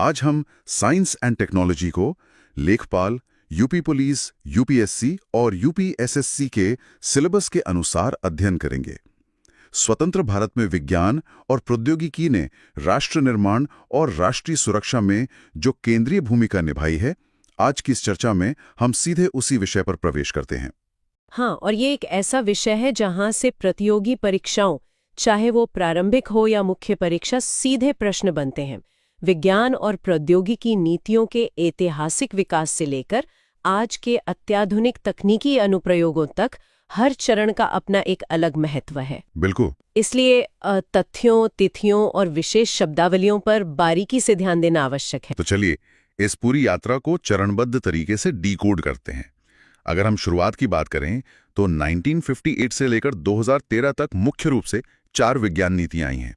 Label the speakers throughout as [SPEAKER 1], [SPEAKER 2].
[SPEAKER 1] आज हम science and technology को लेखपाल, यूपी पुलिस, यूपीएससी और यूपीएसएससी के सिलेबस के अनुसार अध्ययन करेंगे। स्वतंत्र भारत में विज्ञान और प्रौद्योगिकी ने राष्ट्र निर्माण और राष्ट्रीय सुरक्षा में जो केंद्रीय भूमिका निभाई है, आज की इस चर्चा में हम सीधे उसी विषय पर प्रवेश करते हैं।
[SPEAKER 2] हाँ, और ये एक ऐसा विषय है जहाँ से प्रतियोगी परीक्षाओं, चाहे वो प्रारंभिक हो या मुख्य परीक्षा, सीधे प्रश्न बनते हैं। विज्ञान और प्रौद्योगिकी नीतियों के ऐतिहासिक विकास से लेकर आज के अत्याधुनिक तकनीकी अनुप्रयोगों तक हर चरण का अपना एक अलग महत्व है।
[SPEAKER 1] बिल्कुल।
[SPEAKER 2] इसलिए तथ्यों, तिथियों और विशेष शब्दावलियों पर बारीकी से ध्यान देना आवश्यक है।
[SPEAKER 1] तो चलिए इस पूरी यात्रा को चरणबद्ध तरीके से डिकोड करते हैं। अगर हम शुरुआत की बात करें तो 1958 से लेकर 2013 तक मुख्य रूप से 4 विज्ञान नीतियां आई हैं।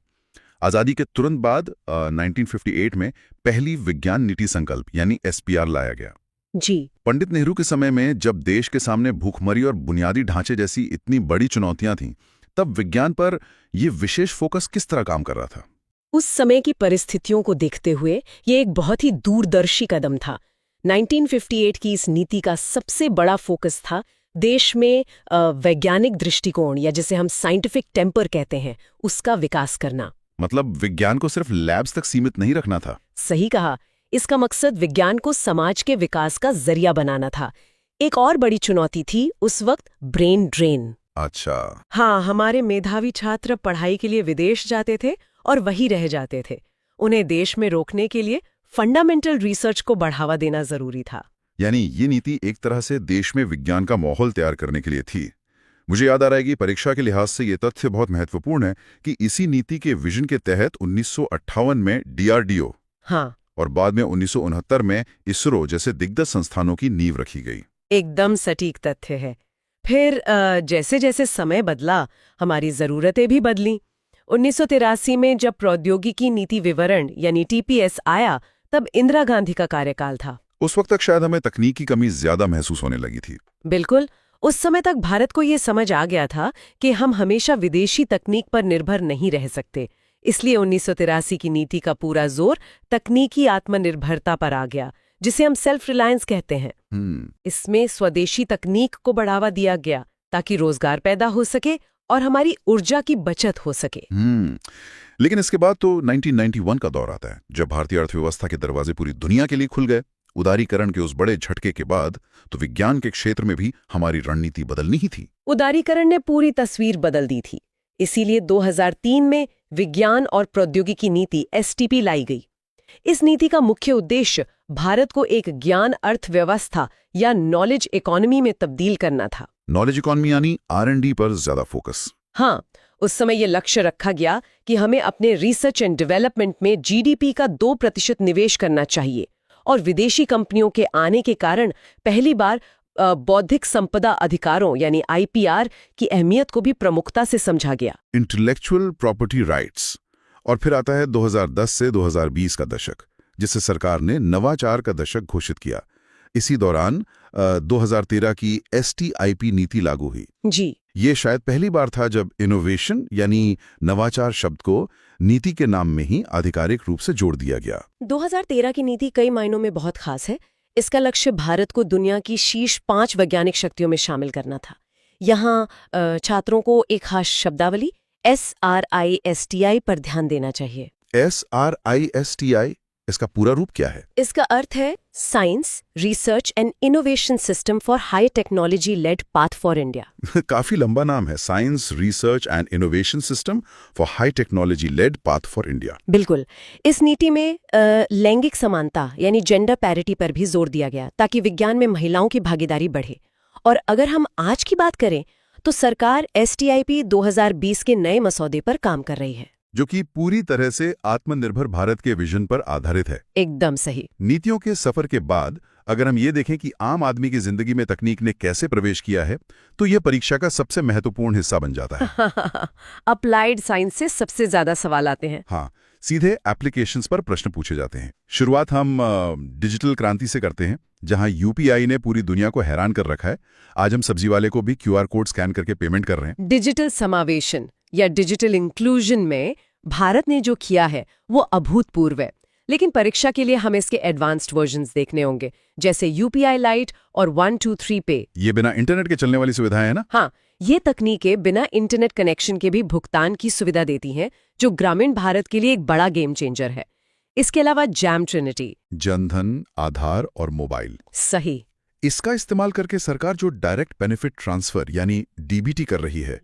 [SPEAKER 1] आजादी के तुरंत बाद 1958 में पहली विज्ञान नीति संकल्प यानी एसपीआर लाया गया।
[SPEAKER 2] जी।
[SPEAKER 1] पंडित नेहरू के समय में जब देश के सामने भूखमरी और बुनियादी ढांचे जैसी इतनी बड़ी चुनौतियां थीं, तब विज्ञान पर यह विशेष फोकस किस तरह काम कर रहा था?
[SPEAKER 2] उस समय की परिस्थितियों को देखते हुए ये एक बहुत ही दूरदर्शी कदम था। 1958 की इस नीति का सबसे बड़ा फोकस था देश में वैज्ञानिक दृष्टिकोण, या जिसे हम साइंटिफिक टेम्पर कहते हैं, उसका विकास करना।
[SPEAKER 1] मतलब विज्ञान को सिर्फ लैब्स तक सीमित नहीं रखना था।
[SPEAKER 2] सही कहा। इसका मकसद विज्ञान को समाज के विकास का जरिया बनाना था। एक और बड़ी चुनौती थी उस वक्त ब्रेन ड्रेन।
[SPEAKER 1] अच्छा।
[SPEAKER 2] हाँ, हमारे मेधावी छात्र पढ़ाई के लिए विदेश जाते थे और वहीं रह जाते थे। उन्हें देश में रोकने के लिए फंडामेंटल रिसर्च को बढ़ावा देना जरूरी था।
[SPEAKER 1] यानी ये नीति एक तरह से देश में विज्ञान का माहौल तैयार करने के लिए थी। मुझे याद आ रहा है कि परीक्षा के लिहाज से ये तथ्य बहुत महत्वपूर्ण है कि इसी नीति के विजन के तहत 1958 में डीआरडीओ,
[SPEAKER 2] हाँ,
[SPEAKER 1] और बाद में 1969 में इसरो जैसे दिग्गज संस्थानों की नींव रखी गई।
[SPEAKER 2] एकदम सटीक तथ्य है। फिर जैसे जैसे समय बदला, हमारी जरूरतें भी बदलीं। 1983 में जब प्रौद्योगिकी नीति विवरण यानी टीपीएस आया, तब इंदिरा गांधी का कार्यकाल था।
[SPEAKER 1] उस वक्त तक शायद हमें तकनीक की कमी ज्यादा महसूस होने लगी थी।
[SPEAKER 2] बिल्कुल। उस समय तक भारत को ये समझ आ गया था कि हम हमेशा विदेशी तकनीक पर निर्भर नहीं रह सकते। इसलिए 1983 की नीति का पूरा जोर तकनीकी आत्मनिर्भरता पर आ गया, जिसे हम सेल्फ रिलायंस कहते हैं। इसमें स्वदेशी तकनीक को बढ़ावा दिया गया ताकि रोजगार पैदा हो सके और हमारी ऊर्जा की बचत हो सके।
[SPEAKER 1] लेकिन इसके बाद तो 1991 का दौर आता है, जब भारतीय अर्थव्यवस्था के दरवाजे पूरी दुनिया के लिए खुल गए। उदारीकरण के उस बड़े झटके के बाद तो विज्ञान के क्षेत्र में भी हमारी रणनीति बदलनी ही थी।
[SPEAKER 2] उदारीकरण ने पूरी तस्वीर बदल दी थी। इसीलिए 2003 में विज्ञान और प्रौद्योगिकी नीति एसटीपी लाई गई। इस नीति का मुख्य उद्देश्य भारत को एक ज्ञान अर्थव्यवस्था या नॉलेज इकोनॉमी में तब्दील करना था।
[SPEAKER 1] नॉलेज इकोनॉमी यानी R&D पर ज्यादा फोकस।
[SPEAKER 2] हाँ, उस समय यह लक्ष्य रखा गया कि हमें अपने रिसर्च एंड डेवलपमेंट में जीडीपी का 2% निवेश करना चाहिए, और विदेशी कंपनियों के आने के कारण पहली बार बौद्धिक संपदा अधिकारों यानी आईपीआर की अहमियत को भी प्रमुखता से समझा गया।
[SPEAKER 1] Intellectual property rights. और फिर आता है 2010 से 2020 का दशक, जिसे सरकार ने नवाचार का दशक घोषित किया। इसी दौरान 2013 की एसटीआईपी नीति लागू हुई।
[SPEAKER 2] जी।
[SPEAKER 1] ये शायद पहली बार था जब इनोवेशन यानी नवाचार शब्द को नीति के नाम में ही आधिकारिक रूप से जोड़ दिया गया।
[SPEAKER 2] 2013 की नीति कई मायनों में बहुत खास है। इसका लक्ष्य भारत को दुनिया की शीर्ष 5 वैज्ञानिक शक्तियों में शामिल करना था। यहाँ छात्रों को एक खास शब्दावली SRISTI पर ध्यान देना चाहिए।
[SPEAKER 1] SRISTI, इसका पूरा रूप क्या है?
[SPEAKER 2] इसका अर्थ है science, research and innovation system for high technology led path for India.
[SPEAKER 1] काफी लंबा नाम है, science, research and innovation system for high technology led path for India.
[SPEAKER 2] बिल्कुल। इस नीति में लैंगिक समानता यानी जेंडर पैरिटी पर भी जोर दिया गया, ताकि विज्ञान में महिलाओं की भागीदारी बढ़े। और अगर हम आज की बात करें तो सरकार एसटीआईपी 2020 के नए मसौदे पर काम कर रही है,
[SPEAKER 1] जो कि पूरी तरह से आत्मनिर्भर भारत के विजन पर आधारित है।
[SPEAKER 2] एकदम सही।
[SPEAKER 1] नीतियों के सफर के बाद अगर हम ये देखें कि आम आदमी की जिंदगी में तकनीक ने कैसे प्रवेश किया है, तो यह परीक्षा का सबसे महत्वपूर्ण हिस्सा बन जाता है।
[SPEAKER 2] अप्लाइड साइंस से सबसे ज्यादा सवाल आते हैं।
[SPEAKER 1] हाँ, सीधे एप्लीकेशंस पर प्रश्न पूछे जाते हैं। शुरुआत हम डिजिटल क्रांति से करते हैं, जहां यूपीआई ने पूरी दुनिया को हैरान कर रखा है। आज हम सब्जी वाले को भी QR कोड स्कैन करके पेमेंट कर रहे हैं।
[SPEAKER 2] डिजिटल समावेशन या डिजिटल इंक्लूजन में भारत ने जो किया है वो अभूतपूर्व है। लेकिन परीक्षा के लिए हमें इसके एडवांस्ड वर्जन्स देखने होंगे, जैसे UPI लाइट और 123 पे।
[SPEAKER 1] ये बिना इंटरनेट के चलने वाली सुविधाएं है ना?
[SPEAKER 2] हाँ, ये तकनीकें बिना इंटरनेट कनेक्शन के भी भुगतान की सुविधा देती हैं, जो ग्रामीण भारत के लिए एक बड़ा गेम चेंजर है। इसके अलावा जैम ट्रिनिटी,
[SPEAKER 1] जनधन, आधार और मोबाइल।
[SPEAKER 2] सही।
[SPEAKER 1] इसका इस्तेमाल करके सरकार जो डायरेक्ट बेनिफिट ट्रांसफर यानी DBT कर रही है,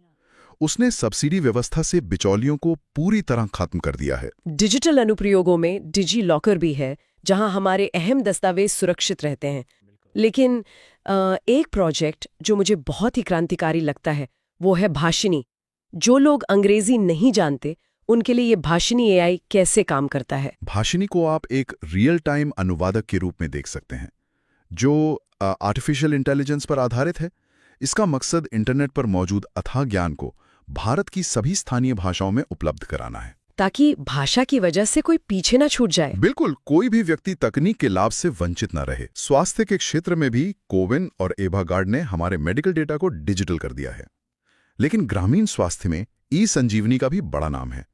[SPEAKER 1] उसने सब्सिडी व्यवस्था से बिचौलियों को पूरी तरह खत्म कर दिया है।
[SPEAKER 2] डिजिटल अनुप्रयोगों में डिजी लॉकर भी है, जहां हमारे अहम दस्तावेज सुरक्षित रहते हैं। लेकिन एक प्रोजेक्ट जो मुझे बहुत ही क्रांतिकारी लगता है वो है भाषिनी। जो लोग अंग्रेजी नहीं जानते उनके लिए ये भाषिनी AI कैसे काम करता है।
[SPEAKER 1] भाषिनी को आप एक रियल टाइम अनुवादक के रूप में देख सकते हैं, जो आर्टिफिशियल इंटेलिजेंस पर आधारित है। इसका मकसद इंटरनेट पर मौजूद अथाह ज्ञान को भारत की सभी स्थानीय भाषाओं में उपलब्ध कराना है,
[SPEAKER 2] ताकि भाषा की वजह से कोई पीछे ना छूट जाए।
[SPEAKER 1] बिल्कुल, कोई भी व्यक्ति तकनीक के लाभ से वंचित न रहे। स्वास्थ्य के क्षेत्र में भी कोविन और एभा गार्ड ने हमारे मेडिकल डेटा को डिजिटल कर दिया है। लेकिन ग्रामीण स्वास्थ्य में ई-संजीवनी का भी बड़ा नाम है।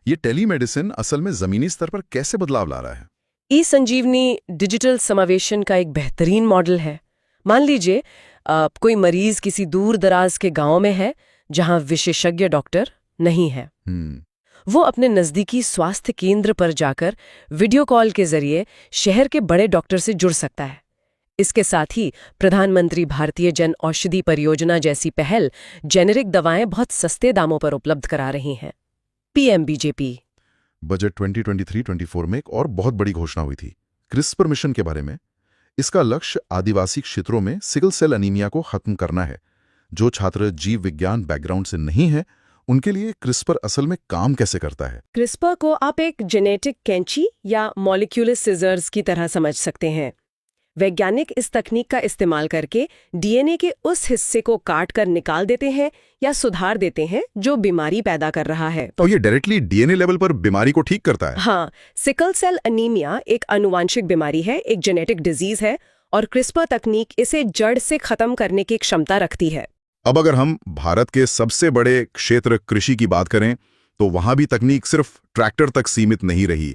[SPEAKER 1] ये टेलीमेडिसिन असल में जमीनी स्तर पर कैसे बदलाव ला रहा है?
[SPEAKER 2] ई-संजीवनी डिजिटल समावेशन का एक बेहतरीन मॉडल है। मान लीजिए कोई मरीज किसी दूर दराज के गांव में है जहां विशेषज्ञ डॉक्टर नहीं है। वो अपने नजदीकी स्वास्थ्य केंद्र पर जाकर वीडियो कॉल के जरिए शहर के बड़े डॉक्टर से जुड़ सकता है। इसके साथ ही प्रधानमंत्री भारतीय जन औषधि परियोजना जैसी पहल जेनेरिक दवाएं बहुत सस्ते दामों पर उपलब्ध करा रही हैं। PMBJP
[SPEAKER 1] बजट 2023-24 में एक और बहुत बड़ी घोषणा हुई थी, क्रिस्पर मिशन के बारे में। इसका लक्ष्य आदिवासी क्षेत्रों में सिकल सेल अनीमिया को खत्म करना है। जो छात्र जीव विज्ञान बैकग्राउंड से नहीं है, उनके लिए क्रिस्पर असल में काम कैसे करता है?
[SPEAKER 2] क्रिस्पर को आप एक जेनेटिक कैंची या मॉलिक्यूलर सिजर्स की तरह समझ सकते हैं। वैज्ञानिक इस तकनीक का इस्तेमाल करके DNA के उस हिस्से को काट कर निकाल देते हैं या सुधार देते हैं जो बीमारी पैदा कर रहा है।
[SPEAKER 1] तो ये डायरेक्टली DNA लेवल पर बीमारी को ठीक करता है?
[SPEAKER 2] हाँ, सिकल सेल अनीमिया एक आनुवांशिक बीमारी है, एक जेनेटिक डिजीज है, और क्रिस्पर तकनीक इसे जड़ से खत्म करने की क्षमता रखती है।
[SPEAKER 1] अब अगर हम भारत के सबसे बड़े क्षेत्र कृषि की बात करें, तो वहां भी तकनीक सिर्फ ट्रैक्टर तक सीमित नहीं रही।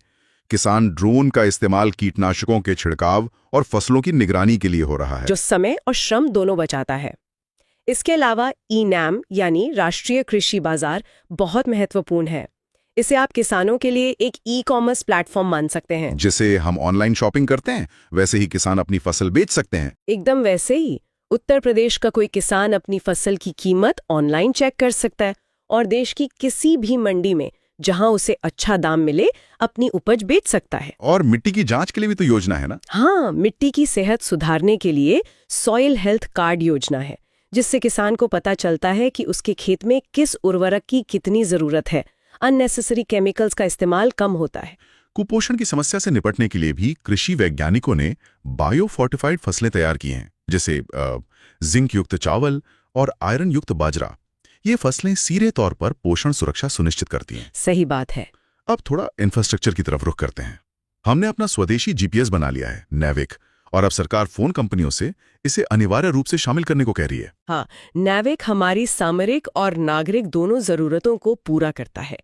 [SPEAKER 1] किसान ड्रोन का इस्तेमाल कीटनाशकों के छिड़काव और फसलों की निगरानी के लिए हो रहा है,
[SPEAKER 2] जो समय और श्रम दोनों बचाता है। इसके अलावा E-NAM यानी राष्ट्रीय कृषि बाजार बहुत महत्वपूर्ण है। इसे आप किसानों के लिए एक ई-कॉमर्स प्लेटफॉर्म मान सकते हैं।
[SPEAKER 1] जिसे हम ऑनलाइन शॉपिंग करते हैं, वैसे ही किसान अपनी फसल बेच सकते हैं।
[SPEAKER 2] एकदम वैसे ही उत्तर प्रदेश का कोई किसान अपनी फसल की कीमत ऑनलाइन चेक कर सकता है और देश की किसी भी मंडी में जहां उसे अच्छा दाम मिले अपनी उपज बेच सकता है।
[SPEAKER 1] और मिट्टी की जांच के लिए भी तो योजना है ना?
[SPEAKER 2] हाँ, मिट्टी की सेहत सुधारने के लिए सॉइल हेल्थ कार्ड योजना है, जिससे किसान को पता चलता है कि उसके खेत में किस उर्वरक की कितनी जरूरत है। अननेसेसरी केमिकल्स का इस्तेमाल कम होता है।
[SPEAKER 1] कुपोषण की समस्या से निपटने के लिए भी कृषि वैज्ञानिकों ने बायो फोर्टिफाइड फसलें तैयार की हैं, जैसे जिंक युक्त चावल और आयरन युक्त बाजरा। ये फसलें सीधे तौर पर पोषण सुरक्षा सुनिश्चित करती हैं।
[SPEAKER 2] सही बात है।
[SPEAKER 1] अब थोड़ा इंफ्रास्ट्रक्चर की तरफ रुख करते हैं। हमने अपना स्वदेशी GPS बना लिया है, नैविक, और अब सरकार फोन कंपनियों से इसे अनिवार्य रूप से शामिल करने को कह रही है।
[SPEAKER 2] हाँ, नैविक हमारी सामरिक और नागरिक दोनों जरूरतों को पूरा करता है।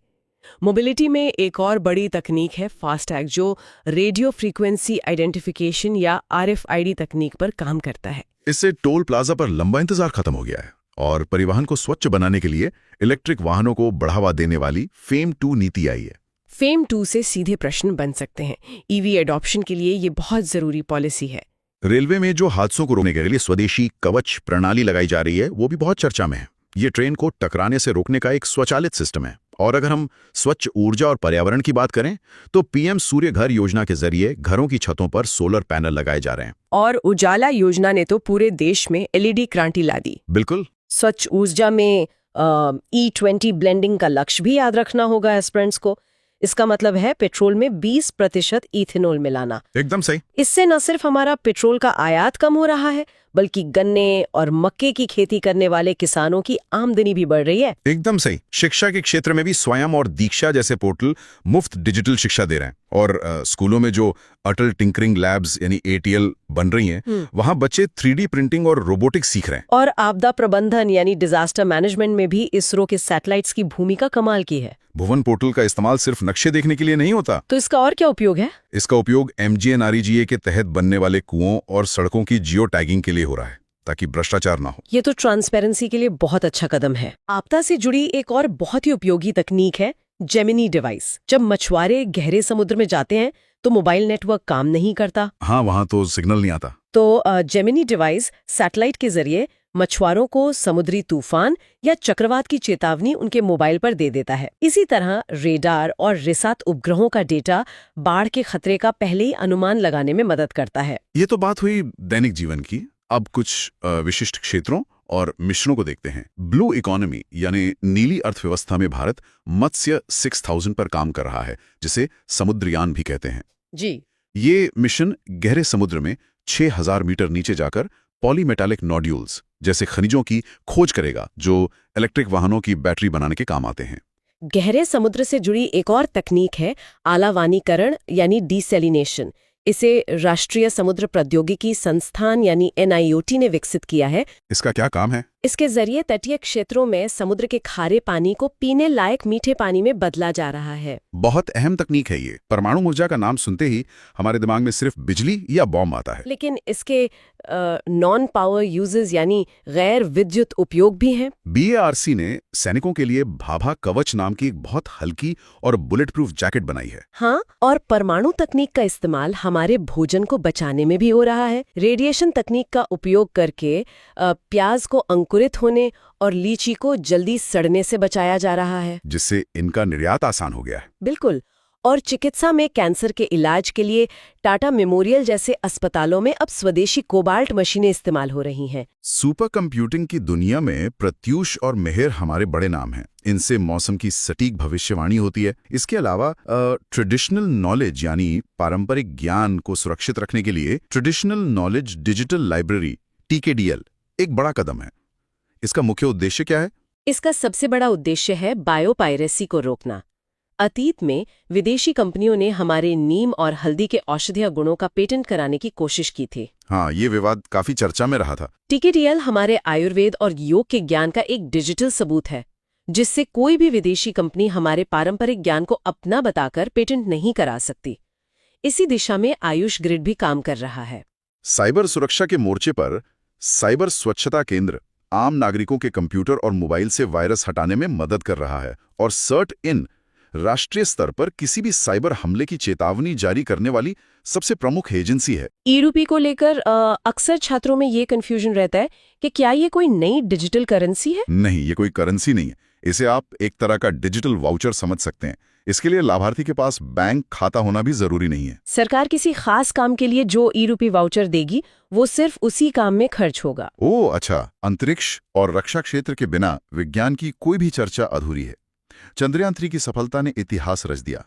[SPEAKER 2] मोबिलिटी में एक और बड़ी तकनीक है फास्टैग, जो रेडियो फ्रीक्वेंसी आइडेंटिफिकेशन या RFID तकनीक पर काम करता है।
[SPEAKER 1] इससे टोल प्लाजा पर लंबा इंतजार खत्म हो गया है और परिवहन को स्वच्छ बनाने के लिए इलेक्ट्रिक वाहनों को बढ़ावा देने वाली FAME 2 नीति आई है।
[SPEAKER 2] FAME 2 से सीधे प्रश्न बन सकते हैं। EV एडॉप्शन के लिए ये बहुत जरूरी पॉलिसी है।
[SPEAKER 1] रेलवे में जो हादसों को रोकने के लिए स्वदेशी कवच प्रणाली लगाई जा रही है, वो भी बहुत चर्चा में है। ये ट्रेन को टकराने से रोकने का एक स्वचालित सिस्टम है। और अगर हम स्वच्छ ऊर्जा और पर्यावरण की बात करें, तो PM सूर्य घर योजना के जरिए घरों की छतों पर सोलर पैनल लगाए जा रहे हैं।
[SPEAKER 2] और उजाला योजना ने तो पूरे देश में LED क्रांति ला दी।
[SPEAKER 1] बिल्कुल।
[SPEAKER 2] स्वच्छ ऊर्जा में E20 ब्लेंडिंग का लक्ष्य भी याद रखना होगा एस्पिरेंट्स को। इसका मतलब है पेट्रोल में 20% इथेनॉल मिलाना।
[SPEAKER 1] एकदम सही।
[SPEAKER 2] इससे न सिर्फ हमारा पेट्रोल का आयात कम हो रहा है, बल्कि गन्ने और मक्के की खेती करने वाले किसानों की आमदनी भी बढ़ रही है।
[SPEAKER 1] एकदम सही। शिक्षा के क्षेत्र में भी स्वयं और दीक्षा जैसे पोर्टल मुफ्त डिजिटल शिक्षा दे रहे हैं। और स्कूलों में जो अटल टिंकरिंग लैब्स यानी ATL बन रही हैं, वहां बच्चे 3D प्रिंटिंग और रोबोटिक्स सीख रहे हैं।
[SPEAKER 2] और आपदा प्रबंधन यानी डिजास्टर मैनेजमेंट में भी इसरो के सैटेलाइट्स की भूमिका कमाल की है।
[SPEAKER 1] भुवन पोर्टल का इस्तेमाल सिर्फ नक्शे देखने के लिए नहीं होता।
[SPEAKER 2] तो इसका और क्या उपयोग है?
[SPEAKER 1] इसका उपयोग MGNREGA के तहत बनने वाले कुओं और सड़कों की जियो टैगिंग के लिए हो रहा है, ताकि भ्रष्टाचार ना हो।
[SPEAKER 2] ये तो ट्रांसपेरेंसी के लिए बहुत अच्छा कदम है। आपदा से जुड़ी एक और बहुत ही उपयोगी तकनीक है जेमिनी डिवाइस। जब मछुआरे गहरे समुद्र में जाते हैं तो मोबाइल नेटवर्क काम नहीं करता।
[SPEAKER 1] हाँ, वहां तो सिग्नल नहीं आता।
[SPEAKER 2] तो जेमिनी डिवाइस सैटेलाइट के जरिए मछुआरों को समुद्री तूफान या चक्रवात की चेतावनी उनके मोबाइल पर दे देता है। इसी तरह रेडार और रिसात उपग्रहों का डेटा बाढ़ के खतरे का पहले ही अनुमान लगाने में मदद करता है।
[SPEAKER 1] ये तो बात हुई दैनिक जीवन की। अब कुछ विशिष्ट क्षेत्रों और मिशनों को देखते हैं। ब्लू इकोनॉमी यानी नीली अर्थव्यवस्था में भारत मत्स्य 6000 पर काम कर रहा है, जिसे समुद्रयान भी कहते हैं।
[SPEAKER 2] जी,
[SPEAKER 1] ये मिशन गहरे समुद्र में 6000 मीटर नीचे जाकर पॉलीमेटालिक नोड्यूल्स जैसे खनिजों की खोज करेगा, जो इलेक्ट्रिक वाहनों की बैटरी बनाने के काम आते हैं।
[SPEAKER 2] गहरे समुद्र से जुड़ी एक और तकनीक है आलावानीकरण यानी डिसैलिनेशन। इसे राष्ट्रीय समुद्र प्रौद्योगिकी संस्थान यानी NIOT ने विकसित किया है।
[SPEAKER 1] इसका क्या काम है?
[SPEAKER 2] इसके जरिए तटीय क्षेत्रों में समुद्र के खारे पानी को पीने लायक मीठे पानी में बदला जा रहा है।
[SPEAKER 1] बहुत अहम तकनीक है ये। परमाणु ऊर्जा का नाम सुनते ही हमारे दिमाग में सिर्फ बिजली या बॉम्ब आता है,
[SPEAKER 2] लेकिन इसके नॉन पावर यूजेस यानी गैर विद्युत उपयोग भी हैं।
[SPEAKER 1] BARC ने सैनिकों के लिए भाभा कवच नाम की एक बहुत हल्की और बुलेट प्रूफ जैकेट बनाई है।
[SPEAKER 2] हाँ, और परमाणु तकनीक का इस्तेमाल हमारे भोजन को बचाने में भी हो रहा है। रेडिएशन तकनीक का उपयोग करके प्याज को अंकुरित होने और लीची को जल्दी सड़ने से बचाया जा रहा है,
[SPEAKER 1] जिससे इनका निर्यात आसान हो गया है।
[SPEAKER 2] बिल्कुल। और चिकित्सा में कैंसर के इलाज के लिए टाटा मेमोरियल जैसे अस्पतालों में अब स्वदेशी कोबाल्ट मशीनें इस्तेमाल हो रही हैं।
[SPEAKER 1] सुपर कंप्यूटिंग की दुनिया में प्रत्यूष और मेहर हमारे बड़े नाम हैं। इनसे मौसम की सटीक भविष्यवाणी होती है। इसके अलावा ट्रेडिशनल नॉलेज यानी पारंपरिक ज्ञान को सुरक्षित रखने के लिए traditional knowledge digital library TKDL एक बड़ा कदम है। इसका मुख्य उद्देश्य क्या है?
[SPEAKER 2] इसका सबसे बड़ा उद्देश्य है बायोपायरेसी को रोकना। अतीत में विदेशी कंपनियों ने हमारे नीम और हल्दी के औषधीय गुणों का पेटेंट कराने की कोशिश की थी।
[SPEAKER 1] हाँ, ये विवाद काफी चर्चा में रहा था।
[SPEAKER 2] TKDL हमारे आयुर्वेद और योग के ज्ञान का एक डिजिटल सबूत है, जिससे कोई भी विदेशी कंपनी हमारे पारंपरिक ज्ञान को अपना बताकर पेटेंट नहीं करा सकती। इसी दिशा में आयुष ग्रिड भी काम कर रहा है।
[SPEAKER 1] साइबर सुरक्षा के मोर्चे पर साइबर स्वच्छता केंद्र आम नागरिकों के कंप्यूटर और मोबाइल से वायरस हटाने में मदद कर रहा है, और CERT-IN राष्ट्रीय स्तर पर किसी भी साइबर हमले की चेतावनी जारी करने वाली सबसे प्रमुख एजेंसी है।
[SPEAKER 2] ई-रूपी को लेकर अक्सर छात्रों में ये कंफ्यूजन रहता है कि क्या ये कोई नई डिजिटल करेंसी है?
[SPEAKER 1] नहीं, ये कोई करेंसी नहीं है। इसे आप एक तरह का डिजिटल वाउचर समझ सकते हैं। इसके लिए लाभार्थी के पास बैंक खाता होना भी जरूरी नहीं है।
[SPEAKER 2] सरकार किसी खास काम के लिए जो ई-रूपी वाउचर देगी, वो सिर्फ उसी काम में खर्च होगा।
[SPEAKER 1] ओह अच्छा। अंतरिक्ष और रक्षा क्षेत्र के बिना विज्ञान की कोई भी चर्चा अधूरी है। चंद्रयान 3 की सफलता ने इतिहास रच दिया।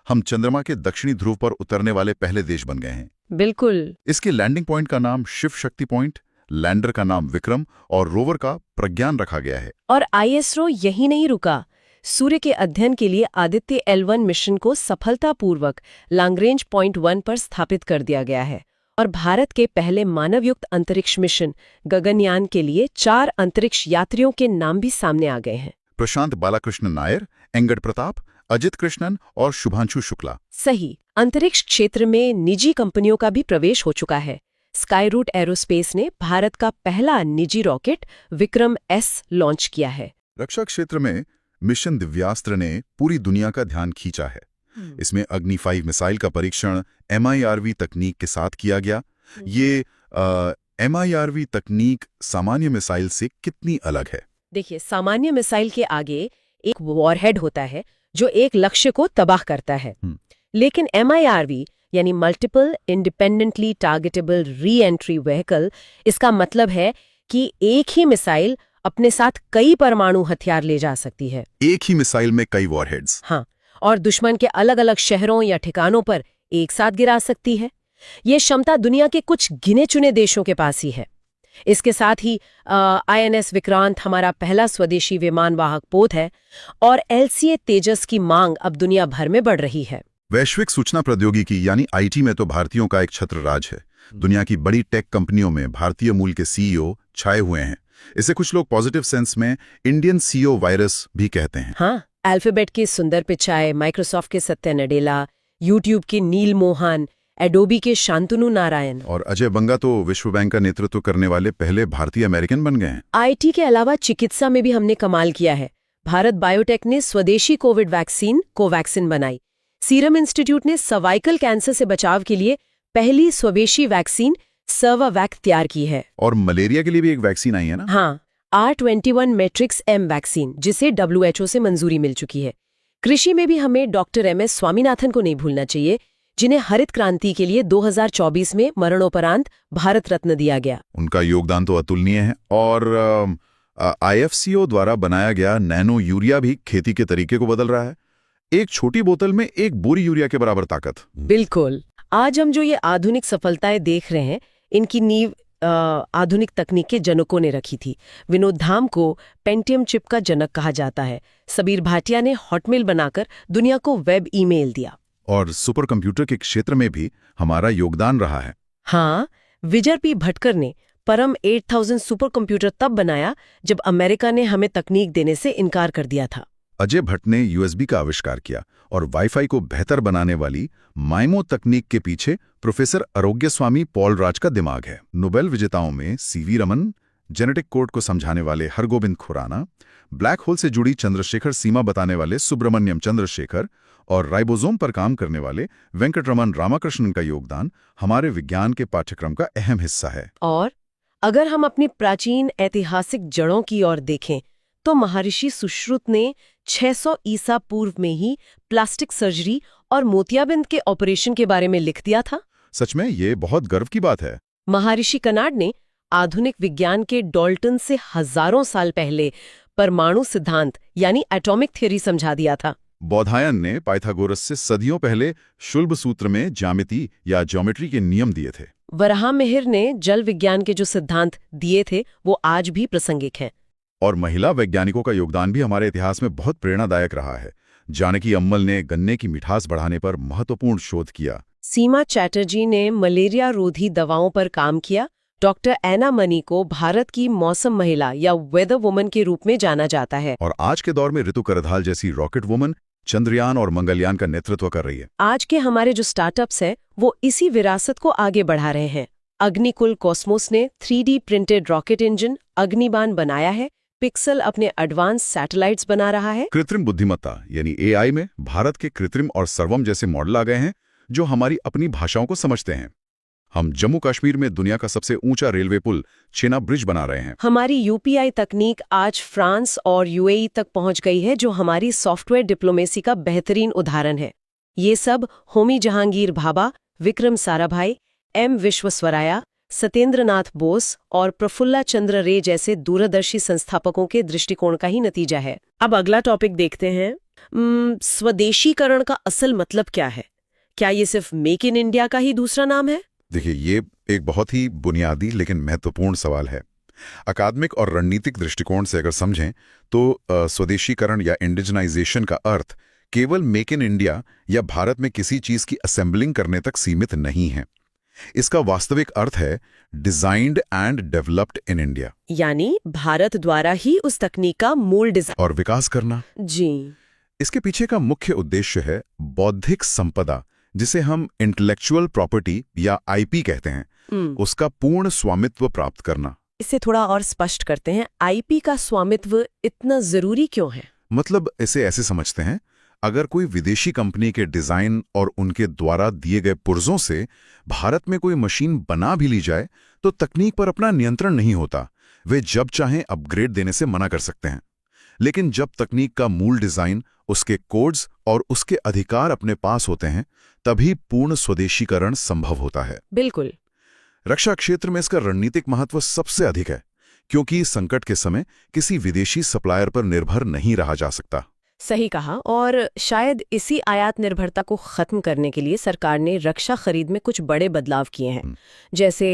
[SPEAKER 1] हम चंद्रमा के दक्षिणी ध्रुव पर उतरने वाले पहले देश बन गए हैं।
[SPEAKER 2] बिल्कुल।
[SPEAKER 1] इसके लैंडिंग पॉइंट का नाम शिव शक्ति पॉइंट, लैंडर का नाम विक्रम और रोवर का प्रज्ञान रखा गया है।
[SPEAKER 2] और ISRO यही नहीं रुका। सूर्य के अध्ययन के लिए आदित्य L1 मिशन को सफलतापूर्वक लैग्रेंज पॉइंट 1 पर स्थापित कर दिया गया है। और भारत के पहले मानवयुक्त अंतरिक्ष मिशन गगनयान के लिए 4 अंतरिक्ष यात्रियों के नाम भी सामने आ गए हैं।
[SPEAKER 1] प्रशांत बालाकृष्ण नायर, एंगड प्रताप, अजित कृष्णन और शुभांशु शुक्ला।
[SPEAKER 2] सही। अंतरिक्ष क्षेत्र में निजी कंपनियों का भी प्रवेश हो चुका है। स्काईरूट एरोस्पेस ने भारत का पहला निजी रॉकेट विक्रम S लॉन्च किया है।
[SPEAKER 1] रक्षा क्षेत्र में मिशन दिव्यास्त्र ने पूरी दुनिया का ध्यान खींचा है। इसमें अग्नि 5 मिसाइल का परीक्षण MIRV तकनीक के साथ किया गया। ये MIRV तकनीक सामान्य मिसाइल से कितनी अलग है?
[SPEAKER 2] देखिए, सामान्य मिसाइल के आगे एक वॉरहेड होता है जो एक लक्ष्य को तबाह करता है। लेकिन MIRV यानी multiple independently targetable re entry vehicle, इसका मतलब है कि एक ही मिसाइल अपने साथ कई परमाणु हथियार ले जा सकती है।
[SPEAKER 1] एक ही मिसाइल में कई वॉरहेड्स।
[SPEAKER 2] हाँ, और दुश्मन के अलग अलग शहरों या ठिकानों पर एक साथ गिरा सकती है। ये क्षमता दुनिया के कुछ गिने चुने देशों के पास ही है। इसके साथ ही INS विक्रांत हमारा पहला स्वदेशी विमान वाहक पोत है, और LCA तेजस की मांग अब दुनिया भर में बढ़ रही है।
[SPEAKER 1] वैश्विक सूचना प्रौद्योगिकी यानी IT में तो भारतीयों का एक छत्र राज है। दुनिया की बड़ी टेक कंपनियों में भारतीय मूल के CEO छाए हुए हैं। इसे कुछ लोग पॉजिटिव सेंस में इंडियन CEO वायरस भी कहते हैं।
[SPEAKER 2] हाँ, अल्फाबेट के सुंदर पिचाई, माइक्रोसॉफ्ट के सत्या नडेला, यूट्यूब के नील मोहन, एडोबी के शांतनु नारायण।
[SPEAKER 1] और अजय बंगा तो विश्व बैंक का नेतृत्व करने वाले पहले भारतीय अमेरिकन बन गए हैं।
[SPEAKER 2] आईटी के अलावा चिकित्सा में भी हमने कमाल किया है। भारत बायोटेक ने स्वदेशी कोविड वैक्सीन कोवैक्सिन बनाई। सीरम इंस्टीट्यूट ने सर्वाइकल कैंसर से बचाव के लिए पहली स्वदेशी वैक्सीन सर्वावैक तैयार की है।
[SPEAKER 1] और मलेरिया के लिए भी एक वैक्सीन आई है ना?
[SPEAKER 2] हाँ, R21 मैट्रिक्स M वैक्सीन, जिसे WHO से मंजूरी मिल चुकी है। कृषि में भी हमें डॉक्टर MS स्वामीनाथन को नहीं भूलना चाहिए, जिन्हें हरित क्रांति के लिए 2024 में मरणोपरांत भारत रत्न दिया गया।
[SPEAKER 1] उनका योगदान तो अतुलनीय है। और IFCO द्वारा बनाया गया नैनो यूरिया भी खेती के तरीके को बदल रहा है। एक छोटी बोतल में एक बोरी यूरिया के बराबर ताकत।
[SPEAKER 2] बिल्कुल। आज हम जो ये आधुनिक सफलताएं देख रहे हैं, इनकी नींव आधुनिक तकनीक के जनकों ने रखी थी। विनोद धाम को पेंटियम चिप का जनक कहा जाता है। सबीर भाटिया ने हॉटमेल बनाकर दुनिया को वेब ईमेल दिया।
[SPEAKER 1] और सुपर कंप्यूटर के क्षेत्र में भी हमारा योगदान रहा है।
[SPEAKER 2] हाँ, विजय पी भटकर ने परम 8000 सुपर कंप्यूटर तब बनाया जब अमेरिका ने हमें तकनीक देने से इनकार कर दिया था।
[SPEAKER 1] अजय भट्ट ने USB का आविष्कार किया और वाईफाई को बेहतर बनाने वाली माइमो तकनीक के पीछे प्रोफेसर आरोग्य स्वामी पॉल राज का दिमाग है। नोबेल विजेताओं में CV रमन, जेनेटिक कोड को समझाने वाले हरगोबिंद खुराना, ब्लैक होल से जुड़ी चंद्रशेखर सीमा बताने वाले सुब्रमण्यम चंद्रशेखर और राइबोसोम पर काम करने वाले वेंकटरमन रामाकृष्णन का योगदान हमारे विज्ञान के पाठ्यक्रम का अहम हिस्सा है।
[SPEAKER 2] और अगर हम अपनी प्राचीन ऐतिहासिक जड़ों की ओर देखें तो महर्षि सुश्रुत ने 600 ईसा पूर्व में ही प्लास्टिक सर्जरी और मोतियाबिंद के ऑपरेशन के बारे में लिख दिया था।
[SPEAKER 1] सच में ये बहुत गर्व की बात है।
[SPEAKER 2] महर्षि कनाड ने आधुनिक विज्ञान के डॉल्टन से हजारों साल पहले परमाणु सिद्धांत यानी एटॉमिक थ्योरी समझा दिया था।
[SPEAKER 1] बौधायन ने पाइथागोरस से सदियों पहले शुल्ब सूत्र में ज्यामिति या ज्योमेट्री के नियम दिए थे।
[SPEAKER 2] वराहमिहिर ने जल विज्ञान के जो सिद्धांत दिए थे वो आज भी प्रासंगिक हैं।
[SPEAKER 1] और महिला वैज्ञानिकों का योगदान भी हमारे इतिहास में बहुत प्रेरणादायक रहा है। जानकी अम्मल ने गन्ने की मिठास बढ़ाने पर महत्वपूर्ण शोध किया।
[SPEAKER 2] सीमा चैटर्जी ने मलेरिया रोधी दवाओं पर काम किया। डॉक्टर एना मनी को भारत की मौसम महिला या वेदर वुमन के रूप में जाना जाता है।
[SPEAKER 1] और आज के दौर में ऋतु करधाल जैसी रॉकेट वुमन चंद्रयान और मंगलयान का नेतृत्व कर रही है।
[SPEAKER 2] आज के हमारे जो स्टार्टअप्स हैं वो इसी विरासत को आगे बढ़ा रहे हैं। अग्निकुल कॉस्मोस ने 3D प्रिंटेड रॉकेट इंजन अग्निबाण बनाया है। पिक्सल अपने एडवांस सैटेलाइट्स बना रहा है।
[SPEAKER 1] कृत्रिम बुद्धिमत्ता यानी AI में भारत के कृत्रिम और सर्वम जैसे मॉडल आ गए हैं जो हमारी अपनी भाषाओं को समझते हैं। हम जम्मू कश्मीर में दुनिया का सबसे ऊंचा रेलवे पुल चेना ब्रिज बना रहे हैं।
[SPEAKER 2] हमारी UPI तकनीक आज फ्रांस और UAE तक पहुंच गई है, जो हमारी सॉफ्टवेयर डिप्लोमेसी का बेहतरीन उदाहरण है। ये सब होमी जहांगीर भाभा, विक्रम साराभाई, M विश्वेश्वरैया, सत्येंद्रनाथ बोस और प्रफुल्ला चंद्र रे जैसे दूरदर्शी संस्थापकों के दृष्टिकोण का ही नतीजा है। अब अगला टॉपिक देखते हैं। स्वदेशीकरण का असल मतलब क्या है? क्या ये सिर्फ मेक इन इंडिया का ही दूसरा नाम है?
[SPEAKER 1] देखिए, ये एक बहुत ही बुनियादी लेकिन महत्वपूर्ण सवाल है। अकादमिक और रणनीतिक दृष्टिकोण से अगर समझें तो स्वदेशीकरण या इंडिजनाइजेशन का अर्थ केवल मेक इन इंडिया या भारत में किसी चीज की असेंबलिंग करने तक सीमित नहीं है। इसका वास्तविक अर्थ है designed and developed in India,
[SPEAKER 2] यानी भारत द्वारा ही उस तकनीक का मूल डिजाइन
[SPEAKER 1] और विकास करना।
[SPEAKER 2] जी।
[SPEAKER 1] इसके पीछे का मुख्य उद्देश्य है बौद्धिक संपदा, जिसे हम इंटेलेक्चुअल प्रॉपर्टी या IP कहते हैं, उसका पूर्ण स्वामित्व प्राप्त करना।
[SPEAKER 2] इसे थोड़ा और स्पष्ट करते हैं। IP का स्वामित्व इतना जरूरी क्यों है?
[SPEAKER 1] मतलब इसे ऐसे समझते हैं, अगर कोई विदेशी कंपनी के डिजाइन और उनके द्वारा दिए गए पुर्जों से भारत में कोई मशीन बना भी ली जाए तो तकनीक पर अपना नियंत्रण नहीं होता। वे जब चाहें अपग्रेड देने से मना कर सकते हैं। लेकिन जब तकनीक का मूल डिजाइन, उसके कोड्स और उसके अधिकार अपने पास होते हैं, तभी पूर्ण स्वदेशीकरण संभव होता है।
[SPEAKER 2] बिल्कुल।
[SPEAKER 1] रक्षा क्षेत्र में इसका रणनीतिक महत्व सबसे अधिक है, क्योंकि संकट के समय किसी विदेशी सप्लायर पर निर्भर नहीं रहा जा सकता।
[SPEAKER 2] सही कहा। और शायद इसी आयात निर्भरता को खत्म करने के लिए सरकार ने रक्षा खरीद में कुछ बड़े बदलाव किए हैं। जैसे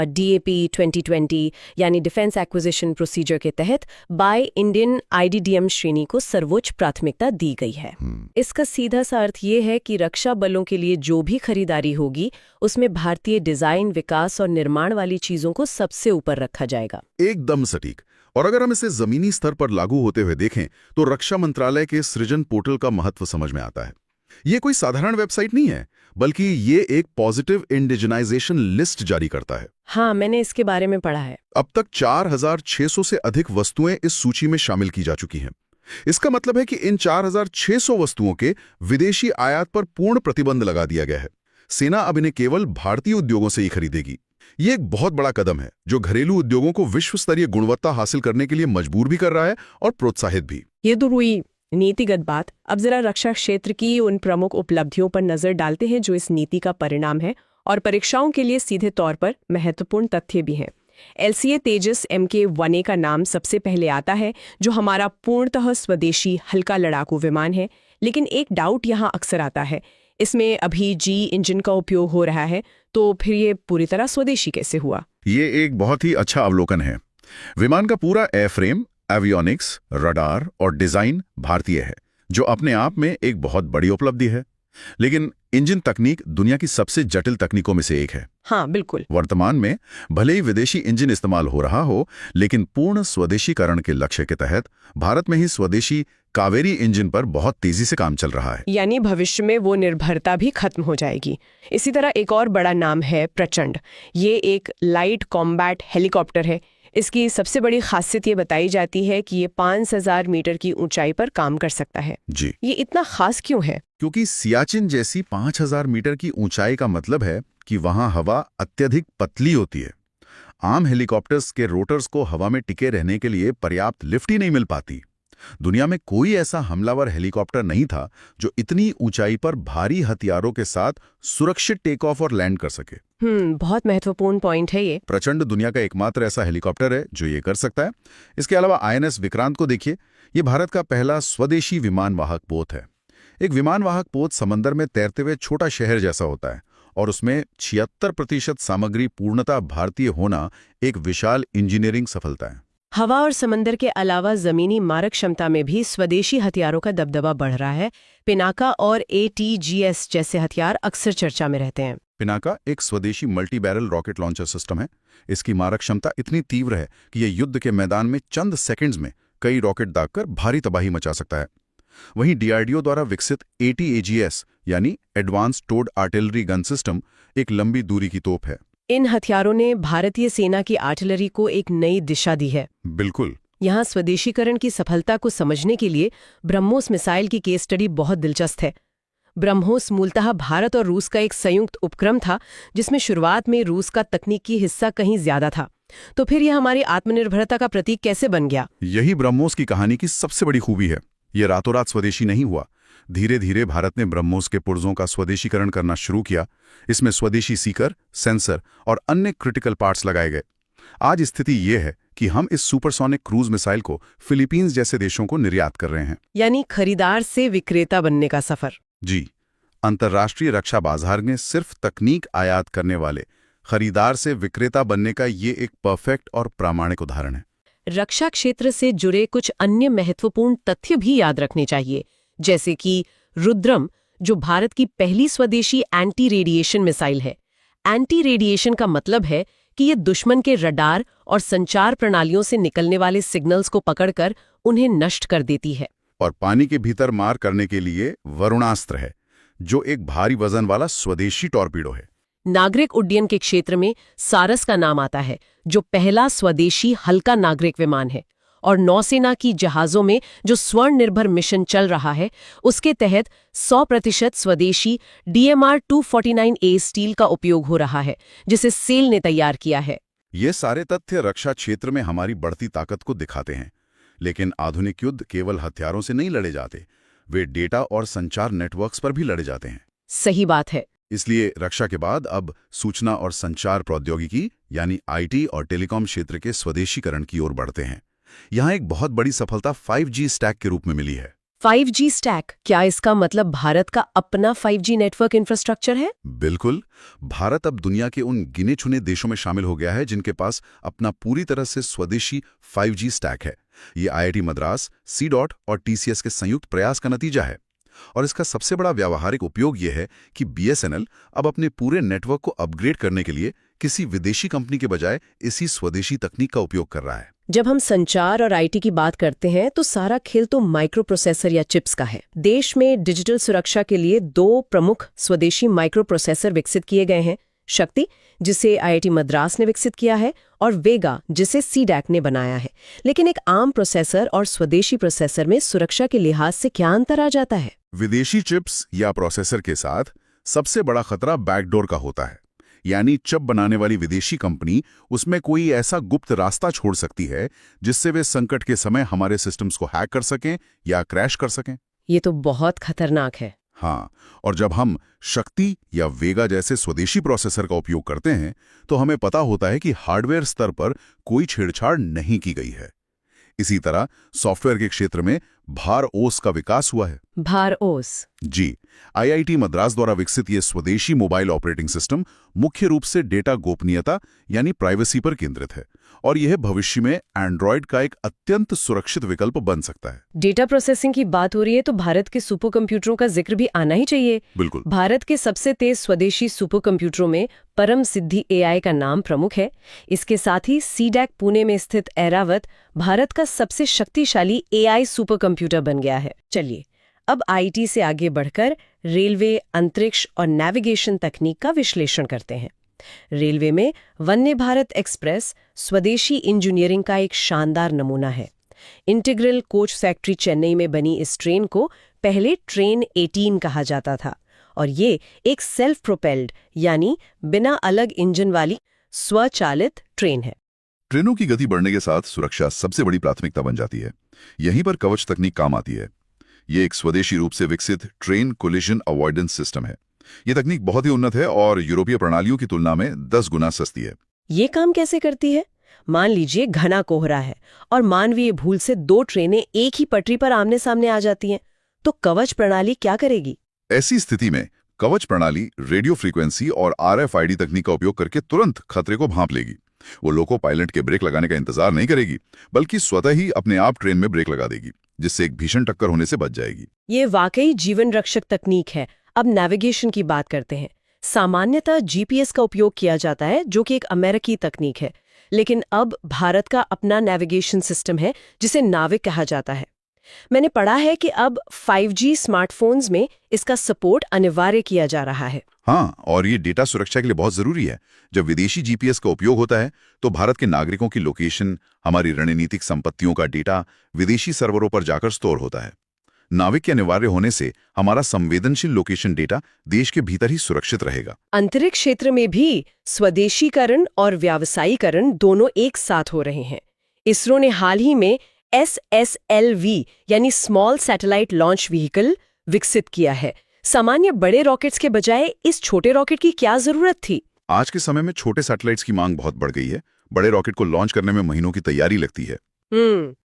[SPEAKER 2] DAP 2020 यानी डिफेंस एक्विजिशन प्रोसीजर के तहत बाय इंडियन IDDM श्रेणी को सर्वोच्च प्राथमिकता दी गई है। इसका सीधा सा अर्थ ये है कि रक्षा बलों के लिए जो भी खरीदारी होगी उसमें भारतीय डिजाइन, विकास और निर्माण वाली चीजों को सबसे ऊपर रखा जाएगा।
[SPEAKER 1] एकदम सटीक। और अगर हम इसे जमीनी स्तर पर लागू होते हुए देखें तो रक्षा मंत्रालय के सृजन पोर्टल का महत्व समझ में आता है। ये कोई साधारण वेबसाइट नहीं है, बल्कि ये एक पॉजिटिव इंडिजनाइजेशन लिस्ट जारी करता है।
[SPEAKER 2] हाँ, मैंने इसके बारे में पढ़ा है।
[SPEAKER 1] अब तक 4600 से अधिक वस्तुएं इस सूची में शामिल की जा चुकी हैं। इसका मतलब है कि इन 4600 वस्तुओं के विदेशी आयात पर पूर्ण प्रतिबंध लगा दिया गया है। सेना अब इन्हें केवल भारतीय उद्योगों से ही खरीदेगी। ये एक बहुत बड़ा कदम है जो घरेलू उद्योगों को विश्व स्तरीय गुणवत्ता हासिल करने के लिए मजबूर भी कर रहा है और प्रोत्साहित भी।
[SPEAKER 3] ये तो हुई नीतिगत बात। अब जरा रक्षा क्षेत्र की उन प्रमुख उपलब्धियों पर नजर डालते हैं जो इस नीति का परिणाम है और परीक्षाओं के लिए सीधे तौर पर महत्वपूर्ण तथ्य भी हैं। LCA तेजस Mk-1A का नाम सबसे पहले आता है, जो हमारा पूर्णतः स्वदेशी हल्का लड़ाकू विमान है। लेकिन एक डाउट यहाँ अक्सर आता है, इसमें अभी G इंजन का उपयोग हो रहा है, तो फिर ये पूरी तरह स्वदेशी कैसे हुआ?
[SPEAKER 1] ये एक बहुत ही अच्छा अवलोकन है। विमान का पूरा एयरफ्रेम, एवियोनिक्स, रडार और डिजाइन भारतीय है, जो अपने आप में एक बहुत बड़ी उपलब्धि है। लेकिन इंजन तकनीक दुनिया की सबसे जटिल तकनीकों में से एक है।
[SPEAKER 3] हाँ, बिल्कुल।
[SPEAKER 1] वर्तमान में भले ही विदेशी इंजन इस्तेमाल हो रहा हो, लेकिन पूर्ण स्वदेशीकरण के लक्ष्य के तहत भारत में ही स्वदेशी कावेरी इंजन पर बहुत तेजी से काम चल रहा है।
[SPEAKER 3] यानी भविष्य में वो निर्भरता भी खत्म हो जाएगी। इसी तरह एक और बड़ा नाम है प्रचंड। ये एक लाइट कॉम्बैट हेलीकॉप्टर है। इसकी सबसे बड़ी खासियत ये बताई जाती है कि ये 5000 मीटर की ऊंचाई पर काम कर सकता है।
[SPEAKER 1] जी,
[SPEAKER 3] ये इतना खास क्यों है?
[SPEAKER 1] क्योंकि सियाचिन जैसी 5000 मीटर की ऊंचाई का मतलब है कि वहां हवा अत्यधिक पतली होती है। आम हेलीकॉप्टर्स के रोटर्स को हवा में टिके रहने के लिए पर्याप्त लिफ्ट ही नहीं मिल पाती। दुनिया में कोई ऐसा हमलावर हेलीकॉप्टर नहीं था जो इतनी ऊंचाई पर भारी हथियारों के साथ सुरक्षित टेक ऑफ और लैंड कर सके।
[SPEAKER 3] बहुत महत्वपूर्ण पॉइंट है ये।
[SPEAKER 1] प्रचंड दुनिया का एकमात्र ऐसा हेलीकॉप्टर है जो ये कर सकता है। इसके अलावा INS विक्रांत को देखिए, ये भारत का पहला स्वदेशी विमान वाहक पोत है। एक विमान वाहक पोत समंदर में तैरते हुए छोटा शहर जैसा होता है और उसमें 76% सामग्री पूर्णतः भारतीय होना एक विशाल इंजीनियरिंग सफलता है।
[SPEAKER 2] हवा और समंदर के अलावा जमीनी मारक क्षमता में भी स्वदेशी हथियारों का दबदबा बढ़ रहा है। पिनाका और ATGS जैसे हथियार अक्सर चर्चा में रहते हैं।
[SPEAKER 1] पिनाका एक स्वदेशी multi barrel rocket launcher system है। इसकी मारक क्षमता इतनी तीव्र है कि यह युद्ध के मैदान में चंद सेकंड्स में कई रॉकेट दागकर भारी तबाही मचा सकता है। वहीं DRDO द्वारा विकसित ATAGS यानी advanced towed artillery gun system एक लंबी दूरी की तोप है।
[SPEAKER 2] इन हथियारों ने भारतीय सेना की आर्टिलरी को एक नई दिशा दी है।
[SPEAKER 1] बिल्कुल।
[SPEAKER 2] यहाँ स्वदेशीकरण की सफलता को समझने के लिए ब्रह्मोस मिसाइल की केस स्टडी बहुत दिलचस्प है। ब्रह्मोस मूलतः भारत और रूस का एक संयुक्त उपक्रम था, जिसमें शुरुआत में रूस का तकनीकी हिस्सा कहीं ज्यादा था। तो फिर यह हमारी आत्मनिर्भरता का प्रतीक कैसे बन गया?
[SPEAKER 1] यही ब्रह्मोस की कहानी की सबसे बड़ी खूबी है। ये रातों रात स्वदेशी नहीं हुआ। धीरे धीरे भारत ने ब्रह्मोस के पुर्जों का स्वदेशीकरण करना शुरू किया। इसमें स्वदेशी सीकर, सेंसर और अन्य क्रिटिकल पार्ट्स लगाए गए। आज स्थिति ये है कि हम इस सुपरसोनिक क्रूज मिसाइल को फिलीपींस जैसे देशों को निर्यात कर रहे हैं।
[SPEAKER 2] यानी खरीदार से विक्रेता बनने का सफर।
[SPEAKER 1] जी, अंतर्राष्ट्रीय रक्षा बाजार में सिर्फ तकनीक आयात करने वाले खरीदार से विक्रेता बनने का ये एक परफेक्ट और प्रामाणिक उदाहरण है।
[SPEAKER 2] रक्षा क्षेत्र से जुड़े कुछ अन्य महत्वपूर्ण तथ्य भी याद रखने चाहिए, जैसे कि रुद्रम, जो भारत की पहली स्वदेशी एंटी रेडिएशन मिसाइल है। एंटी रेडिएशन का मतलब है कि ये दुश्मन के रडार और संचार प्रणालियों से निकलने वाले सिग्नल्स को पकड़कर उन्हें नष्ट कर देती है।
[SPEAKER 1] और पानी के भीतर मार करने के लिए वरुणास्त्र है, जो एक भारी वजन वाला स्वदेशी टॉर्पीडो है।
[SPEAKER 2] नागरिक उड्डयन के क्षेत्र में सारस का नाम आता है, जो पहला स्वदेशी हल्का नागरिक विमान है। और नौसेना की जहाजों में जो स्वर्ण निर्भर मिशन चल रहा है, उसके तहत 100% स्वदेशी DMR-249A स्टील का उपयोग हो रहा है, जिसे सेल ने तैयार किया है।
[SPEAKER 1] ये सारे तथ्य रक्षा क्षेत्र में हमारी बढ़ती ताकत को दिखाते हैं। लेकिन आधुनिक युद्ध केवल हथियारों से नहीं लड़े जाते, वे डेटा और संचार नेटवर्क्स पर भी लड़े जाते हैं।
[SPEAKER 2] सही बात है।
[SPEAKER 1] इसलिए रक्षा के बाद अब सूचना और संचार प्रौद्योगिकी यानी IT और टेलीकॉम क्षेत्र के स्वदेशीकरण की ओर बढ़ते हैं। यहाँ एक बहुत बड़ी सफलता 5G स्टैक के रूप में मिली है।
[SPEAKER 2] 5G स्टैक, क्या इसका मतलब भारत का अपना 5G नेटवर्क इंफ्रास्ट्रक्चर है?
[SPEAKER 1] बिल्कुल। भारत अब दुनिया के उन गिने चुने देशों में शामिल हो गया है जिनके पास अपना पूरी तरह से स्वदेशी 5G स्टैक है। ये IIT मद्रास, C.DOT और TCS के संयुक्त प्रयास का नतीजा है। और इसका सबसे बड़ा व्यावहारिक उपयोग यह है कि BSNL अब अपने पूरे नेटवर्क को अपग्रेड करने के लिए किसी विदेशी कंपनी के बजाय इसी स्वदेशी तकनीक का उपयोग कर रहा है।
[SPEAKER 2] जब हम संचार और आईटी की बात करते हैं तो सारा खेल तो माइक्रो प्रोसेसर या चिप्स का है। देश में डिजिटल सुरक्षा के लिए 2 प्रमुख स्वदेशी माइक्रो प्रोसेसर विकसित किए गए हैं, शक्ति जिसे आईआईटी मद्रास ने विकसित किया है और वेगा जिसे सीडैक ने बनाया है। लेकिन एक आम प्रोसेसर और स्वदेशी प्रोसेसर में सुरक्षा के लिहाज से क्या अंतर आ जाता है?
[SPEAKER 1] विदेशी चिप्स या प्रोसेसर के साथ सबसे बड़ा खतरा बैकडोर का होता है, यानी चिप बनाने वाली विदेशी कंपनी उसमें कोई ऐसा गुप्त रास्ता छोड़ सकती है जिससे वे संकट के समय हमारे सिस्टम्स को हैक कर सकें या क्रैश कर सकें।
[SPEAKER 2] ये तो बहुत खतरनाक है।
[SPEAKER 1] हाँ, और जब हम शक्ति या वेगा जैसे स्वदेशी प्रोसेसर का उपयोग करते हैं तो हमें पता होता है कि हार्डवेयर स्तर पर कोई छेड़छाड़ नहीं की गई है। इसी तरह सॉफ्टवेयर के क्षेत्र में भार ओस का विकास हुआ है।
[SPEAKER 2] भार ओस?
[SPEAKER 1] जी, आईआईटी मद्रास द्वारा विकसित ये स्वदेशी मोबाइल ऑपरेटिंग सिस्टम मुख्य रूप से डेटा गोपनीयता यानी प्राइवेसी पर केंद्रित है और यह भविष्य में एंड्रॉयड का एक अत्यंत सुरक्षित विकल्प बन सकता है।
[SPEAKER 2] डेटा प्रोसेसिंग की बात हो रही है तो भारत के सुपर कंप्यूटरों का जिक्र भी आना ही चाहिए।
[SPEAKER 1] बिल्कुल।
[SPEAKER 2] भारत के सबसे तेज स्वदेशी सुपर कंप्यूटरों में परम सिद्धि एआई का नाम प्रमुख है। इसके साथ ही सीडैक पुणे में स्थित ऐरावत भारत का सबसे शक्तिशाली एआई सुपर कंप्यूटर बन गया है। चलिए अब आईटी से आगे बढ़कर रेलवे, अंतरिक्ष और नेविगेशन तकनीक का विश्लेषण करते हैं। रेलवे में वंदे भारत एक्सप्रेस स्वदेशी इंजीनियरिंग का एक शानदार नमूना है। इंटीग्रल कोच फैक्ट्री चेन्नई में बनी इस ट्रेन को पहले ट्रेन 18 कहा जाता था और ये एक सेल्फ प्रोपेल्ड यानी बिना अलग इंजन वाली स्वचालित ट्रेन है।
[SPEAKER 4] ट्रेनों की गति बढ़ने के साथ सुरक्षा सबसे बड़ी प्राथमिकता बन जाती है। यहीं पर कवच तकनीक काम आती है। ये एक स्वदेशी रूप से विकसित ट्रेन कोलिजन अवॉइडेंस सिस्टम है। ये तकनीक बहुत ही उन्नत है और यूरोपीय प्रणालियों की तुलना में 10 गुना सस्ती है।
[SPEAKER 2] ये काम कैसे करती है? मान लीजिए घना कोहरा है और मानवीय भूल से 2 ट्रेनें एक ही पटरी पर आमने सामने आ जाती हैं, तो कवच प्रणाली क्या करेगी?
[SPEAKER 4] ऐसी स्थिति में कवच प्रणाली रेडियो फ्रीक्वेंसी और RFID तकनीक का उपयोग करके तुरंत खतरे को भांप लेगी। वो लोको पायलट के ब्रेक लगाने का इंतजार नहीं करेगी, बल्कि स्वतः ही अपने आप ट्रेन में ब्रेक लगा देगी, जिससे एक भीषण टक्कर होने से बच जाएगी।
[SPEAKER 2] ये वाकई जीवन रक्षक तकनीक है। अब नेविगेशन की बात करते हैं। सामान्यतः जीपीएस का उपयोग किया जाता है, जो कि एक अमेरिकी तकनीक है, लेकिन अब भारत का अपना नेविगेशन सिस्टम है जिसे नाविक कहा जाता है। मैंने पढ़ा है कि अब 5G स्मार्टफोन्स में इसका सपोर्ट अनिवार्य किया जा रहा है।
[SPEAKER 4] हाँ, और ये डेटा सुरक्षा के लिए बहुत जरूरी है। जब विदेशी जीपीएस का उपयोग होता है तो भारत के नागरिकों की लोकेशन, हमारी रणनीतिक संपत्तियों का डेटा विदेशी सर्वरों पर जाकर स्टोर होता है। नाविक के अनिवार्य होने से हमारा संवेदनशील लोकेशन डेटा देश के भीतर ही सुरक्षित रहेगा।
[SPEAKER 2] अंतरिक्ष क्षेत्र में भी स्वदेशीकरण और व्यावसायीकरण दोनों एक साथ हो रहे हैं। इसरो ने हाल ही में SSLV यानी स्मॉल सैटेलाइट लॉन्च व्हीकल विकसित किया है। सामान्य बड़े रॉकेट्स के बजाय इस छोटे रॉकेट की क्या जरूरत थी?
[SPEAKER 4] आज के समय में छोटे सैटेलाइट्स की मांग बहुत बढ़ गई है। बड़े रॉकेट को लॉन्च करने में महीनों की तैयारी लगती है।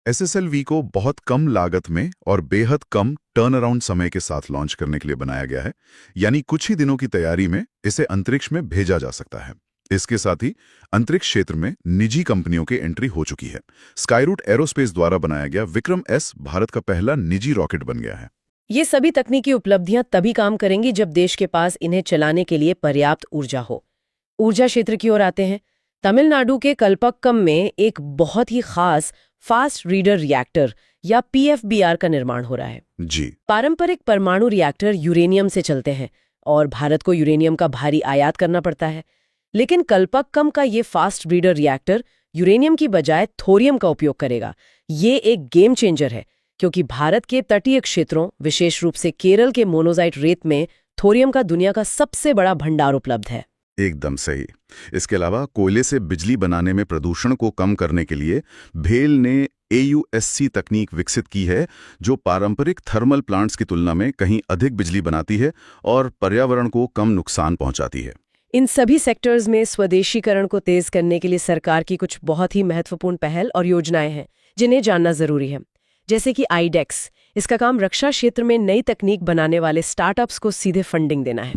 [SPEAKER 4] SSLV को बहुत कम लागत में और बेहद कम टर्न अराउंड समय के साथ लॉन्च करने के लिए बनाया गया है, यानी कुछ ही दिनों की तैयारी में इसे अंतरिक्ष में भेजा जा सकता है। इसके साथ ही अंतरिक्ष क्षेत्र में निजी कंपनियों की एंट्री हो चुकी है। स्काईरूट एरोस्पेस द्वारा बनाया गया विक्रम S भारत का पहला निजी रॉकेट बन गया है।
[SPEAKER 2] ये सभी तकनीकी उपलब्धियां तभी काम करेंगी जब देश के पास इन्हें चलाने के लिए पर्याप्त ऊर्जा हो। ऊर्जा क्षेत्र की ओर आते हैं। तमिलनाडु के कल्पक्कम में एक बहुत ही खास फास्ट रीडर रिएक्टर या PFBR का निर्माण हो रहा है।
[SPEAKER 1] जी,
[SPEAKER 2] पारंपरिक परमाणु रिएक्टर यूरेनियम से चलते हैं और भारत को यूरेनियम का भारी आयात करना पड़ता है। लेकिन कल्पक्कम का ये फास्ट ब्रीडर रिएक्टर यूरेनियम की बजाय थोरियम का उपयोग करेगा। ये एक गेम चेंजर है, क्योंकि भारत के तटीय क्षेत्रों, विशेष रूप से केरल के मोनोजाइट रेत में थोरियम का दुनिया का सबसे बड़ा भंडार उपलब्ध है।
[SPEAKER 1] एकदम सही। इसके अलावा कोयले से बिजली बनाने में प्रदूषण को कम करने के लिए भेल ने AUSC तकनीक विकसित की है, जो पारंपरिक थर्मल प्लांट्स की तुलना में कहीं अधिक बिजली बनाती है और पर्यावरण को कम नुकसान पहुंचाती है।
[SPEAKER 2] इन सभी सेक्टर्स में स्वदेशीकरण को तेज करने के लिए सरकार की कुछ बहुत ही महत्वपूर्ण पहल और योजनाएं हैं, जिन्हें जानना जरूरी है। जैसे कि IDEX, इसका काम रक्षा क्षेत्र में नई तकनीक बनाने वाले स्टार्टअप्स को सीधे फंडिंग देना है।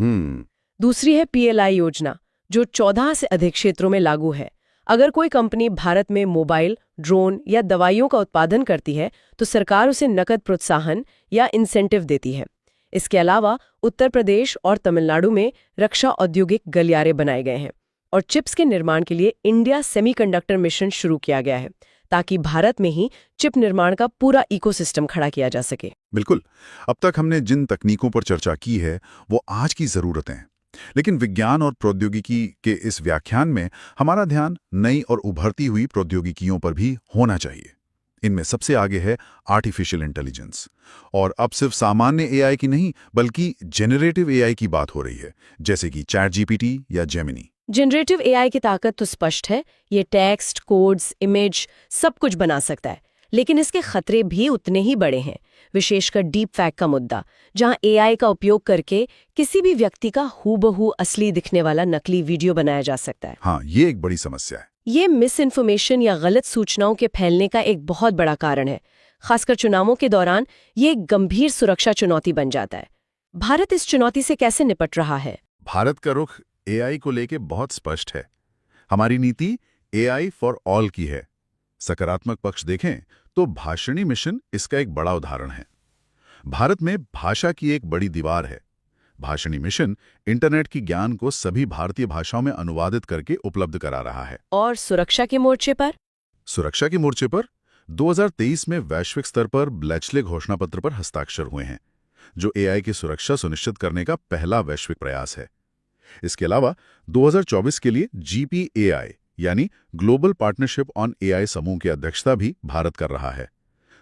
[SPEAKER 2] दूसरी है PLI योजना, जो 14 से अधिक क्षेत्रों में लागू है। अगर कोई कंपनी भारत में मोबाइल, ड्रोन या दवाइयों का उत्पादन करती है तो सरकार उसे नकद प्रोत्साहन या इंसेंटिव देती है। इसके अलावा उत्तर प्रदेश और तमिलनाडु में रक्षा औद्योगिक गलियारे बनाए गए हैं और चिप्स के निर्माण के लिए इंडिया सेमीकंडक्टर मिशन शुरू किया गया है, ताकि भारत में ही चिप निर्माण का पूरा इकोसिस्टम खड़ा किया जा सके।
[SPEAKER 4] बिल्कुल। अब तक हमने जिन तकनीकों पर चर्चा की है वो आज की जरूरतें हैं, लेकिन विज्ञान और प्रौद्योगिकी के इस व्याख्यान में हमारा ध्यान नई और उभरती हुई प्रौद्योगिकियों पर भी होना चाहिए। इनमें सबसे आगे है आर्टिफिशियल इंटेलिजेंस, और अब सिर्फ सामान्य एआई की नहीं बल्कि जेनरेटिव एआई की बात हो रही है, जैसे कि चैट जीपीटी या जेमिनी।
[SPEAKER 2] जनरेटिव एआई की ताकत तो स्पष्ट है, ये टेक्स्ट, कोड्स, इमेज सब कुछ बना सकता है, लेकिन इसके खतरे भी उतने ही बड़े हैं, विशेषकर डीप फैक का मुद्दा, जहां एआई का उपयोग करके किसी भी व्यक्ति का हूबहू असली दिखने वाला नकली वीडियो बनाया जा सकता है।
[SPEAKER 4] हाँ, ये एक बड़ी समस्या है।
[SPEAKER 2] ये मिस इन्फॉर्मेशन या गलत सूचनाओं के फैलने का एक बहुत बड़ा कारण है। खासकर चुनावों के दौरान ये एक गंभीर सुरक्षा चुनौती बन जाता है। भारत इस चुनौती से कैसे निपट रहा है?
[SPEAKER 4] भारत का रुख एआई को लेके बहुत स्पष्ट है। हमारी नीति एआई फॉर ऑल की है। सकारात्मक पक्ष देखें तो भाषिणी मिशन इसका एक बड़ा उदाहरण है। भारत में भाषा की एक बड़ी दीवार है। भाषिणी मिशन इंटरनेट की ज्ञान को सभी भारतीय भाषाओं में अनुवादित करके उपलब्ध करा रहा है।
[SPEAKER 2] और सुरक्षा के मोर्चे पर?
[SPEAKER 4] सुरक्षा के मोर्चे पर 2023 में वैश्विक स्तर पर ब्लेचले घोषणापत्र पर हस्ताक्षर हुए हैं, जो एआई की सुरक्षा सुनिश्चित करने का पहला वैश्विक प्रयास है। इसके अलावा 2024 के लिए GPAI यानी ग्लोबल पार्टनरशिप ऑन एआई समूह की अध्यक्षता भी भारत कर रहा है,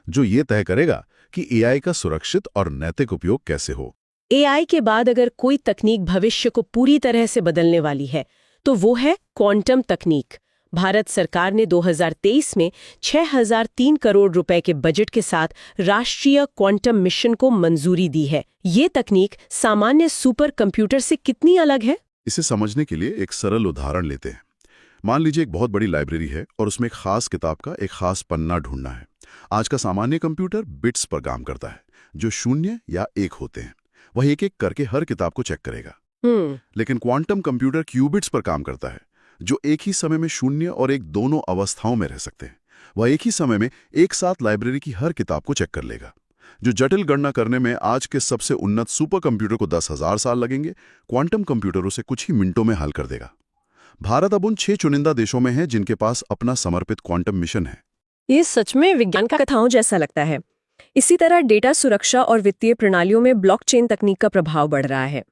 [SPEAKER 4] जो ये तय करेगा कि एआई का सुरक्षित और नैतिक उपयोग कैसे हो।
[SPEAKER 2] एआई के बाद अगर कोई तकनीक भविष्य को पूरी तरह से बदलने वाली है तो वो है क्वांटम तकनीक। भारत सरकार ने 2023 में 6003 करोड़ रुपए के बजट के साथ राष्ट्रीय क्वांटम मिशन को मंजूरी दी है। ये तकनीक सामान्य सुपर कंप्यूटर से कितनी अलग है?
[SPEAKER 4] इसे समझने के लिए एक सरल उदाहरण लेते हैं। मान लीजिए एक बहुत बड़ी लाइब्रेरी है और उसमें एक खास किताब का एक खास पन्ना ढूंढना है। आज का सामान्य कंप्यूटर बिट्स पर काम करता है, जो 0 या 1 होते हैं। वह एक एक करके हर किताब को चेक करेगा। लेकिन क्वांटम कंप्यूटर क्यूबिट्स पर काम करता है, जो एक ही समय में 0 और 1 दोनों अवस्थाओं में रह सकते हैं। वह एक ही समय में एक साथ लाइब्रेरी की हर किताब को चेक कर लेगा। जो जटिल गणना करने में आज के सबसे उन्नत सुपर कंप्यूटर को 10,000 साल लगेंगे, क्वांटम कंप्यूटर उसे कुछ ही मिनटों में हल कर देगा। भारत अब उन 6 चुनिंदा देशों में है जिनके पास अपना समर्पित क्वांटम मिशन है।
[SPEAKER 3] ये सच में विज्ञान का कथाओं जैसा लगता है। इसी तरह डेटा सुरक्षा और वित्तीय प्रणालियों में ब्लॉकचेन तकनीक का प्रभाव बढ़ रहा है।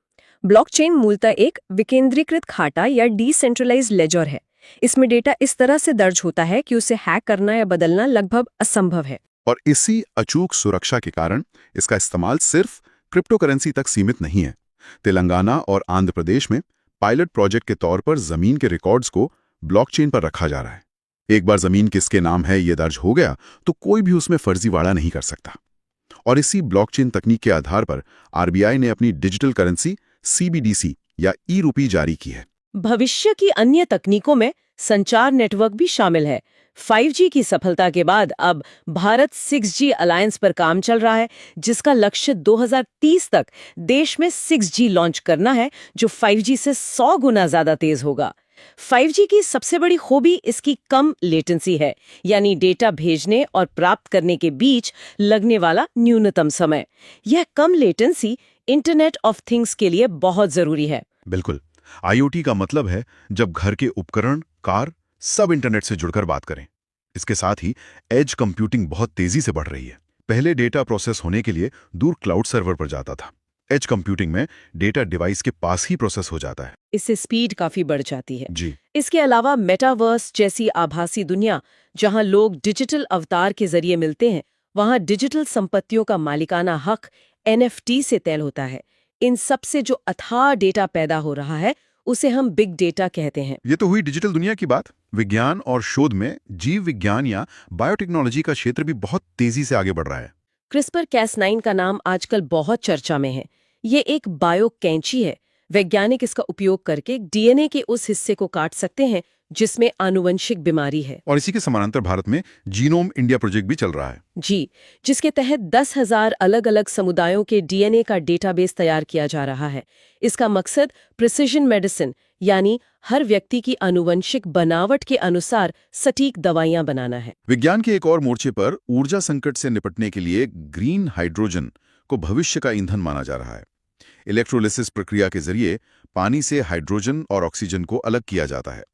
[SPEAKER 3] ब्लॉकचेन मूलतः एक विकेंद्रीकृत खाता या डिसेंट्रलाइज्ड लेजर है। इसमें डेटा इस तरह से दर्ज होता है कि उसे हैक करना या बदलना लगभग असंभव है।
[SPEAKER 4] और इसी अचूक सुरक्षा के कारण इसका इस्तेमाल सिर्फ क्रिप्टो करेंसी तक सीमित नहीं है। तेलंगाना और आंध्र प्रदेश में पायलट प्रोजेक्ट के तौर पर जमीन के रिकॉर्ड्स को ब्लॉकचेन पर रखा जा रहा है। एक बार जमीन किसके नाम है ये दर्ज हो गया तो कोई भी उसमें फर्जीवाड़ा नहीं कर सकता। और इसी ब्लॉकचेन तकनीक के आधार पर आरबीआई ने अपनी डिजिटल करेंसी CBDC या ई-रूपी जारी की है।
[SPEAKER 2] भविष्य की अन्य तकनीकों में संचार नेटवर्क भी शामिल है। 5G की सफलता के बाद अब भारत 6G अलायंस पर काम चल रहा है, जिसका लक्ष्य 2030 तक देश में 6G लॉन्च करना है, जो 5G से 100 गुना ज्यादा तेज होगा। 5G की सबसे बड़ी खूबी इसकी कम लेटेंसी है, यानी डेटा भेजने और प्राप्त करने के बीच लगने वाला न्यूनतम समय। यह कम लेटेंसी इंटरनेट ऑफ थिंग्स के लिए बहुत जरूरी है।
[SPEAKER 4] बिल्कुल। IoT का मतलब है जब घर के उपकरण, कार सब इंटरनेट से जुड़कर बात करें। इसके साथ ही एज कंप्यूटिंग बहुत तेजी से बढ़ रही है। पहले डेटा प्रोसेस होने के लिए दूर क्लाउड सर्वर पर जाता था। एज कंप्यूटिंग में डेटा डिवाइस के पास ही प्रोसेस हो जाता है।
[SPEAKER 2] इससे स्पीड काफी बढ़ जाती है।
[SPEAKER 4] जी।
[SPEAKER 2] इसके अलावा मेटावर्स जैसी आभासी दुनिया, जहां लोग डिजिटल अवतार के जरिए मिलते हैं, वहां डिजिटल संपत्तियों का मालिकाना हक NFT से तय होता है। इन सब से जो अथाह डेटा पैदा हो रहा है उसे हम बिग डेटा कहते हैं।
[SPEAKER 4] ये तो हुई डिजिटल दुनिया की बात। विज्ञान और शोध में जीव विज्ञान या बायोटेक्नोलॉजी का क्षेत्र भी बहुत तेजी से आगे बढ़ रहा है।
[SPEAKER 2] CRISPR-Cas9 का नाम आजकल बहुत चर्चा में है। ये एक बायो कैंची है। वैज्ञानिक इसका उपयोग करके DNA के उस हिस्से को काट सकते हैं जिसमें आनुवंशिक बीमारी है।
[SPEAKER 4] और इसी के समानांतर भारत में जीनोम इंडिया प्रोजेक्ट भी चल रहा है।
[SPEAKER 2] जी, जिसके तहत 10,000 अलग-अलग समुदायों के DNA का डेटाबेस तैयार किया जा रहा है। इसका मकसद प्रिसिजन मेडिसिन यानी हर व्यक्ति की आनुवंशिक बनावट के अनुसार सटीक दवाइयां बनाना है।
[SPEAKER 4] विज्ञान के एक और मोर्चे पर ऊर्जा संकट से निपटने के लिए ग्रीन हाइड्रोजन को भविष्य का ईंधन माना जा रहा है। इलेक्ट्रोलिसिस प्रक्रिया के जरिए पानी से हाइड्रोजन और ऑक्सीजन को अलग किया जाता है।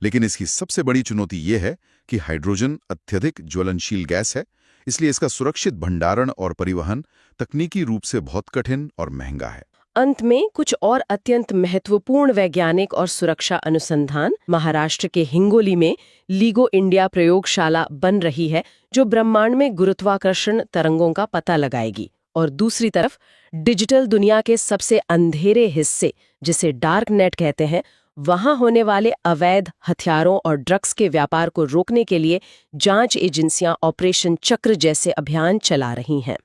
[SPEAKER 4] लेकिन इसकी सबसे बड़ी चुनौती ये है कि हाइड्रोजन अत्यधिक ज्वलनशील गैस है, इसलिए इसका सुरक्षित भंडारण और परिवहन तकनीकी रूप से बहुत कठिन और महंगा है।
[SPEAKER 2] अंत में कुछ और अत्यंत महत्वपूर्ण वैज्ञानिक और सुरक्षा अनुसंधान महाराष्ट्र के हिंगोली में लीगो इंडिया प्रयोगशाला बन रही है, जो ब्रह्मांड में गुरुत्वाकर्षण तरंगों का पता लगाएगी। और दूसरी तरफ डिजिटल दुनिया के सबसे अंधेरे हिस्से, जिसे डार्क नेट कहते हैं, वहां होने वाले अवैध हथियारों और ड्रग्स के व्यापार को रोकने के लिए जांच एजेंसियां ऑपरेशन चक्र जैसे अभियान चला रही हैं।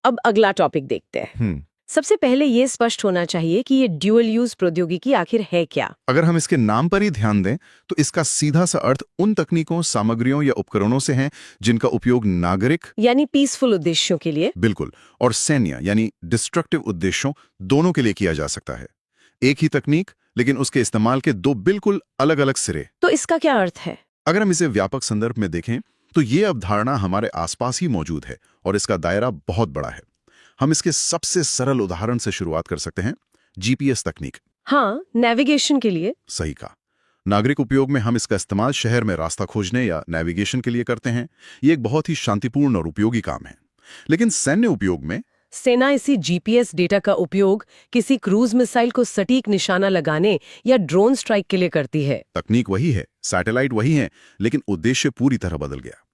[SPEAKER 2] अब अगला टॉपिक देखते हैं। सबसे पहले ये स्पष्ट होना चाहिए कि ये ड्यूअल यूज प्रौद्योगिकी आखिर है क्या।
[SPEAKER 4] अगर हम इसके नाम पर ही ध्यान दें तो इसका सीधा सा अर्थ उन तकनीकों, सामग्रियों या उपकरणों से है जिनका उपयोग नागरिक
[SPEAKER 2] यानी पीसफुल उद्देश्यों के लिए,
[SPEAKER 4] बिल्कुल, और सैन्य यानी डिस्ट्रक्टिव उद्देश्यों दोनों के लिए किया जा सकता है। एक ही तकनीक, लेकिन उसके इस्तेमाल के दो बिल्कुल अलग अलग सिरे।
[SPEAKER 2] तो इसका क्या अर्थ है?
[SPEAKER 4] अगर हम इसे व्यापक संदर्भ में देखें तो ये अवधारणा हमारे आसपास ही मौजूद है और इसका दायरा बहुत बड़ा है। हम इसके सबसे सरल उदाहरण से शुरुआत कर सकते हैं, जीपीएस तकनीक।
[SPEAKER 2] हाँ, नेविगेशन के लिए।
[SPEAKER 4] सही कहा। नागरिक उपयोग में हम इसका इस्तेमाल शहर में रास्ता खोजने या नेविगेशन के लिए करते हैं। ये एक बहुत ही शांतिपूर्ण और उपयोगी काम है। लेकिन सैन्य उपयोग में
[SPEAKER 2] सेना इसी जीपीएस डेटा का उपयोग किसी क्रूज मिसाइल को सटीक निशाना लगाने या ड्रोन स्ट्राइक के लिए करती है।
[SPEAKER 4] तकनीक वही है, सैटेलाइट वही है, लेकिन उद्देश्य पूरी तरह बदल गया।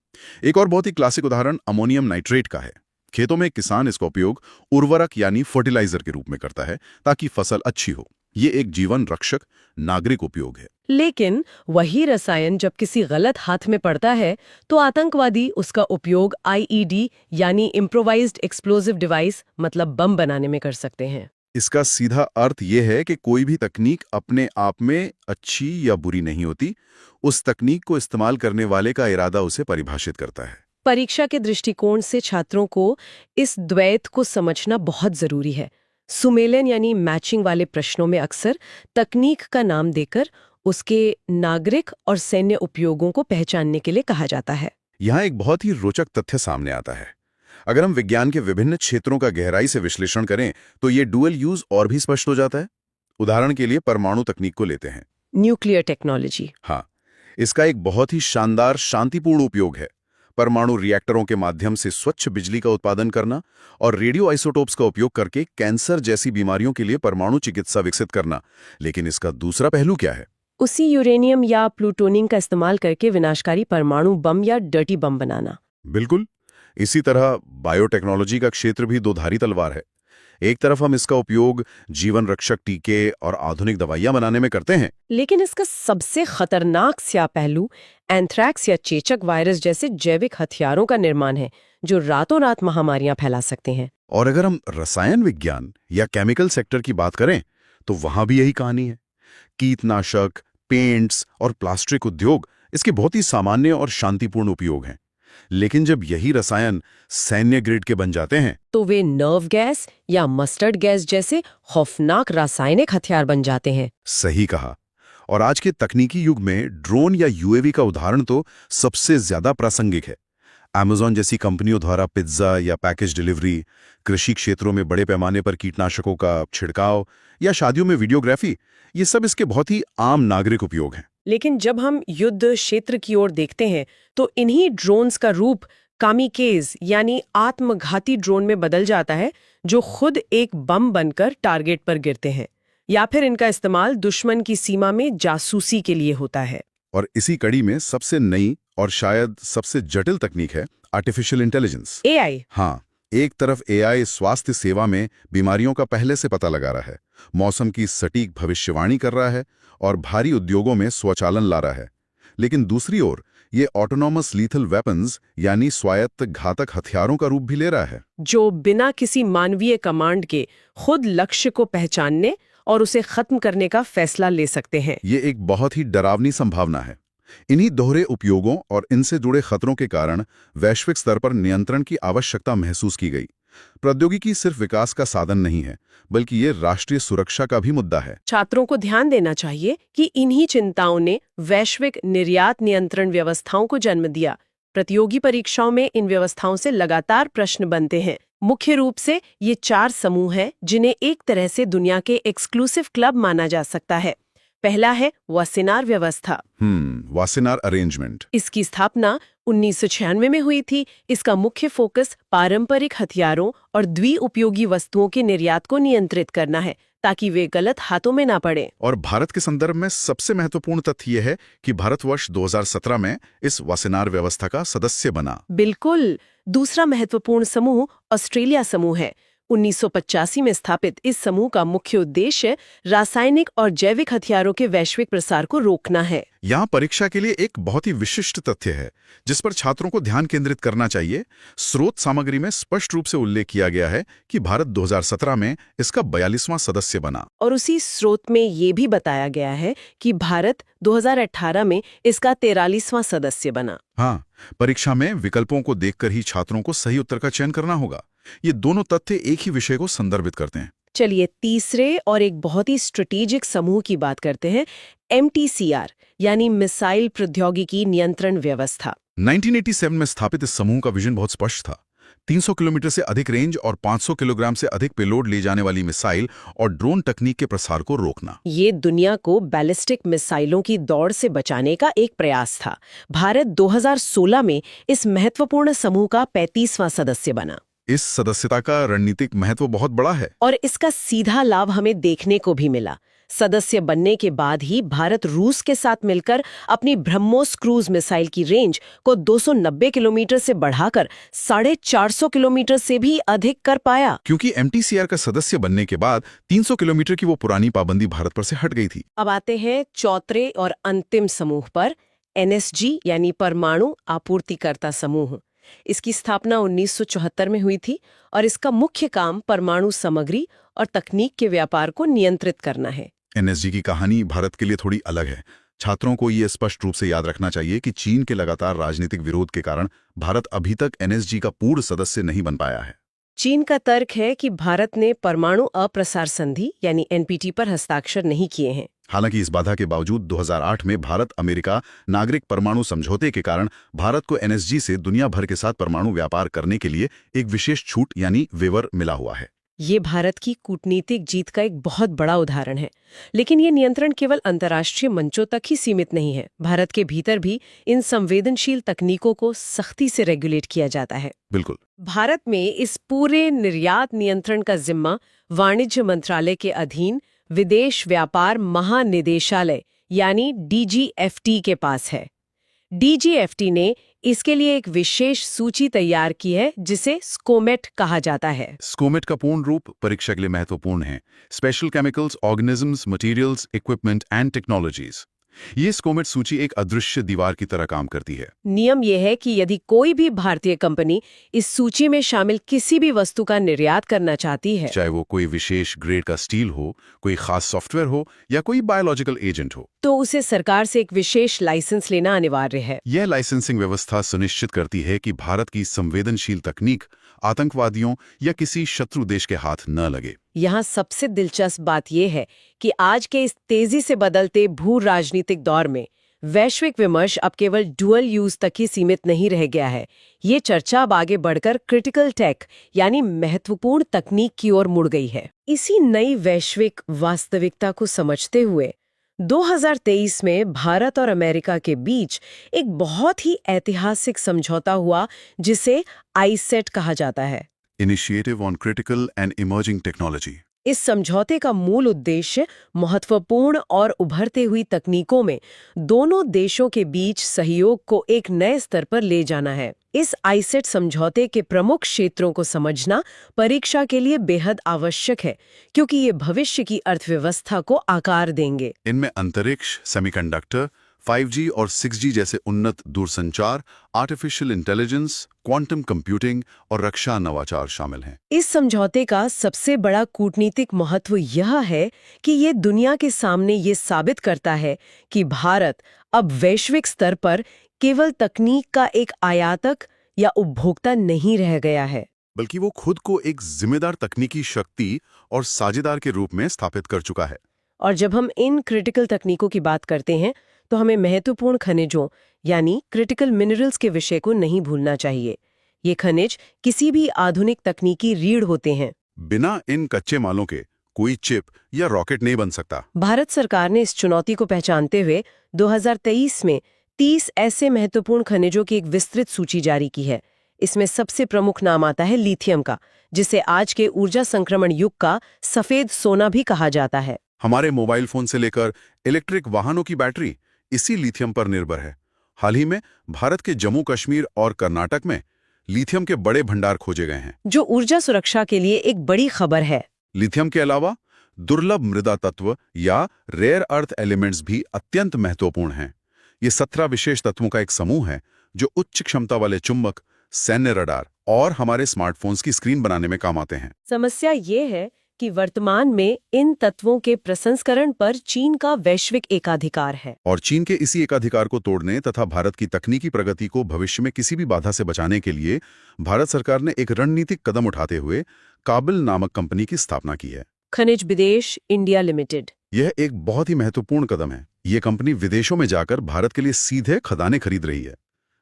[SPEAKER 4] एक और बहुत ही क्लासिक उदाहरण अमोनियम नाइट्रेट का है। खेतों में किसान इसका उपयोग उर्वरक यानी फर्टिलाइजर के रूप में करता है ताकि फसल अच्छी हो। ये एक जीवन रक्षक नागरिक उपयोग है।
[SPEAKER 2] लेकिन वही रसायन जब किसी गलत हाथ में पड़ता है तो आतंकवादी उसका उपयोग आईईडी यानी इम्प्रोवाइज्ड एक्सप्लोजिव डिवाइस मतलब बम बनाने में कर सकते हैं।
[SPEAKER 4] इसका सीधा अर्थ यह है कि कोई भी तकनीक अपने आप में अच्छी या बुरी नहीं होती, उस तकनीक को इस्तेमाल करने वाले का इरादा उसे परिभाषित करता है।
[SPEAKER 2] परीक्षा के दृष्टिकोण से छात्रों को इस द्वैत को समझना बहुत जरूरी है। सुमेलन यानी मैचिंग वाले प्रश्नों में अक्सर तकनीक का नाम देकर उसके नागरिक और सैन्य उपयोगों को पहचानने के लिए कहा जाता है।
[SPEAKER 4] यहाँ एक बहुत ही रोचक तथ्य सामने आता है। अगर हम विज्ञान के विभिन्न क्षेत्रों का गहराई से विश्लेषण करें तो ये डुअल यूज और भी स्पष्ट हो जाता है। उदाहरण के लिए परमाणु तकनीक को लेते हैं।
[SPEAKER 2] Nuclear technology.
[SPEAKER 4] हाँ, इसका एक बहुत ही शानदार शांतिपूर्ण उपयोग है। परमाणु रिएक्टरों के माध्यम से स्वच्छ बिजली का उत्पादन करना और रेडियो आइसोटोप्स का उपयोग करके कैंसर जैसी बीमारियों के लिए परमाणु चिकित्सा विकसित करना। लेकिन इसका दूसरा पहलू क्या है?
[SPEAKER 2] उसी यूरेनियम या प्लूटोनियम का इस्तेमाल करके विनाशकारी परमाणु बम या डर्टी बम बनाना।
[SPEAKER 4] बिल्कुल। इसी तरह बायोटेक्नोलॉजी का क्षेत्र भी दोधारी तलवार है। एक तरफ हम इसका उपयोग जीवन रक्षक टीके और आधुनिक दवाइयां बनाने में करते हैं,
[SPEAKER 2] लेकिन इसका सबसे खतरनाक स्या पहलू एंथ्रैक्स या चेचक वायरस जैसे जैविक हथियारों का निर्माण है, जो रातों रात महामारियां फैला सकते हैं।
[SPEAKER 4] और अगर हम रसायन विज्ञान या केमिकल सेक्टर की बात करें तो वहां भी यही कहानी है। कीटनाशक, पेंट्स और प्लास्टिक उद्योग इसके बहुत ही सामान्य और शांतिपूर्ण उपयोग हैं। लेकिन जब यही रसायन सैन्य ग्रेड के बन जाते हैं
[SPEAKER 2] तो वे नर्व गैस या मस्टर्ड गैस जैसे खौफनाक रासायनिक हथियार बन जाते हैं।
[SPEAKER 4] सही कहा। और आज के तकनीकी युग में ड्रोन या यूएवी का उदाहरण तो सबसे ज्यादा प्रासंगिक है। अमेज़न जैसी कंपनियों द्वारा पिज्जा या पैकेज डिलीवरी, कृषि क्षेत्रों में बड़े पैमाने पर कीटनाशकों का छिड़काव या शादियों में वीडियोग्राफी, ये सब इसके बहुत ही आम नागरिक उपयोग हैं।
[SPEAKER 2] लेकिन जब हम युद्ध क्षेत्र की ओर देखते हैं तो इन्हीं ड्रोन्स का रूप कामिकेज यानी आत्मघाती ड्रोन में बदल जाता है, जो खुद एक बम बनकर टारगेट पर गिरते हैं, या फिर इनका इस्तेमाल दुश्मन की सीमा में जासूसी के लिए होता है।
[SPEAKER 4] और इसी कड़ी में सबसे नई और शायद सबसे जटिल तकनीक है आर्टिफिशियल इंटेलिजेंस,
[SPEAKER 2] एआई।
[SPEAKER 4] हाँ, एक तरफ एआई स्वास्थ्य सेवा में बीमारियों का पहले से पता लगा रहा है, मौसम की सटीक भविष्यवाणी कर रहा है और भारी उद्योगों में स्वचालन ला रहा है। लेकिन दूसरी ओर ये ऑटोनॉमस लीथल वेपन्स यानी स्वायत्त घातक हथियारों का रूप भी ले रहा है, जो
[SPEAKER 2] बिना किसी मानवीय कमांड के खुद लक्ष्य को पहचानने और उसे खत्म करने का फैसला ले सकते हैं।
[SPEAKER 4] ये एक बहुत ही डरावनी संभावना है। इन्हीं दोहरे उपयोगों और इनसे जुड़े खतरों के कारण वैश्विक स्तर पर नियंत्रण की आवश्यकता महसूस की गई। प्रौद्योगिकी सिर्फ विकास का साधन नहीं है, बल्कि ये राष्ट्रीय सुरक्षा का भी मुद्दा है।
[SPEAKER 2] छात्रों को ध्यान देना चाहिए कि इन्हीं चिंताओं ने वैश्विक निर्यात नियंत्रण व्यवस्थाओं को जन्म दिया। प्रतियोगी परीक्षाओं में इन व्यवस्थाओं से लगातार प्रश्न बनते हैं। मुख्य रूप से ये 4 समूह हैं जिन्हें एक तरह से दुनिया के एक्सक्लूसिव क्लब माना जा सकता है।
[SPEAKER 3] पहला है वासेनार व्यवस्था।
[SPEAKER 4] Wassenaar arrangement.
[SPEAKER 3] इसकी स्थापना 1996 में हुई थी। इसका मुख्य फोकस पारंपरिक हथियारों और द्विउपयोगी वस्तुओं के निर्यात को नियंत्रित करना है ताकि वे गलत हाथों में ना पड़े।
[SPEAKER 4] और भारत के संदर्भ में सबसे महत्वपूर्ण तथ्य यह है कि भारतवर्ष 2017 में इस वासेनार व्यवस्था का सदस्य बना।
[SPEAKER 3] बिल्कुल। दूसरा महत्वपूर्ण समूह ऑस्ट्रेलिया समूह है। 1985 में स्थापित इस समूह का मुख्य उद्देश्य रासायनिक और जैविक हथियारों के वैश्विक प्रसार को रोकना है।
[SPEAKER 4] यहाँ परीक्षा के लिए एक बहुत ही विशिष्ट तथ्य है जिस पर छात्रों को ध्यान केंद्रित करना चाहिए। स्रोत सामग्री में स्पष्ट रूप से उल्लेख किया गया है कि भारत 2017 में इसका 42वां सदस्य बना।
[SPEAKER 3] और उसी स्रोत में ये भी बताया गया है कि भारत 2018 में इसका 43वां सदस्य बना।
[SPEAKER 4] हाँ, परीक्षा में विकल्पों को देखकर ही छात्रों को सही उत्तर का चयन करना होगा। ये दोनों तथ्य एक ही विषय को संदर्भित करते हैं।
[SPEAKER 3] चलिए तीसरे और एक बहुत ही स्ट्रेटेजिक समूह की बात करते हैं, MTCR यानी मिसाइल प्रौद्योगिकी नियंत्रण व्यवस्था।
[SPEAKER 4] 1987 में स्थापित इस समूह का विजन बहुत स्पष्ट था। 300 किलोमीटर से अधिक रेंज और 500 किलोग्राम से अधिक पेलोड ले जाने वाली मिसाइल और ड्रोन तकनीक के प्रसार को रोकना।
[SPEAKER 3] ये दुनिया को बैलिस्टिक मिसाइलों की दौड़ से बचाने का एक प्रयास था। भारत 2016 में इस महत्वपूर्ण समूह का 35वां सदस्य बना।
[SPEAKER 4] इस सदस्यता का रणनीतिक महत्व बहुत बड़ा है
[SPEAKER 3] और इसका सीधा लाभ हमें देखने को भी मिला। सदस्य बनने के बाद ही भारत रूस के साथ मिलकर अपनी ब्रह्मोस क्रूज मिसाइल की रेंज को 290 किलोमीटर से बढ़ाकर 450 किलोमीटर से भी अधिक कर पाया।
[SPEAKER 4] क्योंकि MTCR का सदस्य बनने के बाद 300 किलोमीटर की वो पुरानी पाबंदी भारत पर से हट गई थी।
[SPEAKER 3] अब आते हैं चौथे और अंतिम समूह पर, NSG यानी परमाणु आपूर्तिकर्ता समूह। इसकी स्थापना 1974 में हुई थी और इसका मुख्य काम परमाणु सामग्री और तकनीक के व्यापार को नियंत्रित करना है।
[SPEAKER 4] NSG की कहानी भारत के लिए थोड़ी अलग है। छात्रों को ये स्पष्ट रूप से याद रखना चाहिए कि चीन के लगातार राजनीतिक विरोध के कारण भारत अभी तक NSG का पूर्ण सदस्य नहीं बन पाया है।
[SPEAKER 3] चीन का तर्क है कि भारत ने परमाणु अप्रसार संधि यानी NPT पर हस्ताक्षर नहीं किए हैं।
[SPEAKER 4] हालांकि इस बाधा के बावजूद 2008 में भारत अमेरिका नागरिक परमाणु समझौते के कारण भारत को NSG से दुनिया भर के साथ परमाणु व्यापार करने के लिए एक विशेष छूट यानी वेवर मिला हुआ है।
[SPEAKER 3] ये भारत की कूटनीतिक जीत का एक बहुत बड़ा उदाहरण है। लेकिन ये नियंत्रण केवल अंतर्राष्ट्रीय मंचों तक ही सीमित नहीं है। भारत के भीतर भी इन संवेदनशील तकनीकों को सख्ती से रेगुलेट किया जाता है।
[SPEAKER 4] बिल्कुल।
[SPEAKER 3] भारत में इस पूरे निर्यात नियंत्रण का जिम्मा वाणिज्य मंत्रालय के अधीन विदेश व्यापार महानिदेशालय यानी DGFT के पास है। DGFT ने इसके लिए एक विशेष सूची तैयार की है जिसे स्कोमेट कहा जाता है।
[SPEAKER 4] स्कोमेट का पूर्ण रूप परीक्षा के लिए महत्वपूर्ण है। Special chemicals, organisms, materials, equipment and technologies. ये स्कोमेट सूची एक अदृश्य दीवार की तरह काम करती है।
[SPEAKER 3] नियम यह है कि यदि कोई भी भारतीय कंपनी इस सूची में शामिल किसी भी वस्तु का निर्यात करना चाहती है,
[SPEAKER 4] चाहे वो कोई विशेष ग्रेड का स्टील हो, कोई खास सॉफ्टवेयर हो या कोई बायोलॉजिकल एजेंट हो,
[SPEAKER 3] तो उसे सरकार से एक विशेष लाइसेंस लेना अनिवार्य है।
[SPEAKER 4] यह लाइसेंसिंग व्यवस्था सुनिश्चित करती है कि भारत की संवेदनशील तकनीक आतंकवादियों या किसी शत्रु देश के हाथ न लगे।
[SPEAKER 3] यहाँ सबसे दिलचस्प बात यह है कि आज के इस तेजी से बदलते भू राजनीतिक दौर में वैश्विक विमर्श अब केवल डुअल यूज तक ही सीमित नहीं रह गया है। ये चर्चा अब आगे बढ़कर क्रिटिकल टेक यानी महत्वपूर्ण तकनीक की ओर मुड़ गई है। इसी नई वैश्विक वास्तविकता को समझते हुए 2023 में भारत और अमेरिका के बीच एक बहुत ही ऐतिहासिक समझौता हुआ जिसे आईसेट कहा जाता है,
[SPEAKER 4] initiative on critical and emerging technology.
[SPEAKER 3] इस समझौते का मूल उद्देश्य महत्वपूर्ण और उभरते हुई तकनीकों में दोनों देशों के बीच सहयोग को एक नए स्तर पर ले जाना है। इस आईसेट समझौते के प्रमुख क्षेत्रों को समझना परीक्षा के लिए बेहद आवश्यक है क्योंकि ये भविष्य की अर्थव्यवस्था को आकार देंगे।
[SPEAKER 4] इनमें अंतरिक्ष, सेमीकंडक्टर, 5G और 6G जैसे उन्नत दूरसंचार, आर्टिफिशियल इंटेलिजेंस, क्वांटम कंप्यूटिंग और रक्षा नवाचार शामिल हैं।
[SPEAKER 3] इस समझौते का सबसे बड़ा कूटनीतिक महत्व यह है कि ये दुनिया के सामने ये साबित करता है कि भारत अब वैश्विक स्तर पर केवल तकनीक का एक आयातक या उपभोक्ता नहीं रह गया है,
[SPEAKER 4] बल्कि वो खुद को एक जिम्मेदार तकनीकी शक्ति और साझेदार के रूप में स्थापित कर चुका है।
[SPEAKER 3] और जब हम इन क्रिटिकल तकनीकों की बात करते हैं तो हमें महत्वपूर्ण खनिजों यानी क्रिटिकल मिनरल्स के विषय को नहीं भूलना चाहिए। ये खनिज किसी भी आधुनिक तकनीकी रीढ़ होते हैं।
[SPEAKER 4] बिना इन कच्चे मालों के कोई चिप या रॉकेट नहीं बन सकता।
[SPEAKER 2] भारत सरकार ने इस चुनौती को पहचानते हुए 2023 में 30 ऐसे महत्वपूर्ण खनिजों की एक विस्तृत सूची जारी की है। इसमें सबसे प्रमुख नाम आता है लिथियम का, जिसे आज के ऊर्जा संक्रमण युग का सफेद सोना भी कहा जाता है।
[SPEAKER 4] हमारे मोबाइल फोन से लेकर इलेक्ट्रिक वाहनों की बैटरी इसी लिथियम पर निर्भर है। हाल ही में भारत के जम्मू कश्मीर और कर्नाटक में लिथियम के बड़े भंडार खोजे गए हैं,
[SPEAKER 2] जो ऊर्जा सुरक्षा के लिए एक बड़ी खबर है।
[SPEAKER 4] लिथियम के अलावा दुर्लभ मृदा तत्व या रेयर अर्थ एलिमेंट्स भी अत्यंत महत्वपूर्ण हैं। ये 17 विशेष तत्वों का एक समूह है जो उच्च क्षमता वाले चुंबक, सैन्य रडार और हमारे स्मार्टफोन्स की स्क्रीन बनाने में काम आते हैं।
[SPEAKER 2] समस्या ये है कि वर्तमान में इन तत्वों के प्रसंस्करण पर चीन का वैश्विक एकाधिकार है।
[SPEAKER 4] और चीन के इसी एकाधिकार को तोड़ने तथा भारत की तकनीकी प्रगति को भविष्य में किसी भी बाधा से बचाने के लिए भारत सरकार ने एक रणनीतिक कदम उठाते हुए काबिल नामक कंपनी की स्थापना की है।
[SPEAKER 2] खनिज विदेश इंडिया लिमिटेड।
[SPEAKER 4] यह एक बहुत ही महत्वपूर्ण कदम है। ये कंपनी विदेशों में जाकर भारत के लिए सीधे खदानें खरीद रही है।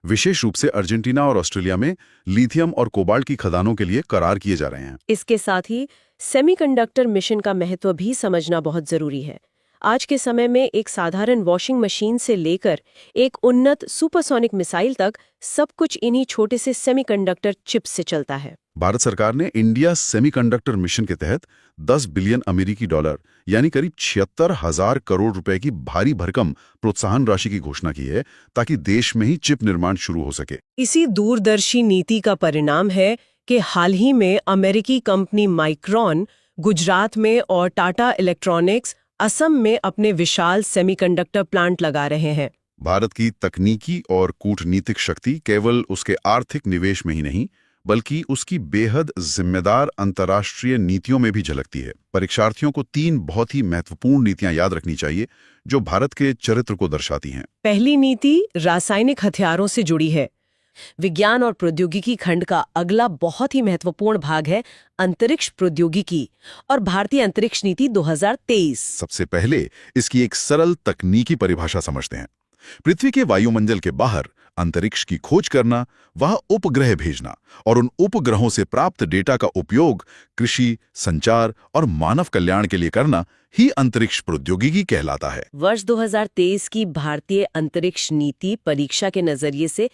[SPEAKER 4] विशेष रूप से अर्जेंटीना और ऑस्ट्रेलिया में लिथियम और कोबाल्ट की खदानों के लिए करार किए जा रहे हैं।
[SPEAKER 2] इसके साथ ही सेमीकंडक्टर मिशन का महत्व भी समझना बहुत जरूरी है। आज के समय में एक साधारण वॉशिंग मशीन से लेकर एक उन्नत सुपरसोनिक मिसाइल तक सब कुछ इन्हीं छोटे से सेमीकंडक्टर चिप्स से चलता है।
[SPEAKER 4] भारत सरकार ने इंडिया सेमीकंडक्टर मिशन के तहत 10 बिलियन अमेरिकी डॉलर यानी करीब 76,000 करोड़ रुपए की भारी भरकम प्रोत्साहन राशि की घोषणा की है, ताकि देश में ही चिप निर्माण शुरू हो सके।
[SPEAKER 2] इसी दूरदर्शी नीति का परिणाम है कि हाल ही में अमेरिकी कंपनी माइक्रॉन गुजरात में और टाटा इलेक्ट्रॉनिक्स असम में अपने विशाल सेमीकंडक्टर प्लांट लगा रहे हैं।
[SPEAKER 4] भारत की तकनीकी और कूटनीतिक शक्ति केवल उसके आर्थिक निवेश में ही नहीं, बल्कि उसकी बेहद जिम्मेदार अंतर्राष्ट्रीय नीतियों में भी झलकती है। परीक्षार्थियों को 3 बहुत ही महत्वपूर्ण नीतियां याद रखनी चाहिए जो भारत के चरित्र को दर्शाती हैं।
[SPEAKER 2] पहली नीति रासायनिक हथियारों से जुड़ी है। विज्ञान और प्रौद्योगिकी खंड का अगला बहुत ही महत्वपूर्ण भाग है अंतरिक्ष प्रौद्योगिकी और भारतीय अंतरिक्ष नीति 2023।
[SPEAKER 4] सबसे पहले इसकी एक सरल तकनीकी परिभाषा समझते हैं। पृथ्वी के वायुमंडल के बाहर अंतरिक्ष की खोज करना, वहां उपग्रह भेजना और उन उपग्रहों से प्राप्त डेटा का उपयोग कृषि, संचार और मानव कल्याण के लिए करना ही अंतरिक्ष प्रौद्योगिकी कहलाता है।
[SPEAKER 2] वर्ष 2023 की भारतीय अंतरिक्ष नीति परीक्षा के नजरिए से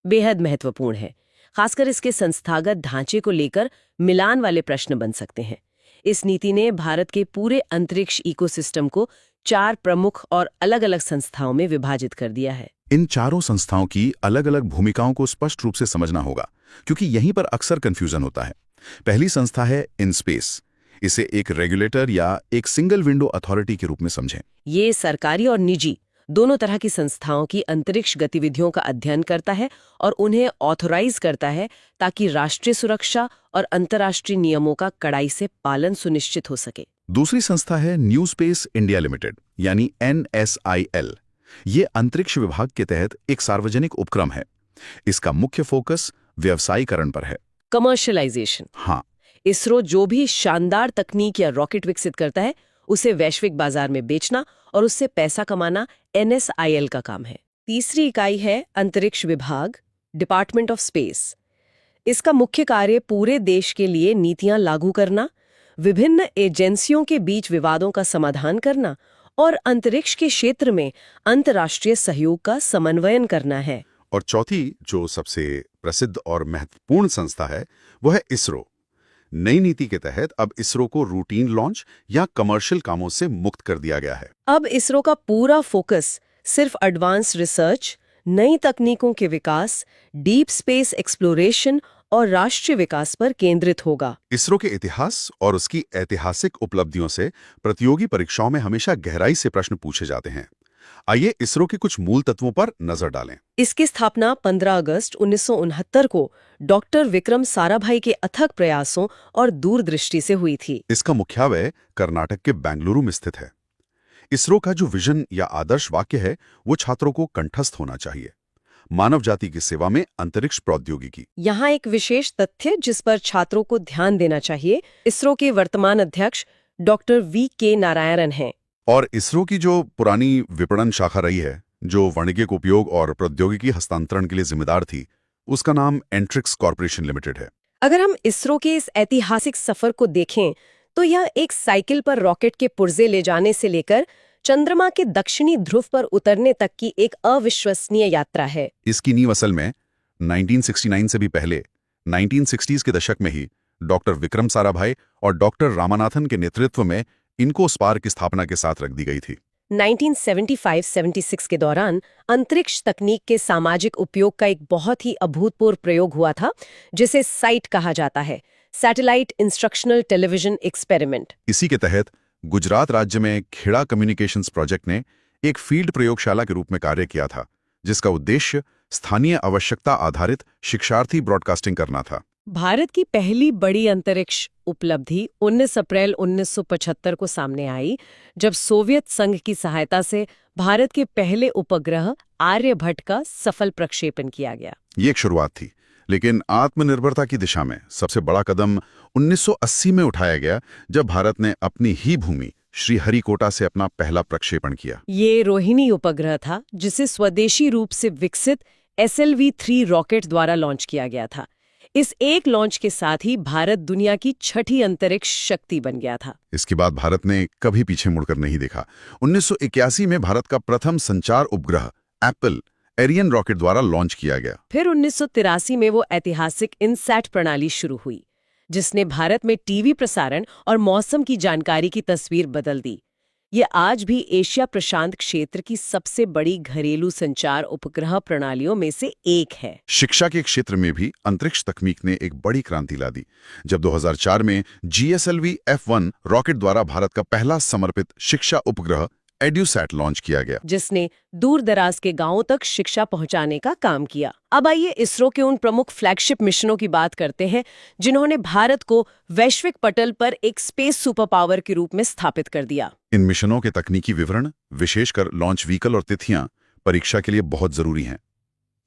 [SPEAKER 2] बेहद महत्वपूर्ण है। खासकर इसके संस्थागत ढांचे को लेकर मिलान वाले प्रश्न बन सकते हैं। इस नीति ने भारत के पूरे अंतरिक्ष इकोसिस्टम को 4 प्रमुख और अलग-अलग संस्थाओं में विभाजित कर दिया है।
[SPEAKER 4] इन चारों संस्थाओं की अलग-अलग भूमिकाओं को स्पष्ट रूप से समझना होगा, क्योंकि यहीं पर अक्सर कंफ्यूजन होता है। पहली संस्था है इनस्पेस। इसे एक रेगुलेटर या एक सिंगल विंडो अथॉरिटी के रूप में समझें।
[SPEAKER 2] ये सरकारी और निजी दोनों तरह की संस्थाओं की अंतरिक्ष गतिविधियों का अध्ययन करता है और उन्हें ऑथोराइज करता है ताकि राष्ट्रीय सुरक्षा और अंतर्राष्ट्रीय नियमों का कड़ाई से पालन सुनिश्चित हो सके।
[SPEAKER 4] दूसरी संस्था है न्यू स्पेस इंडिया लिमिटेड यानी NSIL। ये अंतरिक्ष विभाग के तहत एक सार्वजनिक उपक्रम है। इसका मुख्य फोकस व्यवसायीकरण पर है,
[SPEAKER 2] कमर्शियलाइजेशन।
[SPEAKER 4] हाँ,
[SPEAKER 2] इसरो जो भी शानदार तकनीक या रॉकेट विकसित करता है उसे वैश्विक बाजार में बेचना और उससे पैसा कमाना NSIL का काम है। तीसरी इकाई है अंतरिक्ष विभाग, डिपार्टमेंट ऑफ स्पेस। इसका मुख्य कार्य पूरे देश के लिए नीतियां लागू करना, विभिन्न एजेंसियों के बीच विवादों का समाधान करना और अंतरिक्ष के क्षेत्र में अंतर्राष्ट्रीय सहयोग का समन्वयन करना है।
[SPEAKER 4] और चौथी जो सबसे प्रसिद्ध और महत्वपूर्ण संस्था है वो है इसरो। नई नीति के तहत अब इसरो को रूटीन लॉन्च या कमर्शियल कामों से मुक्त कर दिया गया है।
[SPEAKER 2] अब इसरो का पूरा फोकस सिर्फ एडवांस रिसर्च, नई तकनीकों के विकास, डीप स्पेस एक्सप्लोरेशन और राष्ट्रीय विकास पर केंद्रित होगा।
[SPEAKER 4] इसरो के इतिहास और उसकी ऐतिहासिक उपलब्धियों से प्रतियोगी परीक्षाओं में हमेशा गहराई से प्रश्न पूछे जाते हैं। आइए इसरो के कुछ मूल तत्वों पर नजर डालें।
[SPEAKER 2] इसकी स्थापना 15 अगस्त 1969 को डॉक्टर विक्रम साराभाई के अथक प्रयासों और दूरदृष्टि से हुई थी।
[SPEAKER 4] इसका मुख्यालय कर्नाटक के बेंगलुरु में स्थित है। इसरो का जो विजन या आदर्श वाक्य है वो छात्रों को कंठस्थ होना चाहिए, मानव जाति की सेवा में अंतरिक्ष प्रौद्योगिकी।
[SPEAKER 2] यहाँ एक विशेष तथ्य जिस पर छात्रों को ध्यान देना चाहिए, इसरो के वर्तमान अध्यक्ष डॉक्टर VK नारायणन हैं।
[SPEAKER 4] और इसरो की जो पुरानी विपणन शाखा रही है, जो वाणिज्यिक उपयोग और प्रौद्योगिकी हस्तांतरण के लिए जिम्मेदार थी, उसका नाम एंट्रिक्स कॉर्पोरेशन लिमिटेड है।
[SPEAKER 2] अगर हम इसरो के इस ऐतिहासिक सफर को देखें तो यह एक साइकिल पर रॉकेट के पुर्जे ले जाने से लेकर चंद्रमा के दक्षिणी ध्रुव पर उतरने तक की एक अविश्वसनीय यात्रा है।
[SPEAKER 4] इसकी नींव असल में 1969 से भी पहले 1960s के दशक में ही डॉक्टर विक्रम साराभाई और डॉक्टर रामानाथन के नेतृत्व में इनकोस्पार की स्थापना के साथ रख दी गई थी।
[SPEAKER 2] 1975-76 के दौरान अंतरिक्ष तकनीक के सामाजिक उपयोग का एक बहुत ही अभूतपूर्व प्रयोग हुआ था, जिसे साइट कहा जाता है, सैटेलाइट इंस्ट्रक्शनल टेलीविजन एक्सपेरिमेंट।
[SPEAKER 4] इसी के तहत गुजरात राज्य में खेड़ा कम्युनिकेशंस प्रोजेक्ट ने एक फील्ड प्रयोगशाला के रूप में कार्य किया था, जिसका उद्देश्य स्थानीय आवश्यकता आधारित शिक्षार्थी ब्रॉडकास्टिंग करना था।
[SPEAKER 2] भारत की पहली बड़ी अंतरिक्ष उपलब्धि 19 अप्रैल 1975 को सामने आई, जब सोवियत संघ की सहायता से भारत के पहले उपग्रह आर्यभट्ट का सफल प्रक्षेपण किया गया।
[SPEAKER 4] ये एक शुरुआत थी, लेकिन आत्मनिर्भरता की दिशा में सबसे बड़ा कदम 1980 में उठाया गया, जब भारत ने अपनी ही भूमि श्रीहरिकोटा से अपना पहला प्रक्षेपण किया।
[SPEAKER 2] ये रोहिणी उपग्रह था, जिसे स्वदेशी रूप से विकसित SLV-3 रॉकेट द्वारा लॉन्च किया गया था। इस एक लॉन्च के साथ ही भारत दुनिया की छठी अंतरिक्ष शक्ति बन गया था।
[SPEAKER 4] इसके बाद भारत ने कभी पीछे मुड़कर नहीं देखा। 1981 में भारत का प्रथम संचार उपग्रह एप्पल एरियन रॉकेट द्वारा लॉन्च किया गया।
[SPEAKER 2] फिर 1983 में वो ऐतिहासिक इनसैट प्रणाली शुरू हुई, जिसने भारत में टीवी प्रसारण और मौसम की जानकारी की तस्वीर बदल दी। ये आज भी एशिया प्रशांत क्षेत्र की सबसे बड़ी घरेलू संचार उपग्रह प्रणालियों में से एक है।
[SPEAKER 4] शिक्षा के क्षेत्र में भी अंतरिक्ष तकनीक ने एक बड़ी क्रांति ला दी, जब 2004 में GSLV F1 रॉकेट द्वारा भारत का पहला समर्पित शिक्षा उपग्रह एड्यूसैट लॉन्च किया गया,
[SPEAKER 2] जिसने दूर दराज के गांवों तक शिक्षा पहुंचाने का काम किया। अब आइए इसरो के उन प्रमुख फ्लैगशिप मिशनों की बात करते हैं, जिन्होंने भारत को वैश्विक पटल पर एक स्पेस सुपर पावर के रूप में स्थापित कर दिया।
[SPEAKER 4] इन मिशनों के तकनीकी विवरण, विशेषकर लॉन्च व्हीकल और तिथियां, परीक्षा के लिए बहुत जरूरी हैं।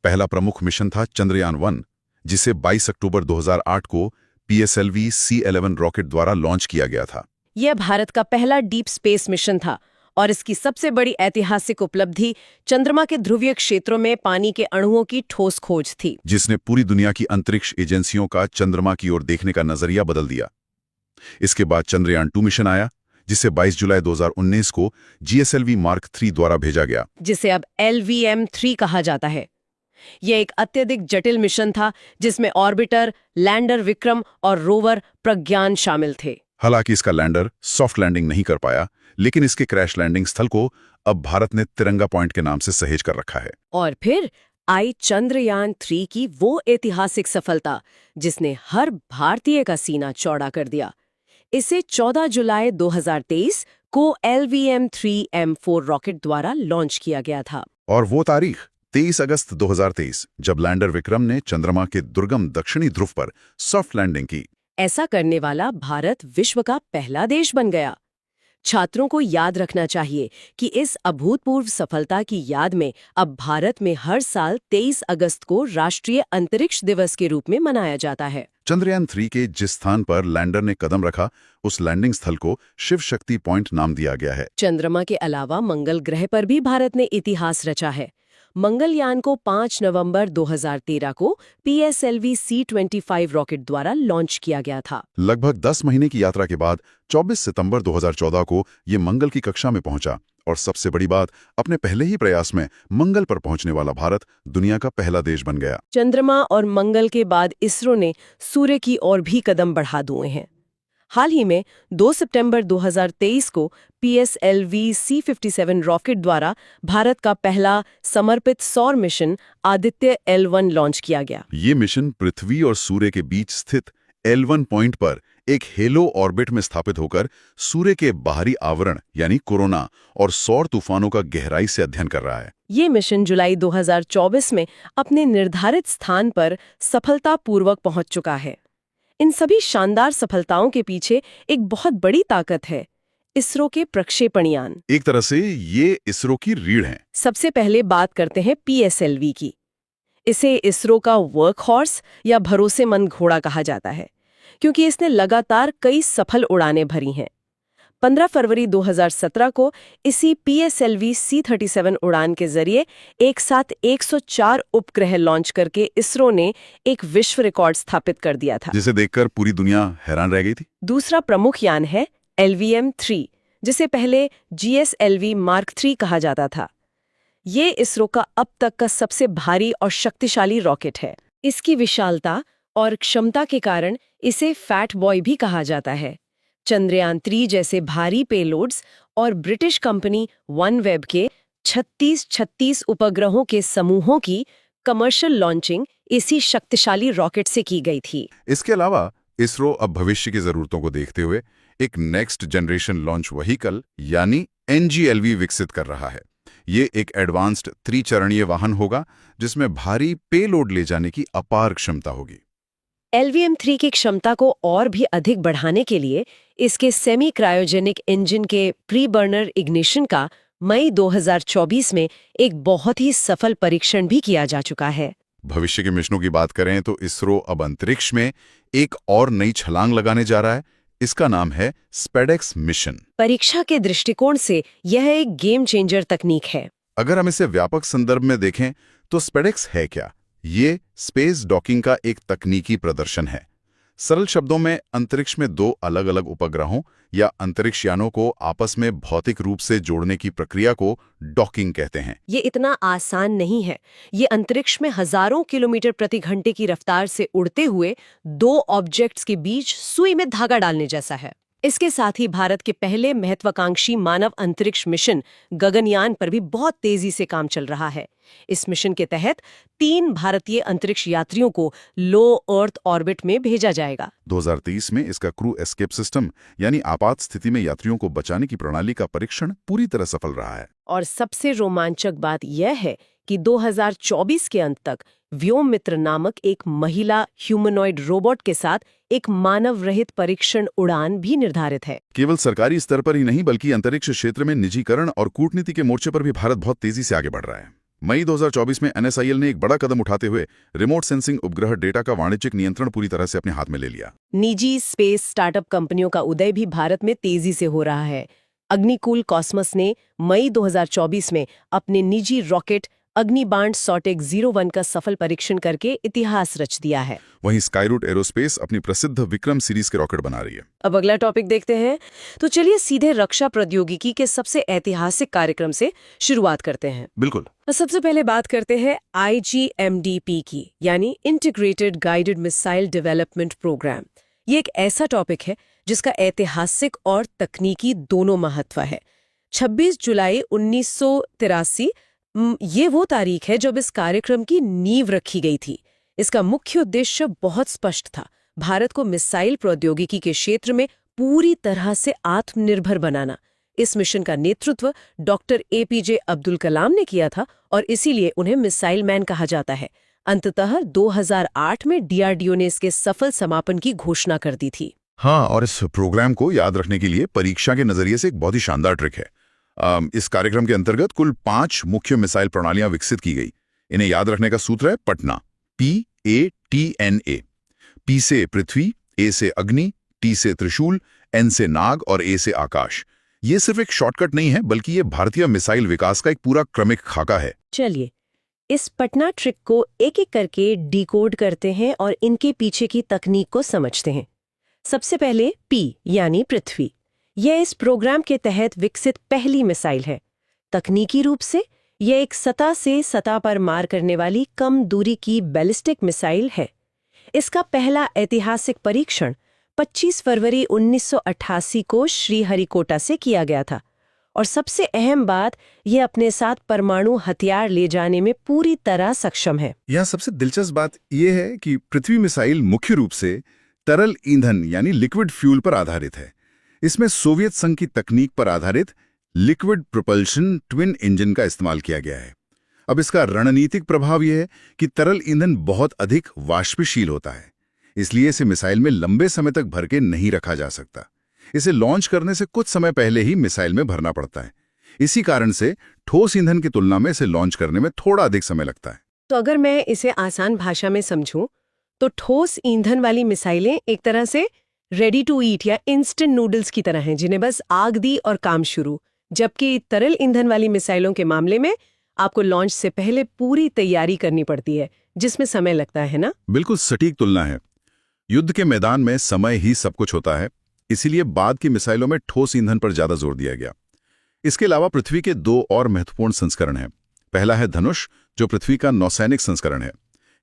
[SPEAKER 4] पहला प्रमुख मिशन था चंद्रयान 1, जिसे 22 अक्टूबर 2008 को PSLV C-11 रॉकेट द्वारा लॉन्च किया गया था।
[SPEAKER 2] यह भारत का पहला डीप स्पेस मिशन था और इसकी सबसे बड़ी ऐतिहासिक उपलब्धि चंद्रमा के ध्रुवीय क्षेत्रों में पानी के अणुओं की ठोस खोज थी,
[SPEAKER 4] जिसने पूरी दुनिया की अंतरिक्ष एजेंसियों का चंद्रमा की ओर देखने का नजरिया बदल दिया। इसके बाद चंद्रयान 2 मिशन आया, जिसे 22 जुलाई 2019 को GSLV Mark 3 द्वारा भेजा गया,
[SPEAKER 2] जिसे अब LVM-3 कहा जाता है। यह एक अत्यधिक जटिल मिशन था, जिसमें ऑर्बिटर, लैंडर विक्रम और रोवर प्रज्ञान शामिल थे।
[SPEAKER 4] हालांकि इसका लैंडर सॉफ्ट लैंडिंग नहीं कर पाया, लेकिन इसके क्रैश लैंडिंग स्थल को अब भारत ने तिरंगा पॉइंट के नाम से सहेज कर रखा है।
[SPEAKER 2] और फिर आई चंद्रयान 3 की वो ऐतिहासिक सफलता, जिसने हर भारतीय का सीना चौड़ा कर दिया। इसे 14 जुलाई 2023 को LVM-3M4 रॉकेट द्वारा लॉन्च किया गया था।
[SPEAKER 4] और वो तारीख 23 अगस्त 2023, जब लैंडर विक्रम ने चंद्रमा के दुर्गम दक्षिणी ध्रुव पर सॉफ्ट लैंडिंग की।
[SPEAKER 2] ऐसा करने वाला भारत विश्व का पहला देश बन गया। छात्रों को याद रखना चाहिए कि इस अभूतपूर्व सफलता की याद में अब भारत में हर साल 23 अगस्त को राष्ट्रीय अंतरिक्ष दिवस के रूप में मनाया जाता है।
[SPEAKER 4] चंद्रयान 3 के जिस स्थान पर लैंडर ने कदम रखा, उस लैंडिंग स्थल को शिव शक्ति पॉइंट नाम दिया गया है।
[SPEAKER 2] चंद्रमा के अलावा मंगल ग्रह पर भी भारत ने इतिहास रचा है। मंगलयान को 5 नवंबर 2013 को PSLV C-25 रॉकेट द्वारा लॉन्च किया गया था।
[SPEAKER 4] लगभग 10 महीने की यात्रा के बाद 24 सितंबर 2014 को ये मंगल की कक्षा में पहुंचा, और सबसे बड़ी बात, अपने पहले ही प्रयास में मंगल पर पहुंचने वाला भारत दुनिया का पहला देश बन गया।
[SPEAKER 2] चंद्रमा और मंगल के बाद इसरो ने सूर्य की ओर भी कदम बढ़ा दिए हैं। हाल ही में 2 सितंबर 2023 को PSLV C-57 रॉकेट द्वारा भारत का पहला समर्पित सौर मिशन आदित्य L1 लॉन्च किया गया।
[SPEAKER 4] ये मिशन पृथ्वी और सूर्य के बीच स्थित L1 पॉइंट पर एक हेलो ऑर्बिट में स्थापित होकर सूर्य के बाहरी आवरण यानी कोरोना और सौर तूफानों का गहराई से अध्ययन कर रहा है।
[SPEAKER 2] ये मिशन जुलाई 2024 में अपने निर्धारित स्थान पर सफलतापूर्वक पहुंच चुका है। इन सभी शानदार सफलताओं के पीछे एक बहुत बड़ी ताकत है, इसरो के प्रक्षेपण यान।
[SPEAKER 4] एक तरह से ये इसरो की रीढ़ हैं।
[SPEAKER 2] सबसे पहले बात करते हैं PSLV की। इसे इसरो का वर्क हॉर्स या भरोसेमंद घोड़ा कहा जाता है, क्योंकि इसने लगातार कई सफल उड़ानें भरी हैं।
[SPEAKER 3] 15 फरवरी 2017 को इसी PSLV C-37 उड़ान के जरिए एक साथ 104 उपग्रह लॉन्च करके इसरो ने एक विश्व रिकॉर्ड स्थापित कर दिया था,
[SPEAKER 4] जिसे देखकर पूरी दुनिया हैरान रह गई थी।
[SPEAKER 3] दूसरा प्रमुख यान है LVM-3, जिसे पहले GSLV Mark III कहा जाता था। ये इसरो का अब तक का सबसे भारी और शक्तिशाली रॉकेट है। इसकी विशालता और क्षमता के कारण इसे फैट बॉय भी कहा जाता है। चंद्रयान-3 जैसे भारी पेलोड्स और ब्रिटिश कंपनी OneWeb के 36 उपग्रहों के समूहों की कमर्शियल लॉन्चिंग इसी शक्तिशाली रॉकेट से की गई थी।
[SPEAKER 4] इसके अलावा इसरो अब भविष्य की जरूरतों को देखते हुए एक नेक्स्ट जनरेशन लॉन्च व्हीकल यानी NGLV विकसित कर रहा है। ये एक एडवांस्ड त्रिचरणीय वाहन होगा जिसमें भारी पेलोड ले जाने की अपार क्षमता होगी।
[SPEAKER 3] LVM-3 की क्षमता को और भी अधिक बढ़ाने के लिए इसके सेमी क्रायोजेनिक इंजन के प्री बर्नर इग्निशन का मई 2024 में एक बहुत ही सफल परीक्षण भी किया जा चुका है।
[SPEAKER 4] भविष्य के मिशनों की बात करें तो इसरो अब अंतरिक्ष में एक और नई छलांग लगाने जा रहा है। इसका नाम है स्पेडेक्स मिशन।
[SPEAKER 3] परीक्षा के दृष्टिकोण से यह एक गेम चेंजर तकनीक है।
[SPEAKER 4] अगर हम इसे व्यापक संदर्भ में देखें तो स्पेडेक्स है क्या? ये स्पेस डॉकिंग का एक तकनीकी प्रदर्शन है। सरल शब्दों में अंतरिक्ष में दो अलग अलग उपग्रहों या अंतरिक्ष यानों को आपस में भौतिक रूप से जोड़ने की प्रक्रिया को डॉकिंग कहते हैं।
[SPEAKER 3] ये इतना आसान नहीं है। ये अंतरिक्ष में हजारों किलोमीटर प्रति घंटे की रफ्तार से उड़ते हुए दो ऑब्जेक्ट्स के बीच सुई में धागा डालने जैसा है। इसके साथ ही भारत के पहले महत्वाकांक्षी मानव अंतरिक्ष मिशन गगनयान पर भी बहुत तेजी से काम चल रहा है। इस मिशन के तहत 3 भारतीय अंतरिक्ष यात्रियों को लो अर्थ ऑर्बिट में भेजा जाएगा।
[SPEAKER 4] 2030 में इसका क्रू एस्केप सिस्टम यानी आपात स्थिति में यात्रियों को बचाने की प्रणाली का परीक्षण पूरी तरह सफल रहा है।
[SPEAKER 3] और सबसे रोमांचक बात यह है कि 2024 के अंत तक व्योम मित्र नामक एक महिला ह्यूमनॉइड रोबोट के साथ एक मानव रहित परीक्षण उड़ान भी निर्धारित है।
[SPEAKER 4] केवल सरकारी स्तर पर ही नहीं बल्कि अंतरिक्ष क्षेत्र में निजीकरण और कूटनीति के मोर्चे पर भी भारत बहुत तेजी से आगे बढ़ रहा है। मई 2024 में NSIL ने एक बड़ा कदम उठाते हुए रिमोट सेंसिंग उपग्रह डेटा का वाणिज्यिक नियंत्रण पूरी तरह से अपने हाथ में ले लिया।
[SPEAKER 3] निजी स्पेस स्टार्टअप कंपनियों का उदय भी भारत में तेजी से हो रहा है। अग्निकूल कॉस्मस ने मई 2024 में अपने निजी रॉकेट अग्निबाण सॉटेक 01 का सफल परीक्षण करके इतिहास रच दिया है।
[SPEAKER 4] वहीं स्काईरूट एरोस्पेस अपनी प्रसिद्ध विक्रम सीरीज के रॉकेट बना रही है।
[SPEAKER 3] अब अगला टॉपिक देखते हैं। तो चलिए सीधे रक्षा प्रौद्योगिकी के सबसे ऐतिहासिक कार्यक्रम से शुरुआत करते हैं।
[SPEAKER 4] बिल्कुल।
[SPEAKER 3] तो सबसे पहले बात करते हैं IGMDP की, यानी integrated guided missile development programme. ये एक ऐसा टॉपिक है जिसका ऐतिहासिक और तकनीकी दोनों महत्व है। 26 जुलाई 1983 ये वो तारीख है जब इस कार्यक्रम की नींव रखी गई थी। इसका मुख्य उद्देश्य बहुत स्पष्ट था, भारत को मिसाइल प्रौद्योगिकी के क्षेत्र में पूरी तरह से आत्मनिर्भर बनाना। इस मिशन का नेतृत्व डॉक्टर APJ अब्दुल कलाम ने किया था और इसीलिए उन्हें मिसाइल मैन कहा जाता है। अंततः 2008 में DRDO ने इसके सफल समापन की घोषणा कर दी थी।
[SPEAKER 4] हाँ, और इस प्रोग्राम को याद रखने के लिए परीक्षा के नजरिए से एक बहुत ही शानदार ट्रिक है। इस कार्यक्रम के अंतर्गत कुल 5 मुख्य मिसाइल प्रणालियां विकसित की गई। इन्हें याद रखने का सूत्र है पटना, PATNA। P से पृथ्वी, A से अग्नि, T से त्रिशूल, N से नाग और A से आकाश। ये सिर्फ एक शॉर्टकट नहीं है बल्कि ये भारतीय मिसाइल विकास का एक पूरा क्रमिक खाका है।
[SPEAKER 3] चलिए इस पटना ट्रिक को एक एक करके डिकोड करते हैं और इनके पीछे की तकनीक को समझते हैं। सबसे पहले P यानी पृथ्वी। यह इस प्रोग्राम के तहत विकसित पहली मिसाइल है। तकनीकी रूप से यह एक सतह से सतह पर मार करने वाली कम दूरी की बैलिस्टिक मिसाइल है। इसका पहला ऐतिहासिक परीक्षण 25 फरवरी 1988 को श्रीहरिकोटा से किया गया था और सबसे अहम बात, यह अपने साथ परमाणु हथियार ले जाने में पूरी तरह सक्षम है।
[SPEAKER 4] यहाँ सबसे दिलचस्प बात यह है कि पृथ्वी मिसाइल मुख्य रूप से तरल ईंधन यानी लिक्विड फ्यूल पर आधारित है। इसमें सोवियत संघ की तकनीक पर आधारित लिक्विड प्रोपल्शन ट्विन इंजन का इस्तेमाल किया गया है। अब इसका रणनीतिक प्रभाव यह है कि तरल ईंधन बहुत अधिक वाष्पशील होता है, इसलिए इसे मिसाइल में लंबे समय तक भर के नहीं रखा जा सकता। इसे लॉन्च करने से कुछ समय पहले ही मिसाइल में भरना पड़ता है। इसी कारण से ठोस ईंधन की तुलना में इसे लॉन्च करने में थोड़ा अधिक समय लगता है।
[SPEAKER 3] तो अगर मैं इसे आसान भाषा में समझूं तो ठोस ईंधन वाली मिसाइलें एक तरह से
[SPEAKER 2] रेडी टू ईट या इंस्टेंट नूडल्स की तरह हैं, जिन्हें बस आग दी और काम शुरू। जबकि तरल ईंधन वाली मिसाइलों के मामले में आपको लॉन्च से पहले पूरी तैयारी करनी पड़ती है, जिसमें समय लगता है ना।
[SPEAKER 4] बिल्कुल सटीक तुलना है। युद्ध के मैदान में समय ही सब कुछ होता है, इसीलिए बाद की मिसाइलों में ठोस ईंधन पर ज्यादा जोर दिया गया। इसके अलावा पृथ्वी के 2 और महत्वपूर्ण संस्करण हैं। पहला है धनुष, जो पृथ्वी का नौसैनिक संस्करण है।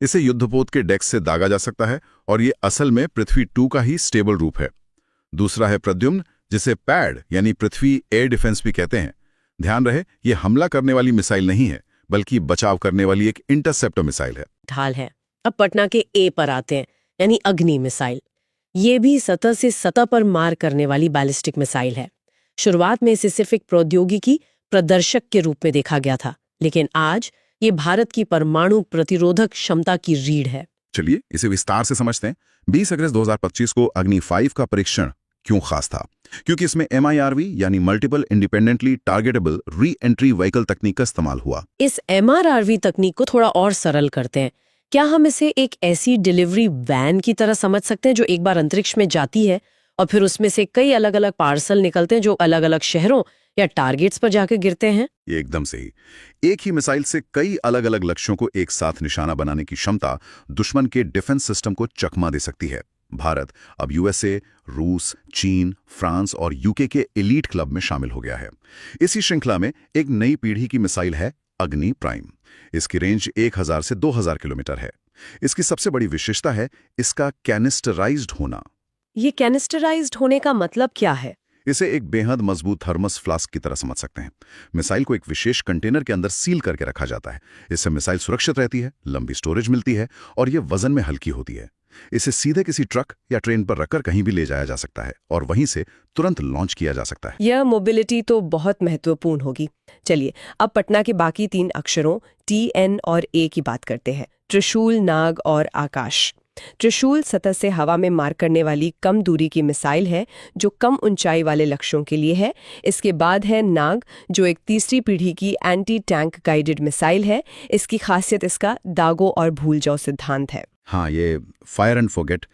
[SPEAKER 4] इसे युद्धपोत के डेक से दागा जा सकता है और ये असल में पृथ्वी 2 का ही स्टेबल रूप है। दूसरा है प्रद्युम्न, जिसे पैड यानी पृथ्वी एयर डिफेंस भी कहते हैं। ध्यान रहे, ये हमला करने वाली मिसाइल नहीं है, बल्कि बचाव करने वाली एक इंटरसेप्टर मिसाइल है।
[SPEAKER 2] ढाल है। अब पटना के ए पर आते हैं, यानी अग्नि मिसाइल। ये भी सतह से सतह पर मार करने वाली बैलिस्टिक मिसाइल है। शुरुआत में इसे सिर्फ एक प्रौद्योगिकी प्रदर्शक के रूप में देखा गया था, लेकिन आज ये भारत की परमाणु प्रतिरोधक क्षमता की रीढ़ है।
[SPEAKER 4] चलिए इसे विस्तार से समझते हैं। 20 अगस्त 2025 को अग्नि 5 का परीक्षण क्यों खास था? क्योंकि इसमें MIRV यानी multiple independently targetable re entry vehicle तकनीक का इस्तेमाल हुआ।
[SPEAKER 2] इस MRRV तकनीक को थोड़ा और सरल करते हैं। क्या हम इसे एक ऐसी डिलीवरी वैन की तरह समझ सकते हैं जो एक बार अंतरिक्ष में जाती है और फिर उसमें से कई अलग अलग पार्सल निकलते हैं जो अलग अलग शहरों या टारगेट्स पर जाकर गिरते हैं?
[SPEAKER 4] ये एकदम सही। एक ही मिसाइल से कई अलग अलग लक्ष्यों को एक साथ निशाना बनाने की क्षमता दुश्मन के डिफेंस सिस्टम को चकमा दे सकती है। भारत अब USA, रूस, चीन, फ्रांस और UK के एलीट क्लब में शामिल हो गया है। इसी श्रृंखला में एक नई पीढ़ी की मिसाइल है अग्नि प्राइम। इसकी रेंज 1000 से 2000 किलोमीटर है। इसकी सबसे बड़ी विशेषता है इसका कैनिस्टराइज्ड होना।
[SPEAKER 2] ये कैनिस्टराइज्ड होने का मतलब क्या है?
[SPEAKER 4] इसे एक बेहद मजबूत थर्मस फ्लास्क की तरह समझ सकते हैं। मिसाइल को एक विशेष कंटेनर के अंदर सील करके रखा जाता है। इससे मिसाइल सुरक्षित रहती है, लंबी स्टोरेज मिलती है और ये वजन में हल्की होती है। इसे सीधे किसी ट्रक या ट्रेन पर रखकर कहीं भी ले जाया जा सकता है और वहीं से तुरंत लॉन्च किया जा सकता है।
[SPEAKER 2] यह मोबिलिटी तो बहुत महत्वपूर्ण होगी। चलिए अब पटना के बाकी 3 अक्षरों TN और A की बात करते हैं। त्रिशूल, नाग और आकाश। त्रिशूल सतह से हवा में मार करने वाली कम दूरी की मिसाइल है जो कम ऊंचाई वाले लक्ष्यों के लिए है। इसके बाद है नाग, जो एक तीसरी पीढ़ी की एंटी टैंक गाइडेड मिसाइल है। इसकी खासियत इसका दागो और भूल जाओ सिद्धांत है।
[SPEAKER 4] हाँ, ये फायर एंड फॉरगेट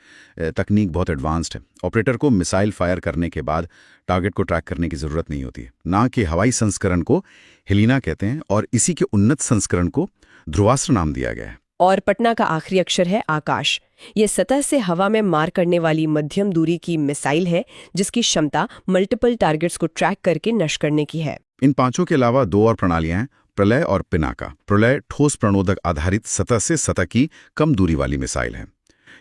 [SPEAKER 4] तकनीक बहुत एडवांस्ड है। ऑपरेटर को मिसाइल फायर करने के बाद टारगेट को ट्रैक करने की जरूरत नहीं होती है। नाग के हवाई संस्करण को हेलिना कहते हैं और इसी के उन्नत संस्करण को ध्रुवास्त्र नाम दिया गया है।
[SPEAKER 2] और पटना का आखिरी अक्षर है आकाश। ये सतह से हवा में मार करने वाली मध्यम दूरी की मिसाइल है जिसकी क्षमता मल्टीपल टारगेट्स को ट्रैक करके नष्ट करने की है।
[SPEAKER 4] इन 5 के अलावा 2 और प्रणालियां हैं, प्रलय और पिनाका। प्रलय ठोस प्रणोदक आधारित सतह से सतह की कम दूरी वाली मिसाइल है।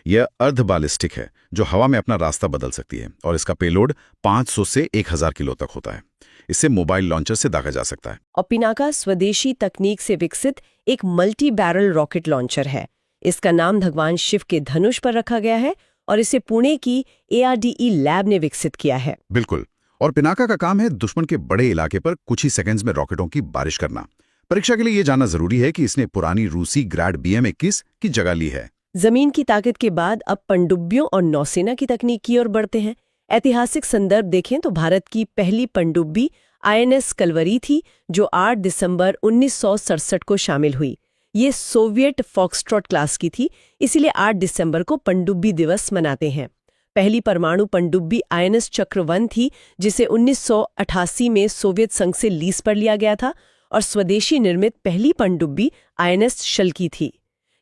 [SPEAKER 4] यह अर्ध बैलिस्टिक है जो हवा में अपना रास्ता बदल सकती है और इसका पेलोड 500 से 1000 किलो तक होता है। इसे मोबाइल लॉन्चर से दागा जा सकता है।
[SPEAKER 2] और पिनाका स्वदेशी तकनीक से विकसित एक मल्टी बैरल रॉकेट लॉन्चर है। इसका नाम भगवान शिव के धनुष पर रखा गया है और इसे पुणे की ARDE लैब ने विकसित किया है।
[SPEAKER 4] बिल्कुल। और पिनाका का काम है दुश्मन के बड़े इलाके पर कुछ ही सेकंड्स में रॉकेटों की बारिश करना। परीक्षा के लिए ये जानना जरूरी है कि इसने पुरानी रूसी ग्रैड BM-21 की जगह ली है।
[SPEAKER 2] जमीन की ताकत के बाद अब पनडुब्बियों और नौसेना की तकनीक की ओर बढ़ते हैं। ऐतिहासिक संदर्भ देखें तो भारत की पहली पनडुब्बी INS कलवरी थी जो 8 दिसंबर 1967 को शामिल हुई। ये सोवियत फॉक्सट्रॉट क्लास की थी, इसीलिए 8 दिसंबर को पनडुब्बी दिवस मनाते हैं। पहली परमाणु पनडुब्बी INS चक्रवन थी जिसे 1988 में सोवियत संघ से लीज पर लिया गया था और स्वदेशी निर्मित पहली पनडुब्बी INS शल्की थी।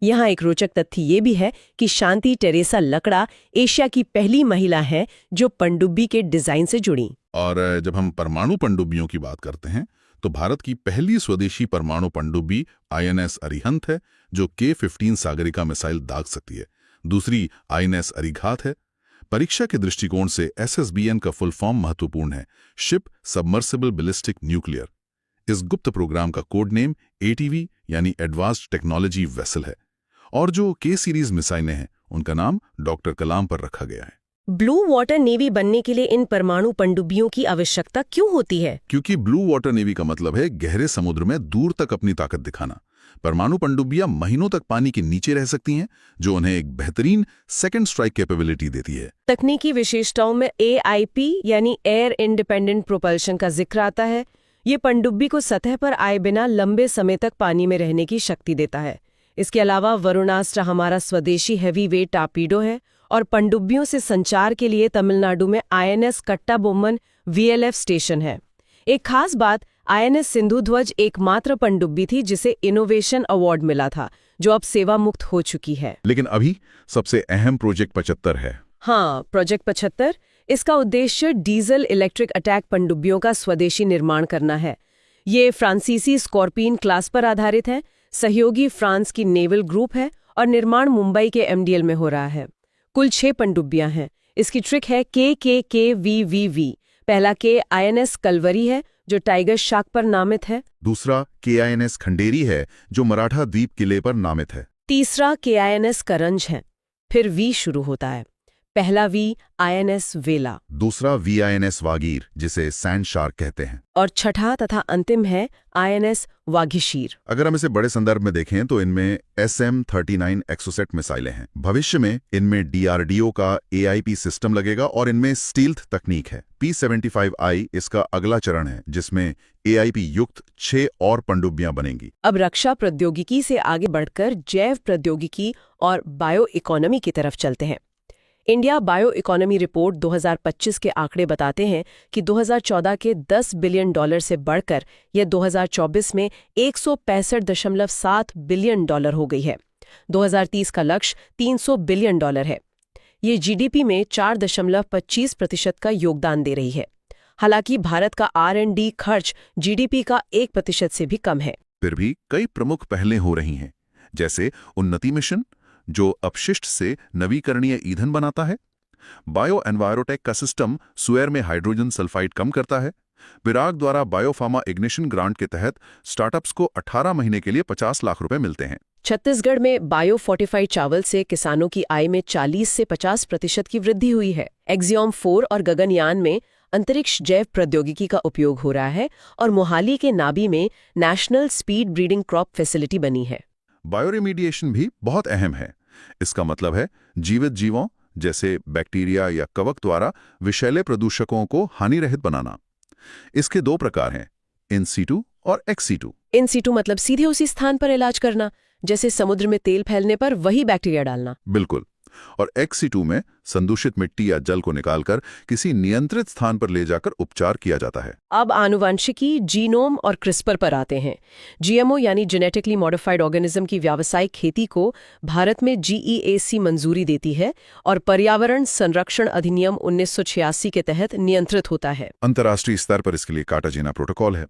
[SPEAKER 2] यहाँ एक रोचक तथ्य ये भी है कि शांति टेरेसा लकड़ा एशिया की पहली महिला है जो पनडुब्बी के डिजाइन से जुड़ी।
[SPEAKER 5] और जब हम परमाणु पनडुब्बियों की बात करते हैं तो भारत की पहली स्वदेशी परमाणु पनडुब्बी INS अरिहंत है जो K-15 सागरिका मिसाइल दाग सकती है। दूसरी INS अरिघात है। परीक्षा के दृष्टिकोण से SSBN का फुल फॉर्म महत्वपूर्ण है, शिप सबमर्सिबल बैलिस्टिक न्यूक्लियर। इस गुप्त प्रोग्राम का कोड नेम ATV यानी एडवांस्ड टेक्नोलॉजी वेसल है और जो K सीरीज मिसाइलें हैं उनका नाम डॉक्टर कलाम पर रखा गया है।
[SPEAKER 2] ब्लू वाटर नेवी बनने के लिए इन परमाणु पनडुब्बियों की आवश्यकता क्यों होती है?
[SPEAKER 5] क्योंकि ब्लू वाटर नेवी का मतलब है गहरे समुद्र में दूर तक अपनी ताकत दिखाना। परमाणु पनडुब्बियां महीनों तक पानी के नीचे रह सकती हैं, जो उन्हें एक बेहतरीन सेकंड स्ट्राइक कैपेबिलिटी देती है।
[SPEAKER 2] तकनीकी विशेषताओं में AIP यानी एयर इंडिपेंडेंट प्रोपल्शन का जिक्र आता है। ये पनडुब्बी को सतह पर आए बिना लंबे समय तक पानी में रहने की शक्ति देता है। इसके अलावा वरुणास्त्र हमारा स्वदेशी हैवी वेट टार्पीडो है और पनडुब्बियों से संचार के लिए तमिलनाडु में INS कट्टाबोम्मन VLF स्टेशन है। एक खास बात, INS सिंधुध्वज एकमात्र पनडुब्बी थी जिसे इनोवेशन अवार्ड मिला था, जो अब सेवा मुक्त हो चुकी है।
[SPEAKER 4] लेकिन अभी सबसे अहम प्रोजेक्ट 75 है।
[SPEAKER 2] हाँ, प्रोजेक्ट 75। इसका उद्देश्य डीजल इलेक्ट्रिक अटैक पनडुब्बियों का स्वदेशी निर्माण करना है। ये फ्रांसीसी स्कॉर्पियन क्लास पर आधारित है, सहयोगी फ्रांस की नेवल ग्रुप है और निर्माण मुंबई के MDL में हो रहा है। कुल 6 पनडुब्बियां हैं। इसकी ट्रिक है KKKVVV। पहला K INS कलवरी है, जो टाइगर शार्क पर नामित है।
[SPEAKER 4] दूसरा KINS खंडेरी है, जो मराठा द्वीप किले पर नामित है।
[SPEAKER 2] तीसरा KINS करंज है। फिर V शुरू होता है। पहला V INS वेला।
[SPEAKER 4] दूसरा VINS वागीर, जिसे सैंड शार्क कहते हैं।
[SPEAKER 2] और छठा तथा अंतिम है INS वाघीशीर।
[SPEAKER 4] अगर हम इसे बड़े संदर्भ में देखें तो इनमें SM-39 एक्सोसेट मिसाइलें हैं। भविष्य में इनमें DRDO का AIP सिस्टम लगेगा और इनमें स्टील्थ तकनीक है। P-75I इसका अगला चरण है, जिसमें AIP युक्त 6 और पनडुब्बियां बनेंगी।
[SPEAKER 2] अब रक्षा प्रौद्योगिकी से आगे बढ़कर जैव प्रौद्योगिकी और बायो इकोनॉमी की तरफ चलते हैं। इंडिया बायो इकोनॉमी रिपोर्ट 2025 के आंकड़े बताते हैं कि 2014 के $10 बिलियन से बढ़कर यह 2024 में $165.7 बिलियन हो गई है। 2030 का लक्ष्य $300 बिलियन है। ये GDP में 4.25% का योगदान दे रही है। हालांकि भारत का R&D खर्च GDP का 1% से भी कम है।
[SPEAKER 4] फिर भी कई प्रमुख पहलें हो रही हैं, जैसे उन्नति मिशन, जो अपशिष्ट से नवीकरणीय ईंधन बनाता है। बायो एनवायरोटेक का सिस्टम सुएर में हाइड्रोजन सल्फाइड कम करता है। विराग द्वारा बायोफार्मा इग्निशन ग्रांट के तहत स्टार्टअप्स को 18 महीने के लिए 50 लाख रुपए मिलते हैं।
[SPEAKER 2] छत्तीसगढ़ में बायो फोर्टिफाइड चावल से किसानों की आय में 40 से 50% की वृद्धि हुई है। एक्सियोम 4 और गगनयान में अंतरिक्ष जैव प्रौद्योगिकी का उपयोग हो रहा है और मोहाली के नाबी में national speed breeding crop facility बनी है।
[SPEAKER 4] बायोरेमीडिएशन भी बहुत अहम है। इसका मतलब है जीवित जीवों जैसे बैक्टीरिया या कवक द्वारा विषैले प्रदूषकों को हानिरहित बनाना। इसके 2 प्रकार हैं, इन सीटू और एक्स सीटू।
[SPEAKER 2] इन सीटू मतलब सीधे उसी स्थान पर इलाज करना, जैसे समुद्र में तेल फैलने पर वही बैक्टीरिया डालना।
[SPEAKER 4] बिल्कुल। और एक्स सीटू में संदूषित मिट्टी या जल को निकालकर किसी नियंत्रित स्थान पर ले जाकर उपचार किया जाता है।
[SPEAKER 2] अब आनुवंशिकी, जीनोम और क्रिस्पर पर आते हैं। GMO यानी जेनेटिकली मॉडिफाइड ऑर्गेनिज्म की व्यावसायिक खेती को भारत में GEAC मंजूरी देती है और पर्यावरण संरक्षण अधिनियम 1986 के तहत नियंत्रित होता है।
[SPEAKER 4] अंतर्राष्ट्रीय स्तर पर इसके लिए कार्टाजेना प्रोटोकॉल है।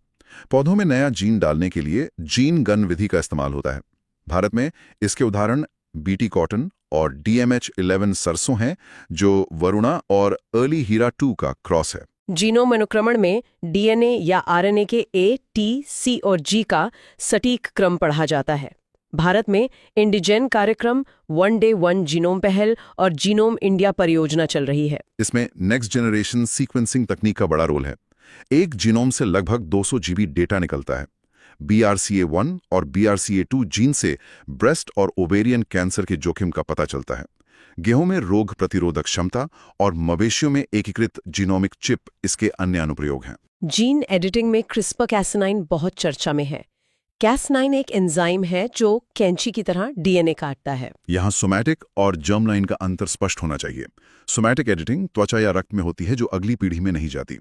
[SPEAKER 4] पौधों में नया जीन डालने के लिए जीन गन विधि का इस्तेमाल होता है। भारत में इसके उदाहरण BT कॉटन और DMH11 सरसों हैं, जो वरुणा और अर्ली हीरा 2 का क्रॉस है।
[SPEAKER 2] जीनोम अनुक्रमण में DNA या RNA के A, T, C और G का सटीक क्रम पढ़ा जाता है। भारत में इंडिजेन कार्यक्रम, वन डे वन जीनोम पहल और जीनोम इंडिया परियोजना चल रही है।
[SPEAKER 4] इसमें नेक्स्ट जनरेशन सीक्वेंसिंग तकनीक का बड़ा रोल है। एक जीनोम से लगभग 200 GB डेटा निकलता है। BRCA1 और BRCA2 जीन से ब्रेस्ट और ओवेरियन कैंसर के जोखिम का पता चलता है। गेहूं में रोग प्रतिरोधक क्षमता और मवेशियों में एकीकृत जीनोमिक चिप इसके अन्य अनुप्रयोग हैं।
[SPEAKER 2] जीन एडिटिंग में CRISPR-Cas9 बहुत चर्चा में है। Cas9 एक एंजाइम है जो कैंची की तरह DNA काटता है।
[SPEAKER 4] यहाँ सोमैटिक और जर्म लाइन का अंतर स्पष्ट होना चाहिए। सोमैटिक एडिटिंग त्वचा या रक्त में होती है, जो अगली पीढ़ी में नहीं जाती,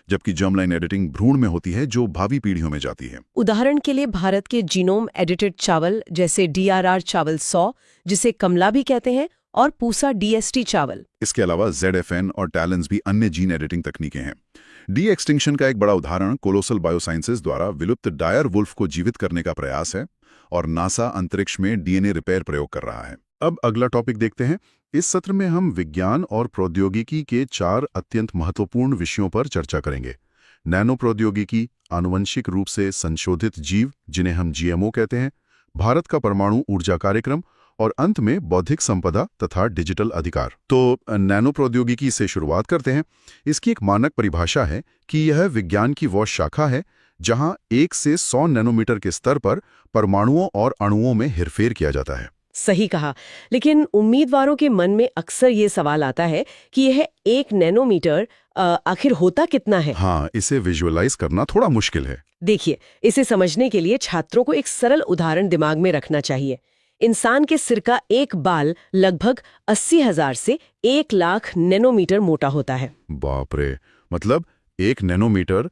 [SPEAKER 4] जबकि जर्म लाइन एडिटिंग भ्रूण में होती है, जो भावी पीढ़ियों में जाती है।
[SPEAKER 2] उदाहरण के लिए भारत के जीनोम एडिटेड चावल जैसे DRR चावल 100, जिसे कमला भी कहते हैं, और पूसा DST चावल।
[SPEAKER 4] इसके अलावा ZFN और टैलेंस भी अन्य जीन एडिटिंग तकनीकें हैं। डी एक्सटिंक्शन का एक बड़ा उदाहरण कोलोसल बायोसाइंसेज द्वारा विलुप्त डायर वुल्फ को जीवित करने का प्रयास है, और नासा अंतरिक्ष में DNA रिपेयर प्रयोग कर रहा है। अब अगला टॉपिक देखते हैं। इस सत्र में हम विज्ञान और प्रौद्योगिकी के 4 अत्यंत महत्वपूर्ण विषयों पर चर्चा करेंगे। नैनो प्रौद्योगिकी, आनुवंशिक रूप से संशोधित जीव जिन्हें हम GMO कहते हैं, भारत का परमाणु ऊर्जा कार्यक्रम और अंत में बौद्धिक संपदा तथा डिजिटल अधिकार। तो नैनो प्रौद्योगिकी से शुरुआत करते हैं। इसकी एक मानक परिभाषा है कि यह विज्ञान की वो शाखा है जहां 1 से 100 नैनोमीटर के स्तर पर परमाणुओं और अणुओं में हेरफेर किया जाता है।
[SPEAKER 2] सही कहा, लेकिन उम्मीदवारों के मन में अक्सर ये सवाल आता है कि यह 1 नैनोमीटर आखिर होता कितना है?
[SPEAKER 4] हाँ, इसे विजुअलाइज करना थोड़ा मुश्किल है।
[SPEAKER 2] देखिए, इसे समझने के लिए छात्रों को एक सरल उदाहरण दिमाग में रखना चाहिए। इंसान के सिर का एक बाल लगभग 80,000 से 1 लाख नैनोमीटर मोटा होता है।
[SPEAKER 4] बाप रे, मतलब 1 नैनोमीटर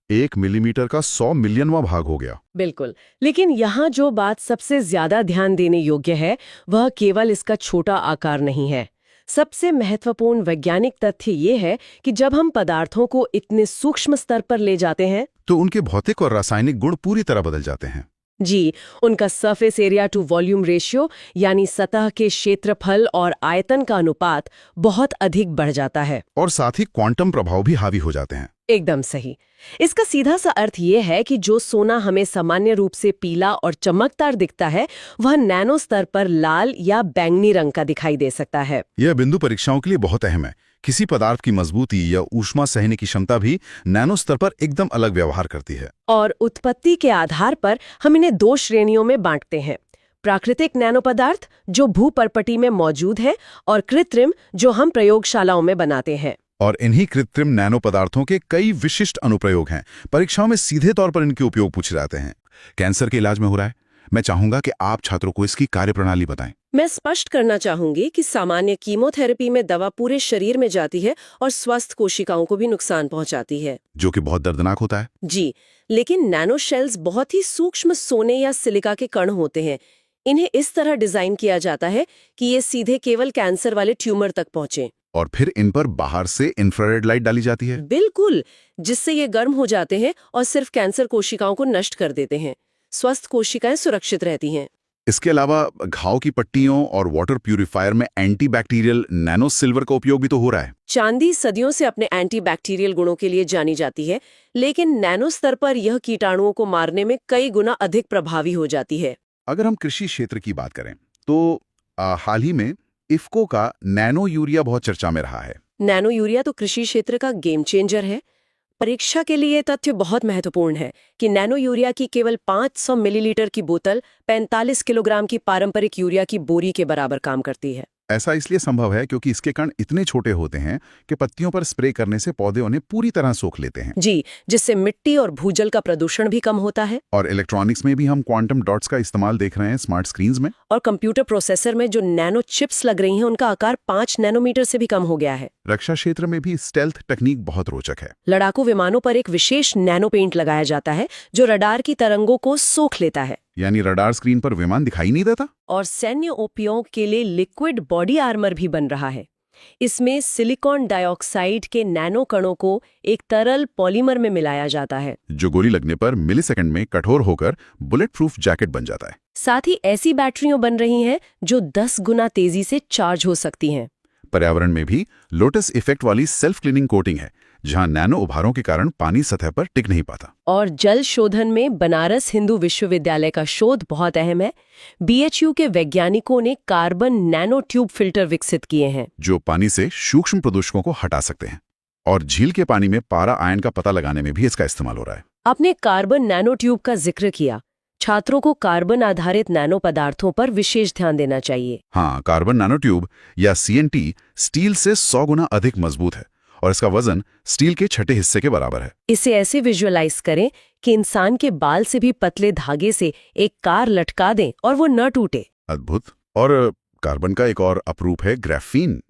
[SPEAKER 4] 1 मिलीमीटर का 100 मिलियनवां भाग हो गया।
[SPEAKER 2] बिल्कुल। लेकिन यहाँ जो बात सबसे ज्यादा ध्यान देने योग्य है वह केवल इसका छोटा आकार नहीं है। सबसे महत्वपूर्ण वैज्ञानिक तथ्य ये है कि जब हम पदार्थों को इतने सूक्ष्म स्तर पर ले जाते हैं
[SPEAKER 4] तो उनके भौतिक और रासायनिक गुण पूरी तरह बदल जाते हैं।
[SPEAKER 2] जी, उनका surface area to volume ratio यानी सतह के क्षेत्रफल और आयतन का अनुपात बहुत अधिक बढ़ जाता है।
[SPEAKER 4] और साथ ही क्वांटम प्रभाव भी हावी हो जाते हैं।
[SPEAKER 2] एकदम सही। इसका सीधा सा अर्थ ये है कि जो सोना हमें सामान्य रूप से पीला और चमकदार दिखता है वह नैनो स्तर पर लाल या बैंगनी रंग का दिखाई दे सकता है।
[SPEAKER 4] यह बिंदु परीक्षाओं के लिए बहुत अहम है। किसी पदार्थ की मजबूती या ऊष्मा सहने की क्षमता भी नैनो स्तर पर एकदम अलग व्यवहार करती है।
[SPEAKER 2] और उत्पत्ति के आधार पर हम इन्हें 2 श्रेणियों में बांटते हैं। प्राकृतिक नैनो पदार्थ जो भूपर्पटी में मौजूद है और कृत्रिम जो हम प्रयोगशालाओं में बनाते हैं।
[SPEAKER 4] और इन्हीं कृत्रिम नैनो पदार्थों के कई विशिष्ट अनुप्रयोग हैं। परीक्षाओं में सीधे तौर पर इनके उपयोग पूछे जाते हैं। कैंसर के इलाज में हो रहा है। मैं चाहूंगा कि आप छात्रों को इसकी कार्यप्रणाली बताएं।
[SPEAKER 2] मैं स्पष्ट करना चाहूंगी कि सामान्य कीमोथेरेपी में दवा पूरे शरीर में जाती है और स्वस्थ कोशिकाओं को भी नुकसान पहुंचाती है,
[SPEAKER 4] जो कि बहुत दर्दनाक होता है।
[SPEAKER 2] जी। लेकिन नैनो शेल्स बहुत ही सूक्ष्म सोने या सिलिका के कण होते हैं। इन्हें इस तरह डिजाइन किया जाता है कि ये सीधे केवल कैंसर वाले ट्यूमर तक पहुंचे।
[SPEAKER 4] और फिर इन पर बाहर से इंफ्रारेड लाइट डाली जाती है।
[SPEAKER 2] बिल्कुल, जिससे ये गर्म हो जाते हैं और सिर्फ कैंसर कोशिकाओं को नष्ट कर देते हैं। स्वस्थ कोशिकाएं सुरक्षित रहती हैं।
[SPEAKER 4] इसके अलावा घाव की पट्टियों और वाटर प्यूरिफायर में एंटीबैक्टीरियल नैनो सिल्वर का उपयोग भी तो हो रहा है।
[SPEAKER 2] चांदी सदियों से अपने एंटीबैक्टीरियल गुणों के लिए जानी जाती है, लेकिन नैनो स्तर पर यह कीटाणुओं को मारने में कई गुना अधिक प्रभावी हो जाती है।
[SPEAKER 4] अगर हम कृषि क्षेत्र की बात करें तो हाल ही में इफ्को का नैनो यूरिया बहुत चर्चा में रहा है।
[SPEAKER 2] नैनो यूरिया तो कृषि क्षेत्र का गेम चेंजर है। परीक्षा के लिए तथ्य बहुत महत्वपूर्ण है कि नैनो यूरिया की केवल 500 मिलीलीटर की बोतल 45 किलोग्राम की पारंपरिक यूरिया की बोरी के बराबर काम करती है।
[SPEAKER 4] ऐसा इसलिए संभव है क्योंकि इसके कण इतने छोटे होते हैं कि पत्तियों पर स्प्रे करने से पौधे उन्हें पूरी तरह सोख लेते हैं।
[SPEAKER 2] जी, जिससे मिट्टी और भूजल का प्रदूषण भी कम होता है।
[SPEAKER 4] और इलेक्ट्रॉनिक्स में भी हम क्वांटम डॉट्स का इस्तेमाल देख रहे हैं स्मार्ट स्क्रीन्स में।
[SPEAKER 2] और कंप्यूटर प्रोसेसर में जो नैनो चिप्स लग रही हैं उनका आकार 5 नैनोमीटर से भी कम हो गया है।
[SPEAKER 4] रक्षा क्षेत्र में भी स्टेल्थ तकनीक बहुत रोचक है।
[SPEAKER 2] लड़ाकू विमानों पर एक विशेष नैनो पेंट लगाया जाता है जो रडार की तरंगों को सोख लेता है।
[SPEAKER 4] यानी रडार स्क्रीन पर विमान दिखाई नहीं देता।
[SPEAKER 2] और सैन्य उपयोग के लिए लिक्विड बॉडी आर्मर भी बन रहा है। इसमें सिलिकॉन डाइऑक्साइड के नैनो कणों को एक तरल पॉलीमर में मिलाया जाता है
[SPEAKER 4] जो गोली लगने पर मिलीसेकंड में कठोर होकर बुलेट प्रूफ जैकेट बन जाता है।
[SPEAKER 2] साथ ही ऐसी बैटरियां बन रही हैं जो 10 गुना तेजी से चार्ज हो सकती हैं।
[SPEAKER 4] पर्यावरण में भी लोटस इफेक्ट वाली सेल्फ क्लीनिंग कोटिंग है जहां नैनो उभारों के कारण पानी सतह पर टिक नहीं पाता।
[SPEAKER 2] और जल शोधन में बनारस हिंदू विश्वविद्यालय का शोध बहुत अहम है। BHU के वैज्ञानिकों ने कार्बन नैनो ट्यूब फिल्टर विकसित किए हैं
[SPEAKER 4] जो पानी से सूक्ष्म प्रदूषकों को हटा सकते हैं। और झील के पानी में पारा आयन का पता लगाने में भी इसका इस्तेमाल हो रहा है।
[SPEAKER 2] आपने कार्बन नैनो ट्यूब का जिक्र किया। छात्रों को कार्बन आधारित नैनो पदार्थों पर विशेष ध्यान देना चाहिए।
[SPEAKER 4] हाँ, कार्बन नैनो ट्यूब या CNT स्टील से 100 गुना अधिक मजबूत है और इसका वजन स्टील के छठे हिस्से के बराबर है।
[SPEAKER 2] इसे ऐसे विजुअलाइज करें कि इंसान के बाल से भी पतले धागे से एक कार लटका दें और वो न टूटे।
[SPEAKER 4] अद्भुत। और कार्बन का एक और अपरूप है ग्राफीन।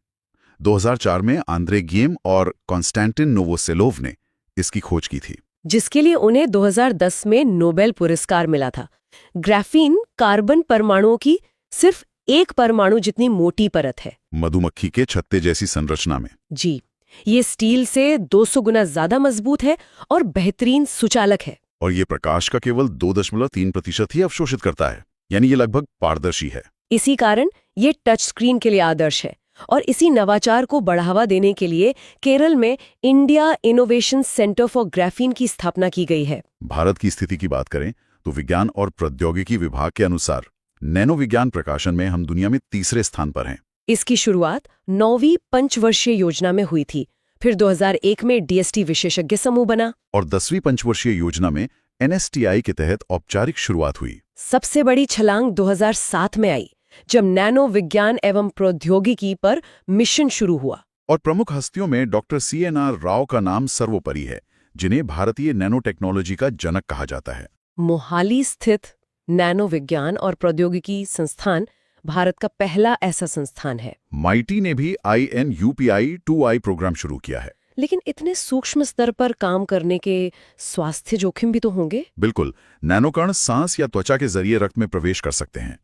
[SPEAKER 4] 2004 में आंद्रे गियम और कॉन्स्टेंटिन नोवोसेलोव ने इसकी खोज की थी,
[SPEAKER 2] जिसके लिए उन्हें 2010 में नोबेल पुरस्कार मिला था। ग्राफीन कार्बन परमाणुओं की सिर्फ एक परमाणु जितनी मोटी परत है,
[SPEAKER 4] मधुमक्खी के छत्ते जैसी संरचना में।
[SPEAKER 2] जी, ये स्टील से 200 गुना ज्यादा मजबूत है और बेहतरीन सुचालक है।
[SPEAKER 4] और ये प्रकाश का केवल 2.3% ही अवशोषित करता है, यानी ये लगभग पारदर्शी है।
[SPEAKER 2] इसी कारण ये टच स्क्रीन के लिए आदर्श है। और इसी नवाचार को बढ़ावा देने के लिए केरल में India innovation centre for graphene की स्थापना की गई है।
[SPEAKER 4] भारत की स्थिति की बात करें तो विज्ञान और प्रौद्योगिकी विभाग के अनुसार नैनो विज्ञान प्रकाशन में हम दुनिया में 3रे स्थान पर हैं।
[SPEAKER 2] इसकी शुरुआत 9वीं पंचवर्षीय योजना में हुई थी। फिर 2001 में DST विशेषज्ञ समूह बना
[SPEAKER 4] और 10वीं पंचवर्षीय योजना में NSTI के तहत औपचारिक शुरुआत हुई।
[SPEAKER 2] सबसे बड़ी छलांग 2007 में आई जब नैनो विज्ञान एवं प्रौद्योगिकी पर मिशन शुरू हुआ।
[SPEAKER 4] और प्रमुख हस्तियों में डॉक्टर CNR राव का नाम सर्वोपरि है, जिन्हें भारतीय नैनो टेक्नोलॉजी का जनक कहा जाता है।
[SPEAKER 2] मोहाली स्थित नैनो विज्ञान और प्रौद्योगिकी संस्थान भारत का पहला ऐसा संस्थान है।
[SPEAKER 4] माइटी ने भी INUPI-2I प्रोग्राम शुरू किया है।
[SPEAKER 2] लेकिन इतने सूक्ष्म स्तर पर काम करने के स्वास्थ्य जोखिम भी तो होंगे।
[SPEAKER 4] बिल्कुल, नैनोकण सांस या त्वचा के जरिए रक्त में प्रवेश कर सकते हैं।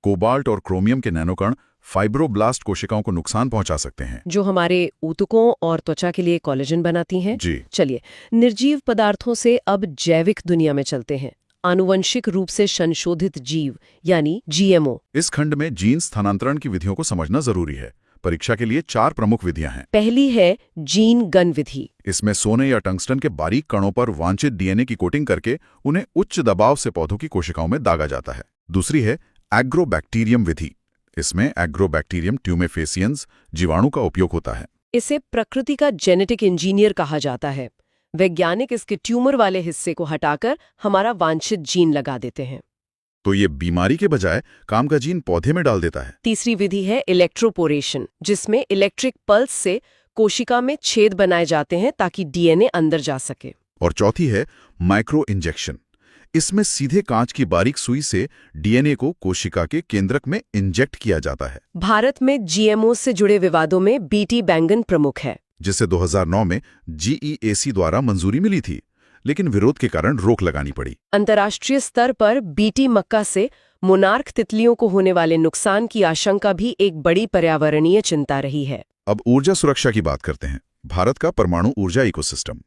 [SPEAKER 4] कोबाल्ट और क्रोमियम के नैनोकण फाइब्रोब्लास्ट कोशिकाओं को नुकसान पहुंचा सकते हैं,
[SPEAKER 2] जो हमारे ऊतकों और त्वचा के लिए कोलेजन बनाती हैं।
[SPEAKER 4] जी।
[SPEAKER 2] चलिए, निर्जीव पदार्थों से अब जैविक दुनिया में चलते हैं। आनुवंशिक रूप से संशोधित जीव यानी GMO।
[SPEAKER 4] इस खंड में जीन स्थानांतरण की विधियों को समझना जरूरी है। परीक्षा के लिए 4 प्रमुख विधियां हैं।
[SPEAKER 2] पहली है जीन गन विधि।
[SPEAKER 4] इसमें सोने या टंगस्टन के बारीक कणों पर वांछित DNA की कोटिंग करके उन्हें उच्च दबाव से पौधों की कोशिकाओं में दागा जाता है। दूसरी है एग्रोबैक्टीरियम विधि। इसमें एग्रोबैक्टीरियम ट्यूमेफेसियंस जीवाणु का उपयोग होता है।
[SPEAKER 2] इसे प्रकृति का जेनेटिक इंजीनियर कहा जाता है। वैज्ञानिक इसके ट्यूमर वाले हिस्से को हटाकर हमारा वांछित जीन लगा देते हैं।
[SPEAKER 4] तो ये बीमारी के बजाय काम का जीन पौधे में डाल देता है।
[SPEAKER 2] तीसरी विधि है इलेक्ट्रोपोरेशन, जिसमें इलेक्ट्रिक पल्स से कोशिका में छेद बनाए जाते हैं ताकि DNA अंदर जा सके।
[SPEAKER 4] और चौथी है माइक्रो इंजेक्शन। इसमें सीधे कांच की बारीक सुई से DNA को कोशिका के केंद्रक में इंजेक्ट किया जाता है।
[SPEAKER 2] भारत में GMO से जुड़े विवादों में BT बैंगन प्रमुख है,
[SPEAKER 4] जिसे 2009 में GEAC द्वारा मंजूरी मिली थी, लेकिन विरोध के कारण रोक लगानी पड़ी।
[SPEAKER 2] अंतर्राष्ट्रीय स्तर पर BT मक्का से मोनार्क तितलियों को होने वाले नुकसान की आशंका भी एक बड़ी पर्यावरणीय चिंता रही है।
[SPEAKER 4] अब ऊर्जा सुरक्षा की बात करते हैं। भारत का परमाणु ऊर्जा इकोसिस्टम।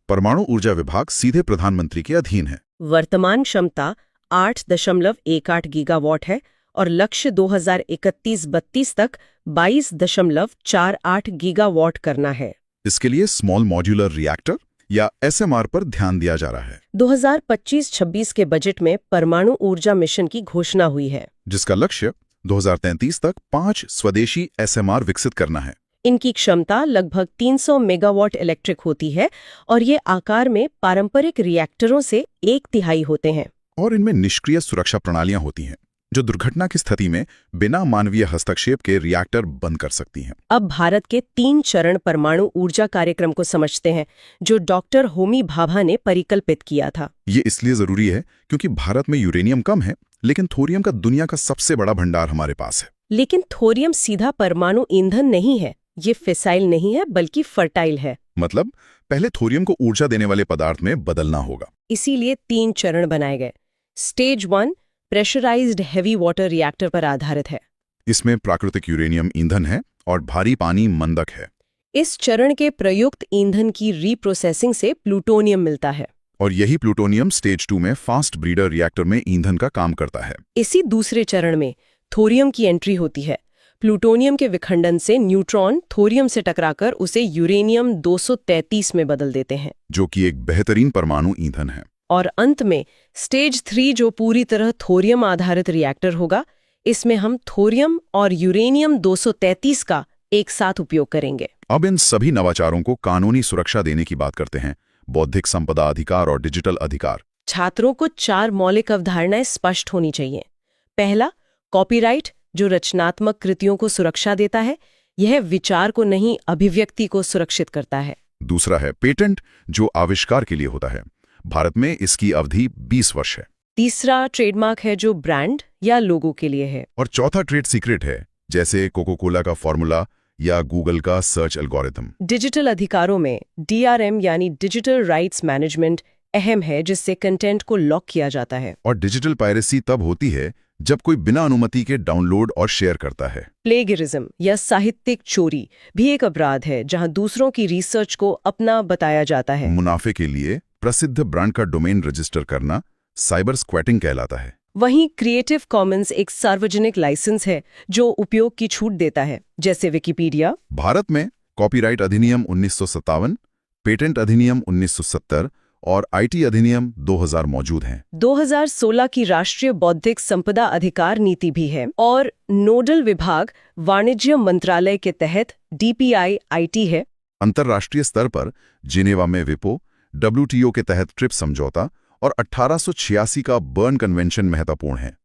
[SPEAKER 4] परमाणु ऊर्जा विभाग सीधे प्रधानमंत्री के अधीन है।
[SPEAKER 2] वर्तमान क्षमता 8.18 गीगावाट है और लक्ष्य 2031-32 तक 22.48 गीगावाट करना है।
[SPEAKER 4] इसके लिए स्मॉल मॉड्यूलर रिएक्टर या SMR पर ध्यान दिया जा रहा है।
[SPEAKER 2] 2025-26 के बजट में परमाणु ऊर्जा मिशन की घोषणा हुई है,
[SPEAKER 4] जिसका लक्ष्य 2033 तक 5 स्वदेशी SMR विकसित करना है।
[SPEAKER 2] इनकी क्षमता लगभग 300 मेगावाट इलेक्ट्रिक होती है और ये आकार में पारंपरिक रिएक्टरों से 1/3 होते हैं।
[SPEAKER 4] और इनमें निष्क्रिय सुरक्षा प्रणालियां होती हैं, जो दुर्घटना की स्थिति में बिना मानवीय हस्तक्षेप के रिएक्टर बंद कर सकती हैं।
[SPEAKER 2] अब भारत के 3 चरण परमाणु ऊर्जा कार्यक्रम को समझते हैं, जो डॉक्टर होमी भाभा ने परिकल्पित किया था।
[SPEAKER 4] ये इसलिए जरूरी है क्योंकि भारत में यूरेनियम कम है, लेकिन थोरियम का दुनिया का सबसे बड़ा भंडार हमारे पास है।
[SPEAKER 2] लेकिन थोरियम सीधा परमाणु ईंधन नहीं है। ये फिसाइल नहीं है, बल्कि फर्टाइल है।
[SPEAKER 4] मतलब पहले थोरियम को ऊर्जा देने वाले पदार्थ में बदलना होगा।
[SPEAKER 2] इसीलिए 3 चरण बनाए गए। Stage 1 pressurised heavy water reactor पर आधारित है।
[SPEAKER 4] इसमें प्राकृतिक यूरेनियम ईंधन है और भारी पानी मंदक है।
[SPEAKER 2] इस चरण के प्रयुक्त ईंधन की रीप्रोसेसिंग से प्लूटोनियम मिलता है
[SPEAKER 4] और यही प्लूटोनियम स्टेज 2 में फास्ट ब्रीडर रिएक्टर में ईंधन का काम करता है।
[SPEAKER 2] इसी दूसरे चरण में थोरियम की एंट्री होती है। प्लूटोनियम के विखंडन से न्यूट्रॉन थोरियम से टकराकर उसे यूरेनियम 233 में बदल देते हैं,
[SPEAKER 4] जो कि एक बेहतरीन परमाणु ईंधन है।
[SPEAKER 2] और अंत में स्टेज 3 जो पूरी तरह थोरियम आधारित रिएक्टर होगा, इसमें हम थोरियम और यूरेनियम 233 का एक साथ उपयोग करेंगे।
[SPEAKER 4] अब इन सभी नवाचारों को कानूनी सुरक्षा देने की बात करते हैं। बौद्धिक संपदा अधिकार और डिजिटल अधिकार।
[SPEAKER 2] छात्रों को 4 मौलिक अवधारणाएं स्पष्ट होनी चाहिए। पहला, कॉपीराइट, जो रचनात्मक कृतियों को सुरक्षा देता है। यह विचार को नहीं, अभिव्यक्ति को सुरक्षित करता है।
[SPEAKER 4] दूसरा है पेटेंट, जो आविष्कार के लिए होता है। भारत में इसकी अवधि 20 वर्ष है।
[SPEAKER 2] तीसरा, ट्रेडमार्क है, जो ब्रांड या लोगो के लिए है।
[SPEAKER 4] और चौथा ट्रेड सीक्रेट है, जैसे कोको कोला का फॉर्मूला या गूगल का सर्च एल्गोरिथम।
[SPEAKER 2] डिजिटल अधिकारों में DRM यानी डिजिटल राइट्स मैनेजमेंट अहम है, जिससे कंटेंट को लॉक किया जाता है।
[SPEAKER 4] और डिजिटल पायरेसी तब होती है जब कोई बिना अनुमति के डाउनलोड और शेयर करता है।
[SPEAKER 2] प्लेगियरिज्म या साहित्यिक चोरी भी एक अपराध है, जहां दूसरों की रिसर्च को अपना बताया जाता है।
[SPEAKER 4] मुनाफे के लिए प्रसिद्ध ब्रांड का डोमेन रजिस्टर करना साइबर स्क्वैटिंग कहलाता है।
[SPEAKER 2] वहीं क्रिएटिव कॉमन्स एक सार्वजनिक लाइसेंस है, जो उपयोग की छूट देता है, जैसे विकिपीडिया।
[SPEAKER 4] भारत में कॉपीराइट अधिनियम 1957, पेटेंट अधिनियम 1970 और IT अधिनियम 2000 मौजूद हैं।
[SPEAKER 2] 2016 की राष्ट्रीय बौद्धिक संपदा अधिकार नीति भी है और नोडल विभाग वाणिज्य मंत्रालय के तहत DPI IT है।
[SPEAKER 4] अंतर्राष्ट्रीय स्तर पर जिनेवा में विपो, WTO के तहत ट्रिप्स समझौता और 1886 का बर्न कन्वेंशन महत्वपूर्ण है।